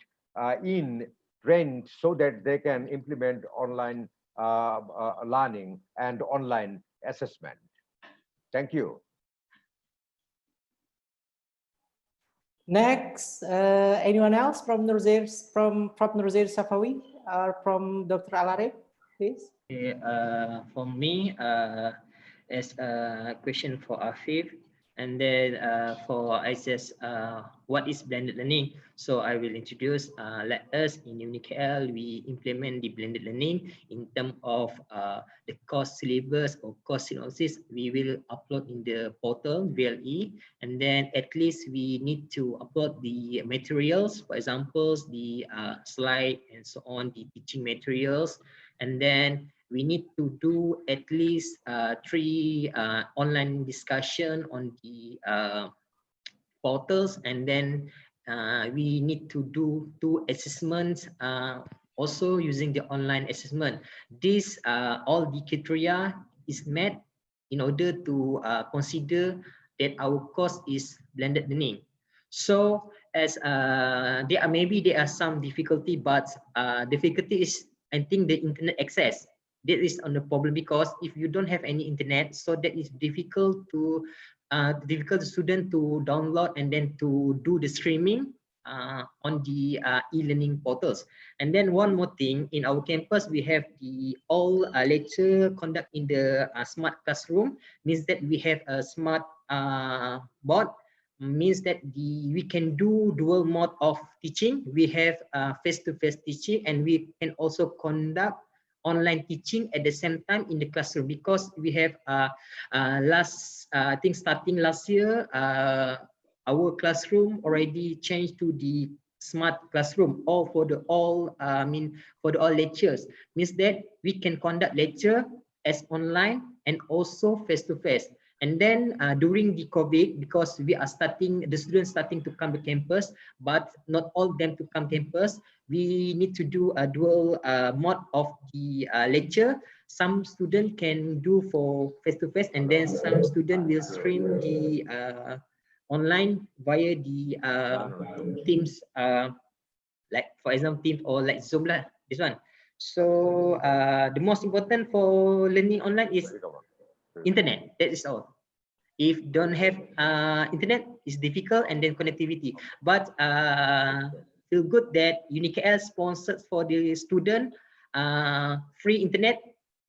Speaker 6: so that they can implement online learning and online assessment. Thank you.
Speaker 2: Next, anyone else from Norzahir, from Norzahir Sapawe or from Dr. Alaric, please?
Speaker 9: Okay, for me, as a question for Afif, and then for ISS, what is blended learning? So I will introduce, let us in UniKL, we implement the blended learning in terms of the course syllabus or course synopsis. We will upload in the portal BLE, and then at least we need to upload the materials, for example, the slide and so on, the teaching materials, and then we need to do at least 3 online discussion on the portals, and then we need to do 2 assessments also using the online assessment. This all the criteria is met in order to consider that our course is blended learning. So as there are some difficulty, but difficulty is I think the internet access. That is on the problem, because if you don't have any internet, so that is difficult to student to download and then to do the streaming on the e-learning portals. And then one more thing, in our campus we have the all lecture conduct in the smart classroom, means that we have a smart board, means that we can do dual mode of teaching. We have face-to-face teaching, and we can also conduct online teaching at the same time in the classroom, because we have I think starting last year, our classroom already changed to the smart classroom, all for the all lectures, means that we can conduct lecture as online and also face to face. And then during the COVID, because we are the students starting to come to campus, but not all of them to come campus, we need to do a dual mode of the lecture. Some student can do for face-to-face, and then some student will stream the online via the Teams, like for example Teams or like Zoom lah, this one. So the most important for learning online is internet. That is all. If don't have internet, it's difficult, and then connectivity. But feel good that UniKL sponsored for the student free internet,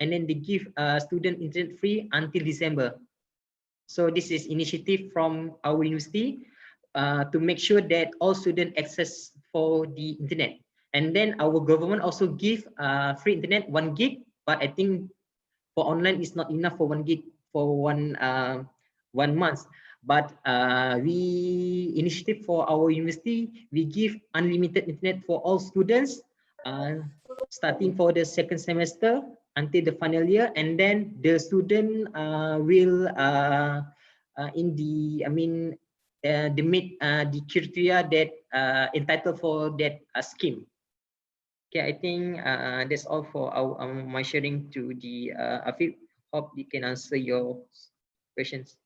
Speaker 9: and then they give student internet free until December. So this is initiative from our university to make sure that all students access for the internet. And then our government also give free internet 1 gig, but I think for online is not enough for 1 gig for one month. But we initiative for our university, we give unlimited internet for all students starting for the second semester until the final year, and then the student will in the they meet the criteria that entitled for that scheme. Okay, I think that's all for our my sharing to the Afif. Hope we can answer your questions.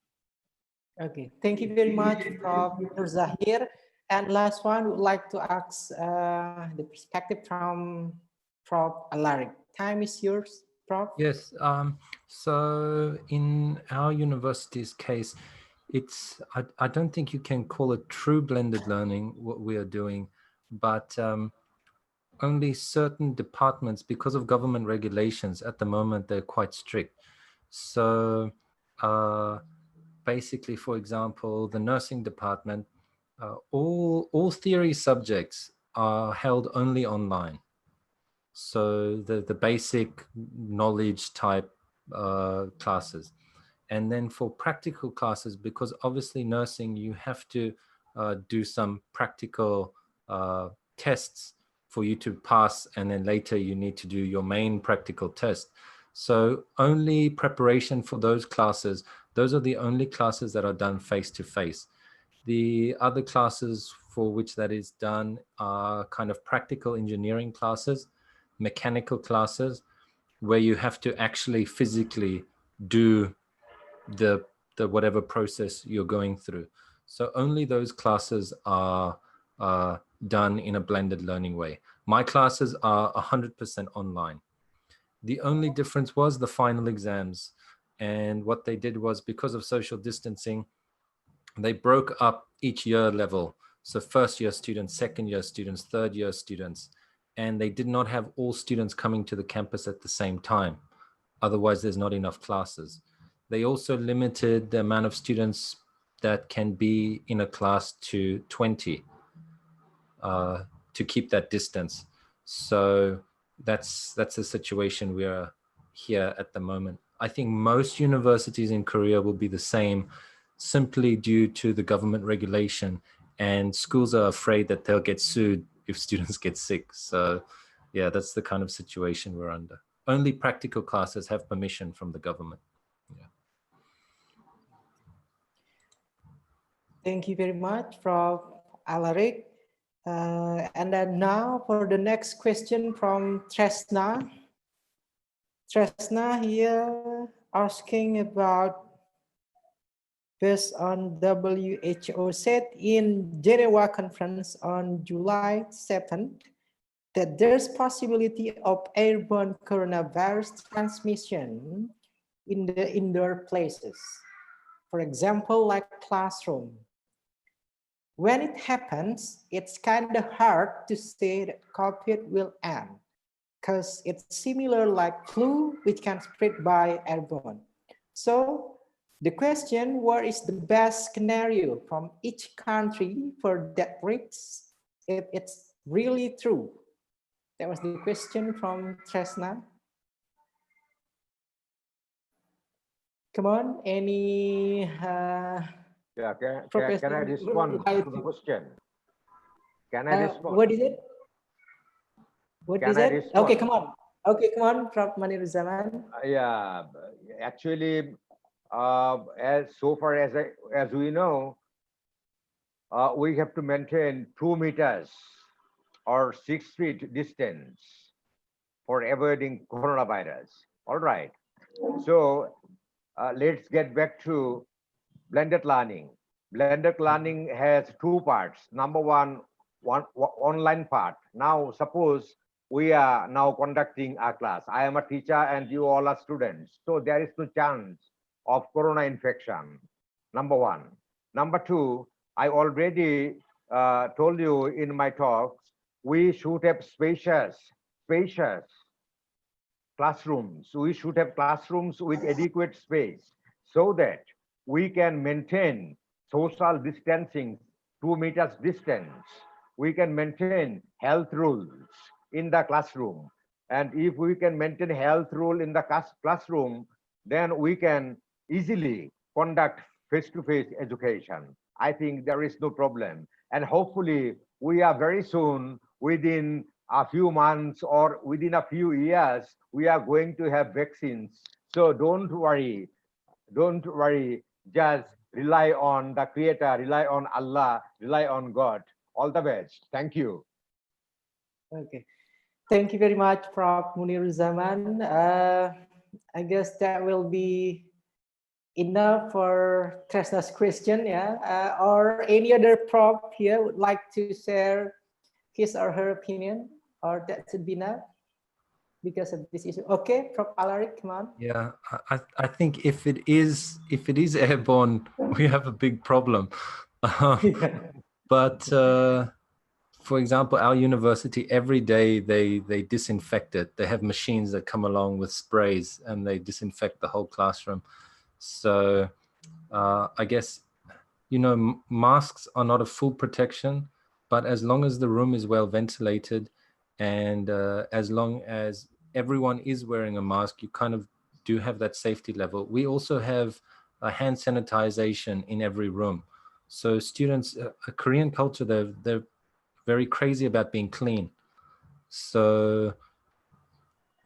Speaker 2: Okay, thank you very much, Prof. Norzahir. And last one, would like to ask the perspective from Prof. Alaric. Time is yours, Prof.
Speaker 1: Yes. So in our university's case, I don't think you can call it true blended learning what we are doing, but only certain departments, because of government regulations at the moment, they're quite strict. So basically, for example, the nursing department, all theory subjects are held only online. So the basic knowledge type classes. And then for practical classes, because obviously nursing, you have to do some practical tests for you to pass, and then later you need to do your main practical test. So only preparation for those classes, those are the only classes that are done face-to-face. The other classes for which that is done are kind of practical engineering classes, mechanical classes, where you have to actually physically do the whatever process you're going through. So only those classes are done in a blended learning way. My classes are 100% online. The only difference was the final exams. And what they did was, because of social distancing, they broke up each year level. So first year students, second year students, third year students, and they did not have all students coming to the campus at the same time. Otherwise, there's not enough classes. They also limited the amount of students that can be in a class to 20 to keep that distance. So that's the situation we are here at the moment. I think most universities in Korea will be the same, simply due to the government regulation, and schools are afraid that they'll get sued if students get sick. So yeah, that's the kind of situation we're under. Only practical classes have permission from the government. Yeah.
Speaker 2: Thank you very much, Prof. Alaric. And then now for the next question from Tresna. Tresna here asking about, based on WHO said in Geneva conference on July 7th, that there's possibility of airborne coronavirus transmission in the indoor places. For example, like classroom. When it happens, it's kind of hard to say that COVID will end because it's similar like flu, which can spread by airborne. So the question, what is the best scenario from each country for that risk if it's really true? That was the question from Tresna. Come on, any
Speaker 6: Yeah, can I
Speaker 2: Professor,
Speaker 6: respond to the question? Can I respond?
Speaker 2: what is it? What
Speaker 6: Can
Speaker 2: is
Speaker 6: I
Speaker 2: it?
Speaker 6: respond?
Speaker 2: Okay, come on. Okay, come on, Prof. Maniruzzaman.
Speaker 6: Yeah, actually, as so far as we know, we have to maintain 2 meters or 6 feet distance for avoiding coronavirus. All right. So let's get back to blended learning. Blended learning has 2 parts. Number one online part. Now, suppose we are now conducting a class. I am a teacher and you all are students. So there is no chance of corona infection. Number one. Number two, I already told you in my talks, we should have spacious classrooms. We should have classrooms with adequate space so that we can maintain social distancing, 2 meters distance. We can maintain health rules in the classroom. And if we can maintain health rule in the classroom, then we can easily conduct face-to-face education. I think there is no problem. And hopefully we are very soon, within a few months or within a few years, we are going to have vaccines. So don't worry, just rely on the Creator, rely on Allah, rely on God. All the best. Thank you.
Speaker 2: Okay. Thank you very much, Prof. Maniruzzaman. I guess that will be enough for Tresna's question, yeah? Or any other prof here would like to share his or her opinion, or that should be enough because of this issue. Okay, Prof. Alaric, come on.
Speaker 1: Yeah, I think if it is airborne, we have a big problem. But for example, our university, every day they disinfect it. They have machines that come along with sprays and they disinfect the whole classroom. So I guess, you know, masks are not a full protection, but as long as the room is well ventilated and as long as everyone is wearing a mask, you kind of do have that safety level. We also have a hand sanitization in every room. So students, a Korean culture, they're very crazy about being clean. So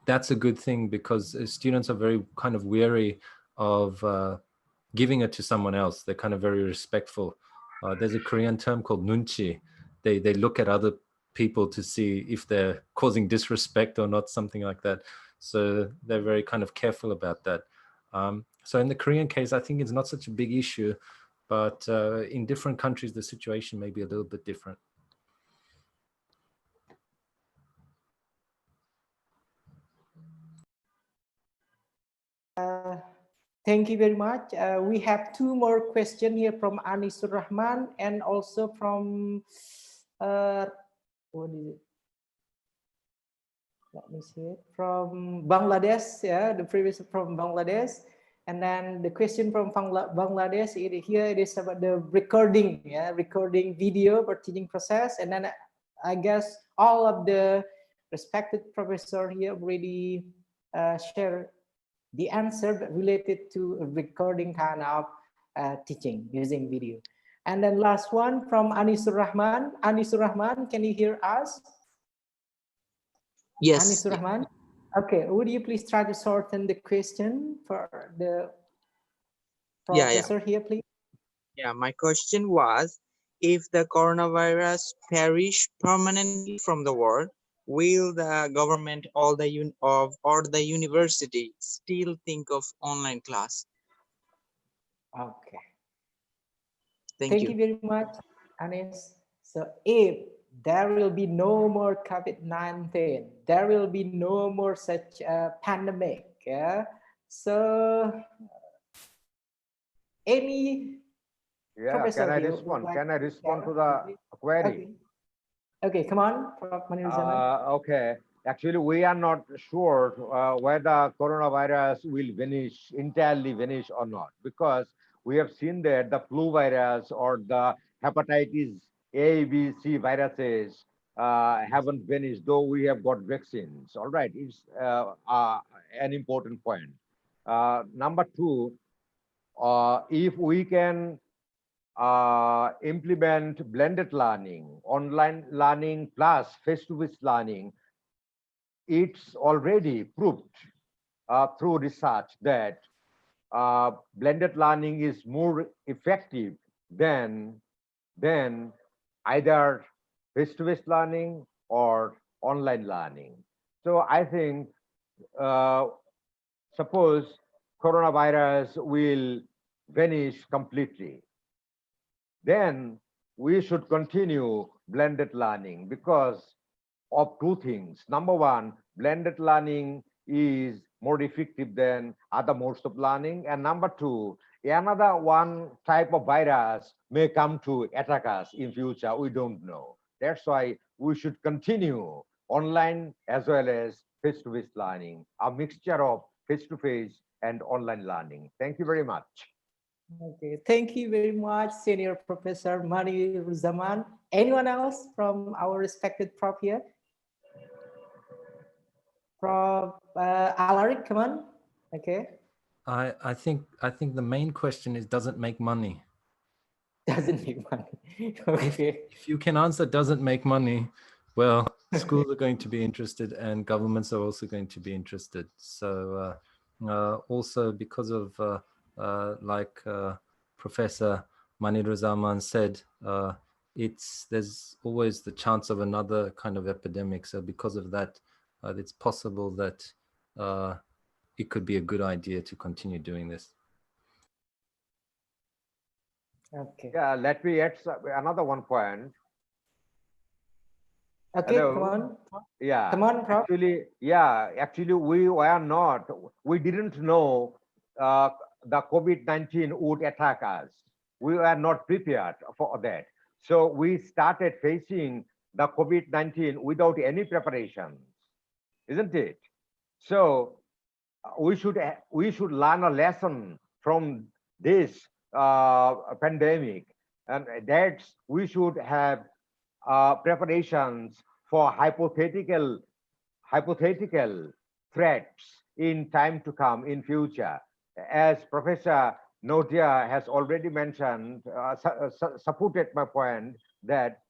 Speaker 1: that's a good thing because students are very kind of weary of giving it to someone else. They're kind of very respectful. There's a Korean term called nunchi. They look at other people to see if they're causing disrespect or not, something like that. So they're very kind of careful about that. So in the Korean case, I think it's not such a big issue, but in different countries, the situation may be a little bit different.
Speaker 2: Thank you very much. We have 2 more questions here from Anisur Rahman and also from, what is it? Let me see it. From Bangladesh, yeah, the previous from Bangladesh. And then the question from Bangladesh, here it is about the recording, yeah, recording video for teaching process. And then I guess all of the respected professor here already share the answer related to recording kind of teaching using video. And then last one from Anisur Rahman. Anisur Rahman, can you hear us?
Speaker 14: Yes.
Speaker 2: Anisur Rahman. Okay, would you please try to shorten the question for the professor here, please?
Speaker 14: Yeah, my question was, if the coronavirus perish permanently from the world, will the government or the university still think of online class?
Speaker 2: Okay.
Speaker 14: Thank
Speaker 2: you very much, Anis. So if there will be no more COVID-19. There will be no more such a pandemic. Yeah. So, any
Speaker 6: Yeah,
Speaker 2: professor
Speaker 6: can I
Speaker 2: here would
Speaker 6: respond?
Speaker 2: like
Speaker 6: Can I
Speaker 2: to
Speaker 6: respond
Speaker 2: share?
Speaker 6: to the
Speaker 2: Okay.
Speaker 6: query?
Speaker 2: Okay. Okay, come on, Prof. Maniruzzaman.
Speaker 6: Okay. Actually, we are not sure whether coronavirus will entirely vanish or not, because we have seen that the flu virus or the hepatitis A, B, C viruses haven't vanished, though we have got vaccines. All right, it's an important point. Number two, if we can implement blended learning, online learning plus face-to-face learning, it's already proved through research that blended learning is more effective than either face-to-face learning or online learning. So I think, suppose coronavirus will vanish completely, then we should continue blended learning because of two things. Number one, blended learning is more effective than other modes of learning. And number two, another one type of virus may come to attack us in future. We don't know. That's why we should continue online as well as face-to-face learning, a mixture of face-to-face and online learning. Thank you very much.
Speaker 2: Okay, thank you very much, Senior Professor Maniruzzaman. Anyone else from our respected prof here? Prof. Alaric, come on. Okay.
Speaker 1: I think the main question is, does it make money?
Speaker 2: Doesn't make money. Okay.
Speaker 1: If you can answer doesn't make money, well, schools are going to be interested and governments are also going to be interested. So also because of like Professor Maniruzzaman said, there's always the chance of another kind of epidemic. So because of that, it's possible that it could be a good idea to continue doing this.
Speaker 2: Okay.
Speaker 6: Yeah, let me add another one point.
Speaker 2: Okay,
Speaker 6: Hello?
Speaker 2: come on.
Speaker 6: Yeah.
Speaker 2: Come on, Prof.
Speaker 6: Actually, we didn't know the COVID-19 would attack us. We were not prepared for that. So we started facing the COVID-19 without any preparations, isn't it? So we should learn a lesson from this pandemic, and that's we should have preparations for hypothetical threats in time to come in future. As Professor Norzahir has already mentioned, supported my point that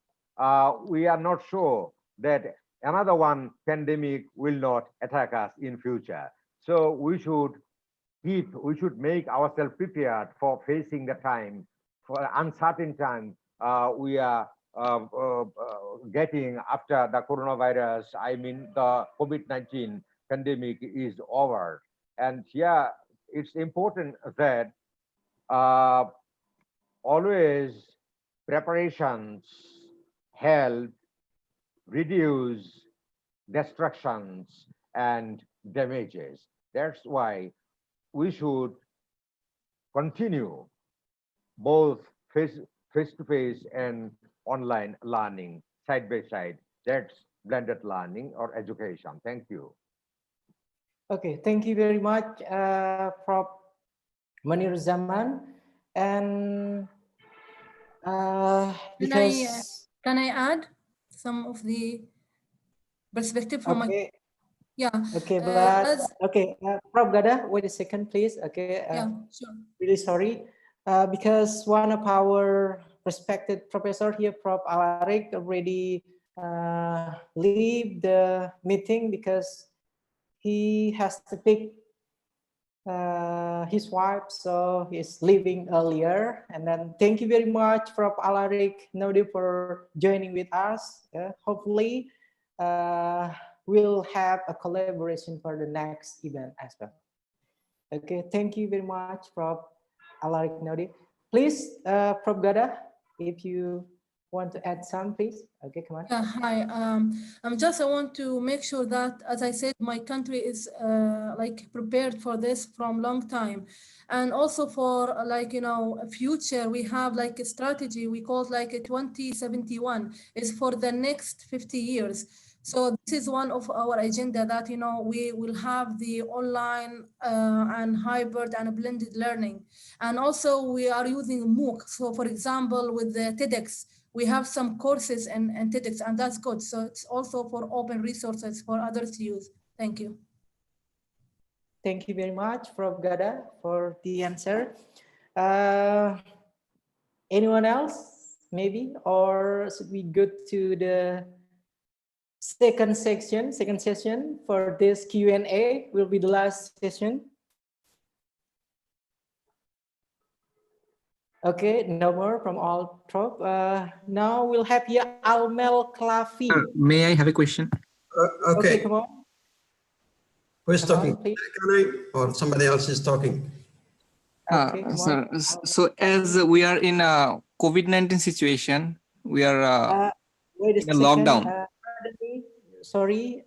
Speaker 6: we are not sure that another one pandemic will not attack us in future. So we should make ourselves prepared for facing the time, for uncertain time we are getting after the coronavirus. I mean, the COVID-19 pandemic is over. And yeah, it's important that always preparations help reduce destructions and damages. That's why we should continue both face-to-face and online learning side by side. That's blended learning or education. Thank you.
Speaker 2: Okay, thank you very much, Prof. Maniruzzaman. And because
Speaker 7: can I add some of the perspective from
Speaker 2: okay.
Speaker 7: Yeah.
Speaker 2: Okay, but okay, Prof. Ghadah, wait a second, please. Okay.
Speaker 7: Yeah, sure.
Speaker 2: Really sorry, because one of our respected professor here, Prof. Alaric, already leave the meeting because he has to pick his wife, so he's leaving earlier. And then thank you very much, Prof. Alaric, Naude, for joining with us. Hopefully, we'll have a collaboration for the next event as well. Okay, thank you very much, Prof. Alaric, Naude. Please, Prof. Ghadah, if you want to add some, please? Okay, come on.
Speaker 7: Yeah, hi. I want to make sure that, as I said, my country is like prepared for this from long time, and also for a future. We have like a strategy we call it like a 2071 is for the next 50 years. So this is one of our agenda that we will have the online and hybrid and blended learning, and also we are using MOOC. So for example, with the TEDx. We have some courses and TEDx, and that's good. So it's also for open resources for others to use. Thank you.
Speaker 2: Thank you very much, Prof. Ghadah, for the answer. Anyone else, maybe? Or should we go to the second session for this Q&A? Will be the last session. Okay, no more from all Prof. Now we'll have here Almel Klafi.
Speaker 16: May I have a question?
Speaker 2: Okay, come on.
Speaker 16: Who's
Speaker 2: talking?
Speaker 16: Can I, or somebody else is talking?
Speaker 2: Okay,
Speaker 16: So as we are in a COVID-19 situation, we are
Speaker 2: wait a
Speaker 16: in a
Speaker 2: second.
Speaker 16: lockdown.
Speaker 2: Pardon me. Sorry.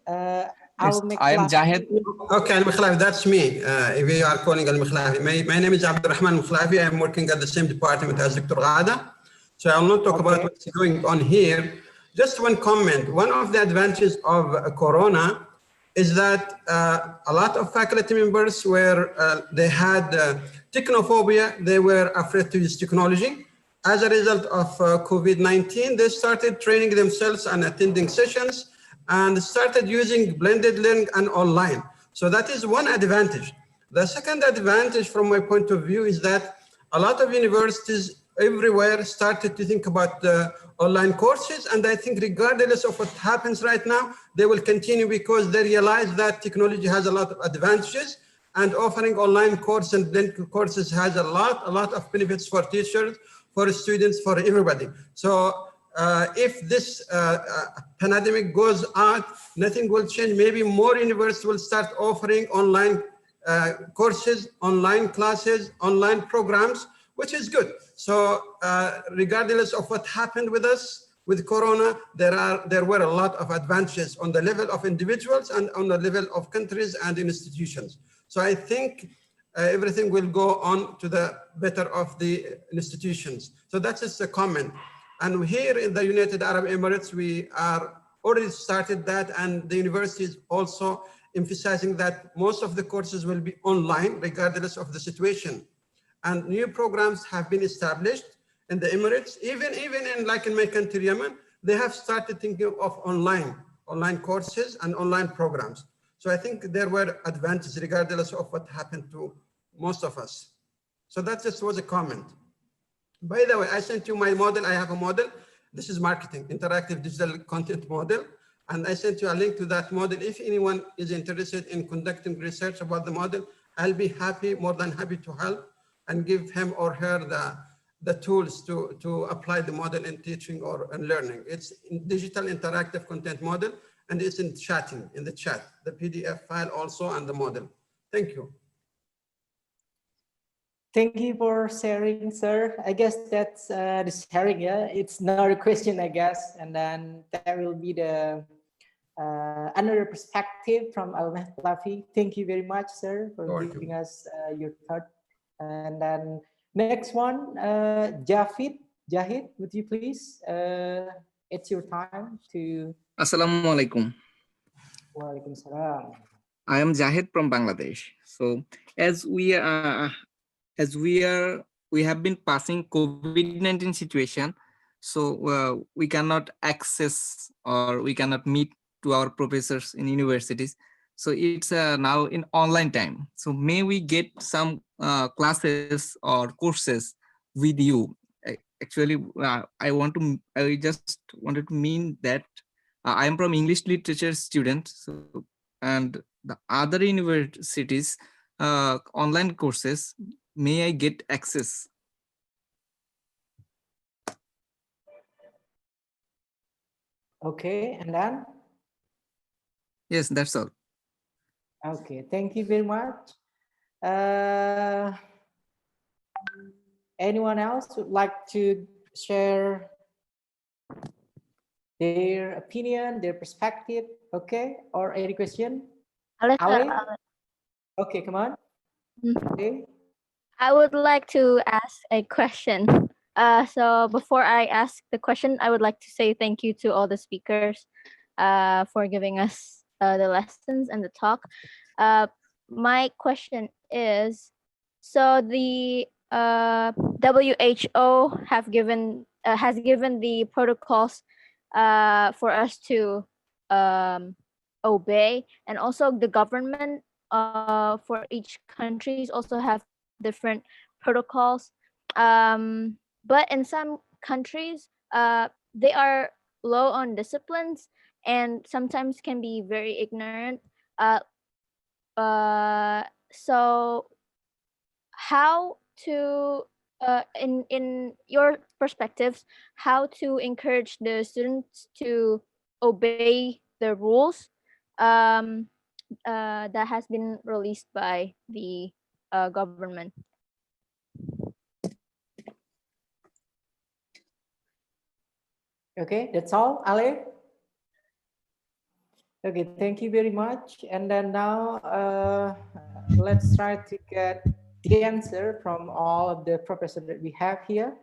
Speaker 16: Yes, I am Jahed.
Speaker 17: Okay, Al-Mikhlafi, that's me. If you are calling Al-Mikhlafi. My name is Abdurrahman Mikhlafi. I'm working at the same department as Dr. Ghadah. So I will not talk about what's going on here. Just one comment. One of the advantages of Corona is that a lot of faculty members were, they had technophobia. They were afraid to use technology. As a result of COVID-19, they started training themselves and attending sessions and started using blended learning and online. So that is one advantage. The second advantage from my point of view is that a lot of universities everywhere started to think about online courses. And I think regardless of what happens right now, they will continue because they realize that technology has a lot of advantages and offering online courses and blended courses has a lot of benefits for teachers, for students, for everybody. So if this pandemic goes out, nothing will change. Maybe more universities will start offering online courses, online classes, online programs, which is good. So regardless of what happened with us, with Corona, there were a lot of advantages on the level of individuals and on the level of countries and institutions. So I think everything will go on to the better of the institutions. So that's just a comment. And here in the United Arab Emirates, we are already started that, and the university is also emphasizing that most of the courses will be online regardless of the situation. And new programs have been established in the Emirates, even in like in my country, Yemen, they have started thinking of online courses and online programs. So I think there were advantages regardless of what happened to most of us. So that just was a comment. By the way, I sent you my model. I have a model. This is marketing, interactive digital content model. And I sent you a link to that model. If anyone is interested in conducting research about the model, I'll be happy, more than happy to help and give him or her the tools to apply the model in teaching or in learning. It's in digital interactive content model, and it's in chatting, in the chat, the PDF file also, and the model. Thank you.
Speaker 2: Thank you for sharing, sir. I guess that's the sharing, yeah. It's not a question, I guess. And then there will be the another perspective from Al-Mikhlafi. Thank you very much, sir, for giving us your thought. And then next one, Jahid, would you please? It's your time to.
Speaker 16: Assalamualaikum.
Speaker 2: Walaikum salam.
Speaker 16: I am Jahid from Bangladesh. So as we have been passing COVID-19 situation, so we cannot access or we cannot meet to our professors in universities. So it's now in online time. So may we get some classes or courses with you? Actually, I just wanted to mean that I am from English literature student. So, and the other universities online courses, may I get access?
Speaker 2: Okay, and then?
Speaker 16: Yes, that's all.
Speaker 2: Okay, thank you very much. Anyone else would like to share their opinion, their perspective, okay? Or any question?
Speaker 18: Ale?
Speaker 2: Okay, come on. Okay.
Speaker 18: I would like to ask a question. So before I ask the question, I would like to say thank you to all the speakers for giving us the lessons and the talk. My question is, so the WHO has given the protocols for us to obey, and also the government for each countries also have different protocols. But in some countries, they are low on disciplines and sometimes can be very ignorant. So how to in your perspectives, how to encourage the students to obey the rules that has been released by the government?
Speaker 2: Okay, that's all, Ale. Okay, thank you very much. And then now let's try to get the answer from all of the professors that we have here.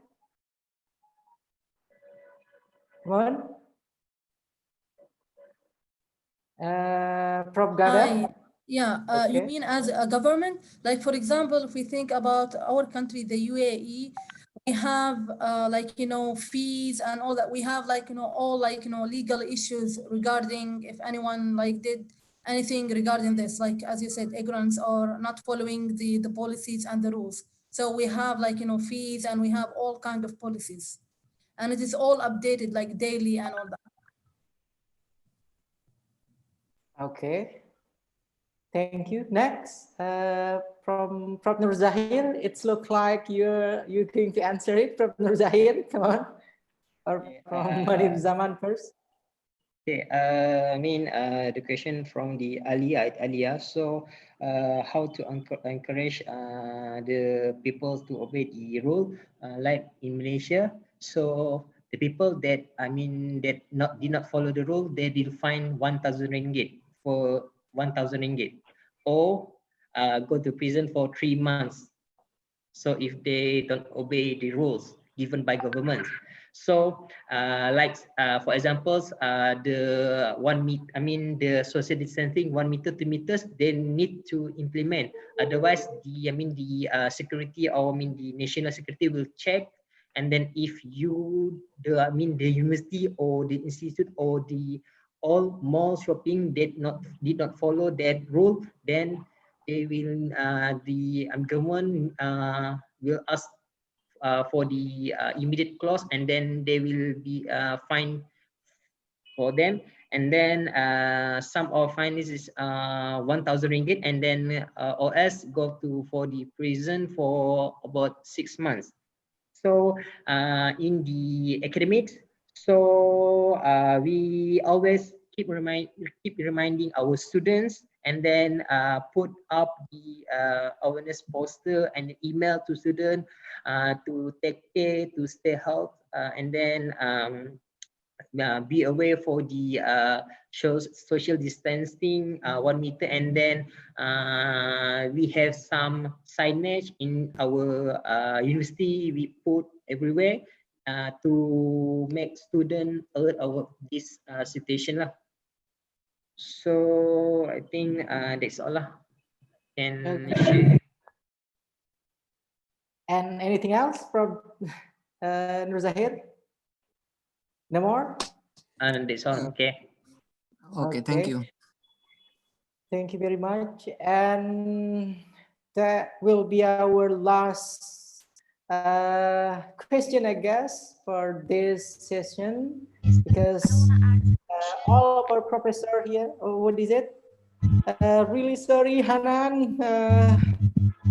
Speaker 2: One, Prof. Ghadah.
Speaker 7: Yeah, you mean as a government? Like, for example, if we think about our country, the UAE, we have like, you know, fees and all that. We have like, you know, all like, you know, legal issues regarding if anyone like did anything regarding this, like, as you said, ignorance or not following the policies and the rules. So we have like, you know, fees and we have all kind of policies. And it is all updated like daily and all that.
Speaker 2: Okay. Thank you. Next, from Prof. Norzahir, it's look like you're going to answer it. Prof. Norzahir, come on. Or from Maniruzzaman first.
Speaker 9: Okay, the question from the Alia. So, how to encourage the people to obey the rule, like in Malaysia. So the people that that did not follow the rule, they will fine 1,000 ringgit for 1,000 ringgit, or go to prison for 3 months. So if they don't obey the rules given by government. So for examples, the the social distancing 1 meter, 2 meters, they need to implement. Otherwise, the security, or the national security will check. And then if the university or the institute or the all mall shopping did not follow that rule, then they will the government will ask for the immediate clause, and then they will be fined for them. And then some of fine is 1,000 ringgit, and then or else go to for the prison for about 6 months. So in the academics, so we always keep reminding our students, and then put up the awareness poster and email to students to take care, to stay healthy, and then be aware for the social distancing 1 meter. And then we have some signage in our university, we put everywhere to make students alert of this situation lah. So I think that's all lah. And share.
Speaker 2: And anything else from Norzahir? No more?
Speaker 9: And that's all. Okay.
Speaker 16: Okay, thank you.
Speaker 2: Thank you very much. And that will be our last question, I guess, for this session, because all of our professor here, what is it? Really sorry, Hanan.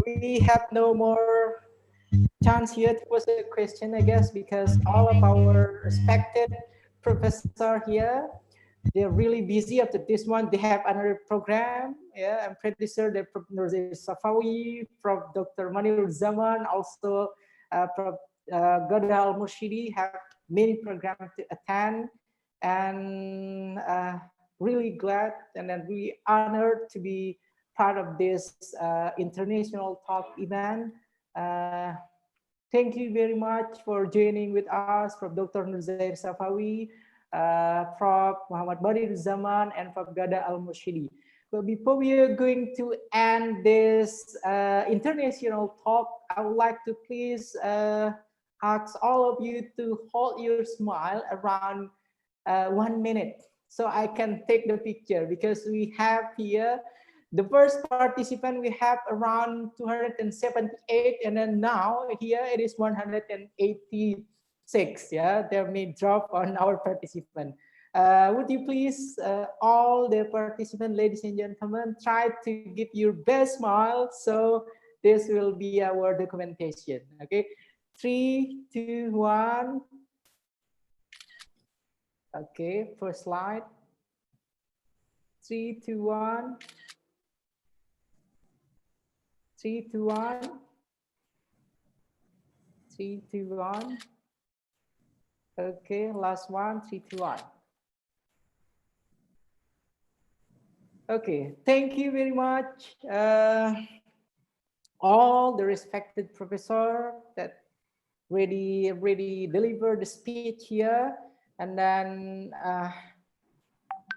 Speaker 2: We have no more chance here to pose a question, I guess, because all of our respected professor here, they're really busy. After this one, they have another program. Yeah, I'm pretty sure that Prof. Norzahir Sapawe, Prof.Dr. Maniruzzaman, also Prof. Ghadah Murshidi have many programs to attend. and really glad and then really honored to be part of this international talk event. Thank you very much for joining with us, from Dr. Norzahir Sapawe, Prof. Muhammad Maniruzzaman, and Prof. Ghadah Al-Murshidi. But before we are going to end this international talk, I would like to please ask all of you to hold your smile around 1 minute so I can take the picture, because we have here the first participant, we have around 278, and then now here it is 186. Yeah, there may drop on our participant. Would you please, all the participants, ladies and gentlemen, try to give your best smile, so this will be our documentation. Okay, 3, 2, 1. Okay, first slide. 3, 2, 1. 3, 2, 1. 3, 2, 1. Okay, last one. 3, 2, 1. Okay, thank you very much. All the respected professor that really delivered the speech here, and then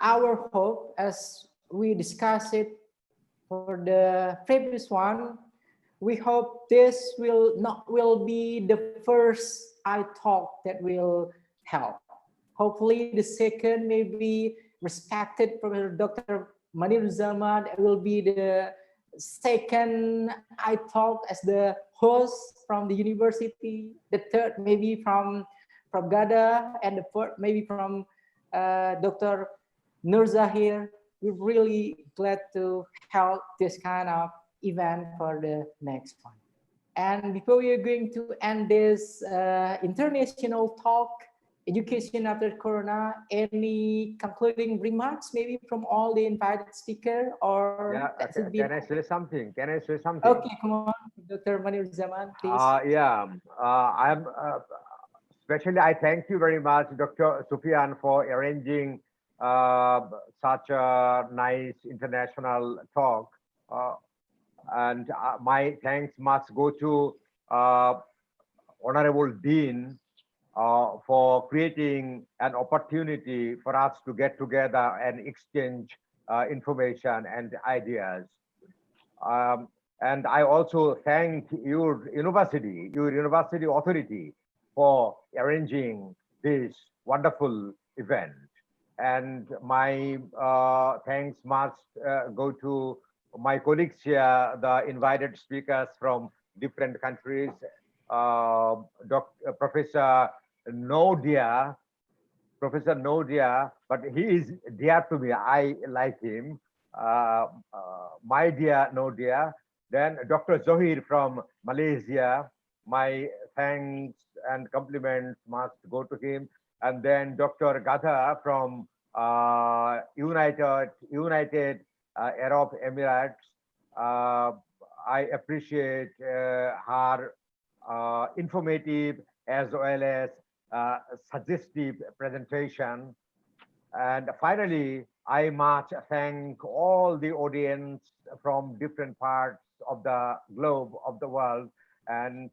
Speaker 2: our hope, as we discussed it for the previous one, we hope this will be the first iTalk that will help. Hopefully the second may be respected Professor Dr. Maniruzzaman will be the second iTalk as the host from the university. The third maybe from Ghadah, and the fourth maybe from Dr. Norzahir. We're really glad to help this kind of event for the next one. And before we are going to end this international talk, Education After Corona, any concluding remarks maybe from all the invited speakers, or
Speaker 6: Yeah, can I say something? Can I say something?
Speaker 2: Okay, come on, Dr. Maniruzzaman, please.
Speaker 6: I'm especially I thank you very much, Dr. Sufyan, for arranging such a nice international talk. And my thanks must go to Honorable Dean for creating an opportunity for us to get together and exchange information and ideas. And I also thank your university authority for arranging this wonderful event. And my thanks must go to my colleagues here, the invited speakers from different countries, Professor Naude, but he is dear to me. I like him. My dear Naude. Then Dr. Zohir from Malaysia. My thanks and compliments must go to him. And then Dr. Ghadah from United Arab Emirates. I appreciate her informative as well as suggestive presentation. And finally, I must thank all the audience from different parts of the globe, of the world. And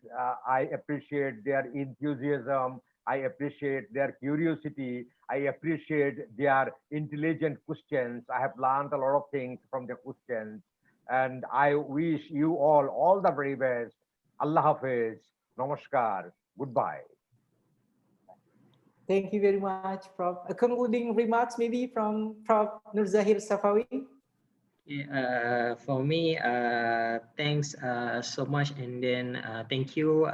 Speaker 6: I appreciate their enthusiasm. I appreciate their curiosity. I appreciate their intelligent questions. I have learned a lot of things from the questions. And I wish you all the very best. Allah Hafiz. Namaskar. Goodbye.
Speaker 2: Thank you very much, Prof. Concluding remarks maybe from Prof. Norzahir Sapawe.
Speaker 9: For me, thanks so much, and then thank you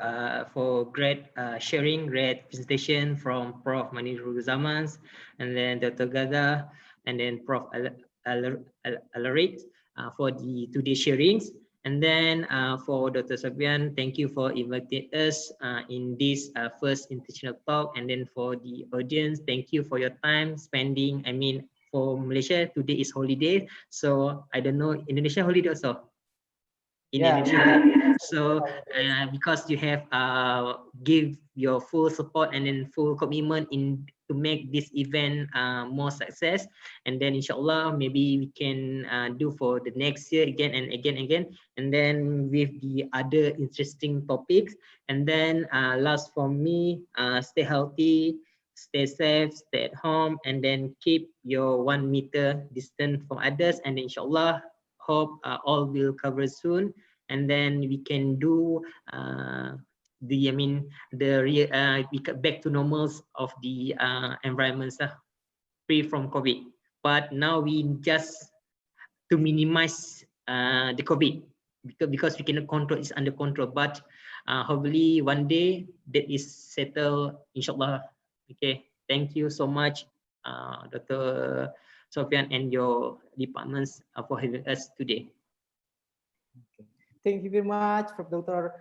Speaker 9: for great sharing, great presentation from Prof. Maniruzzaman, and then Dr. Ghadah, and then Prof. Alaric for the today's sharings. And then for Dr. Sufyan, thank you for inviting us in this first international talk. And then for the audience, thank you for your time spending. I mean, for Malaysia, today is holiday. So I don't know, Indonesia holiday also. Indonesia. So because you have give your full support and then full commitment in to make this event more success. And then inshallah, maybe we can do for the next year again and again, and then with the other interesting topics. And then last for me, stay healthy, stay safe, stay at home, and then keep your 1 meter distance from others. And inshallah, hope all will cover soon, and then we can do we get back to normals of the environments free from COVID. But now we just to minimize the COVID, because we cannot control, it's under control. But hopefully one day that is settled, inshallah. Okay, thank you so much, Dr. Sophian and your departments for having us today.
Speaker 2: Thank you very much, Prof.Dr.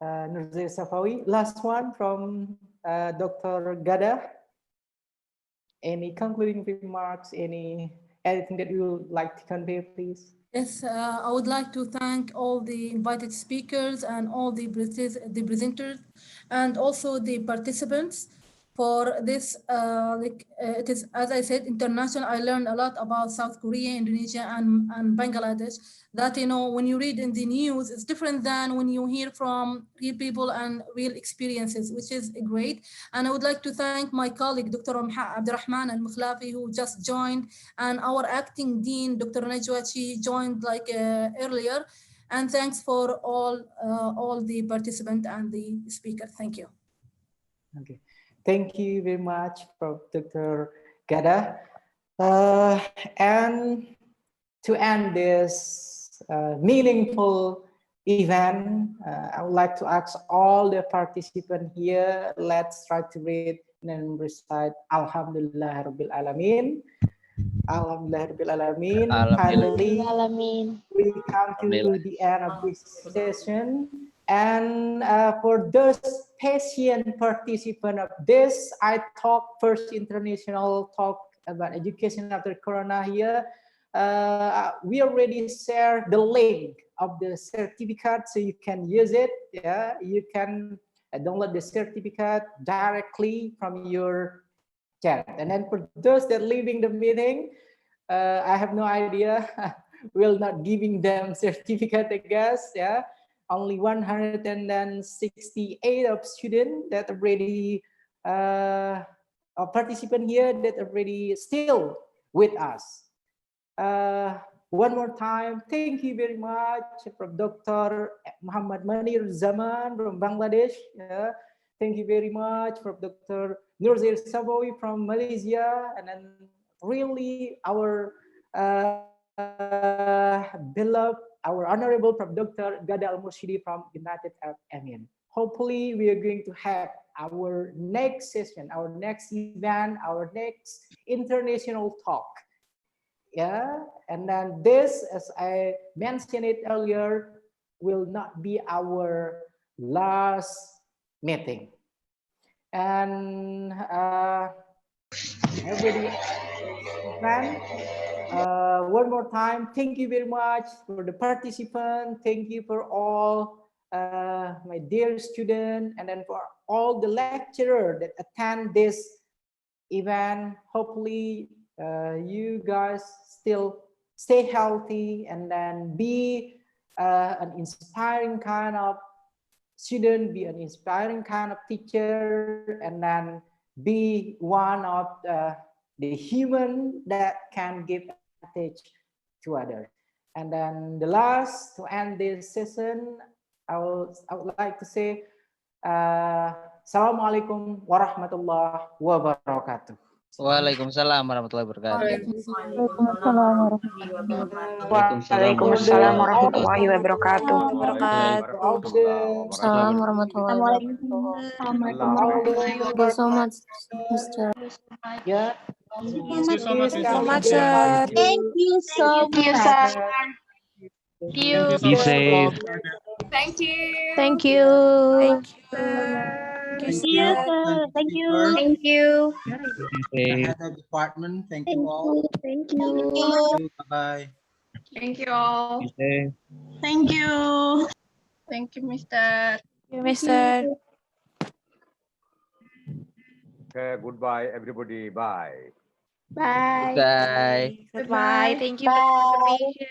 Speaker 2: Norzahir Sapawe. Last one from Dr. Ghadah. Any concluding remarks? Anything that you would like to convey, please?
Speaker 7: Yes, I would like to thank all the invited speakers and all the presenters and also the participants for this. It is, as I said, international. I learned a lot about South Korea, Indonesia, and Bangladesh. That, you know, when you read in the news, it's different than when you hear from real people and real experiences, which is great. And I would like to thank my colleague, Dr. Abdurrahman al-Mukhlafi, who just joined, and our acting dean, Dr. Najwa, she joined earlier. And thanks for all the participants and the speaker. Thank you.
Speaker 2: Okay. Thank you very much, Dr. Ghadah. And to end this meaningful event, I would like to ask all the participants here, let's try to read and recite Alhamdulillah Rabbil Alamin. Alhamdulillah Rabbil Alamin. Finally, we come to the end of this session. And for those patient participants of this, I talk first international talk about education after Corona here. We already share the link of the certificate, so you can use it. Yeah, you can download the certificate directly from your chat. And then for those that leaving the meeting, I have no idea. We're not giving them certificate, I guess. Yeah. Only 168 of students that already participant here that already still with us. One more time, thank you very much, Prof.Dr. Muhammad Maniruzzaman from Bangladesh. Thank you very much, Prof.Dr. Norzahir Sapawe from Malaysia, and then really our beloved, our honorable Prof.Dr. Ghadah Al-Murshidi from United Arab Emirates. Hopefully, we are going to have our next session, our next event, our next international talk. Yeah, and then this, as I mentioned it earlier, will not be our last meeting. And everybody, one more time, thank you very much for the participant. Thank you for all my dear student, and then for all the lecturer that attend this event. Hopefully you guys still stay healthy and then be an inspiring kind of student, be an inspiring kind of teacher, and then be one of the human that can give advantage to others. And then the last, to end this session, I would like to say Assalamualaikum warahmatullahi wabarakatuh.
Speaker 19: Waalaikumsalam warahmatullahi wabarakatuh.
Speaker 4: Waalaikumsalam warahmatullahi wabarakatuh.
Speaker 18: Assalamualaikum warahmatullahi wabarakatuh. Thank you so much, Mr.
Speaker 2: Yeah.
Speaker 5: Thank you so much,
Speaker 2: Mr.
Speaker 5: Sir.
Speaker 4: Thank you so much.
Speaker 5: Thank you so much.
Speaker 8: Thank you.
Speaker 18: Thank you.
Speaker 11: Thank
Speaker 4: See
Speaker 11: you.
Speaker 4: you, sir. Thank you.
Speaker 13: Thank you.
Speaker 11: The head of department, thank you all.
Speaker 4: Thank you.
Speaker 11: Bye-bye.
Speaker 8: Thank you all.
Speaker 4: Thank you.
Speaker 8: Thank you, Mr.
Speaker 18: Thank you, Mr.
Speaker 6: Okay, goodbye, everybody. Bye.
Speaker 18: Bye.
Speaker 19: Goodbye.
Speaker 8: Goodbye. Thank you for the information.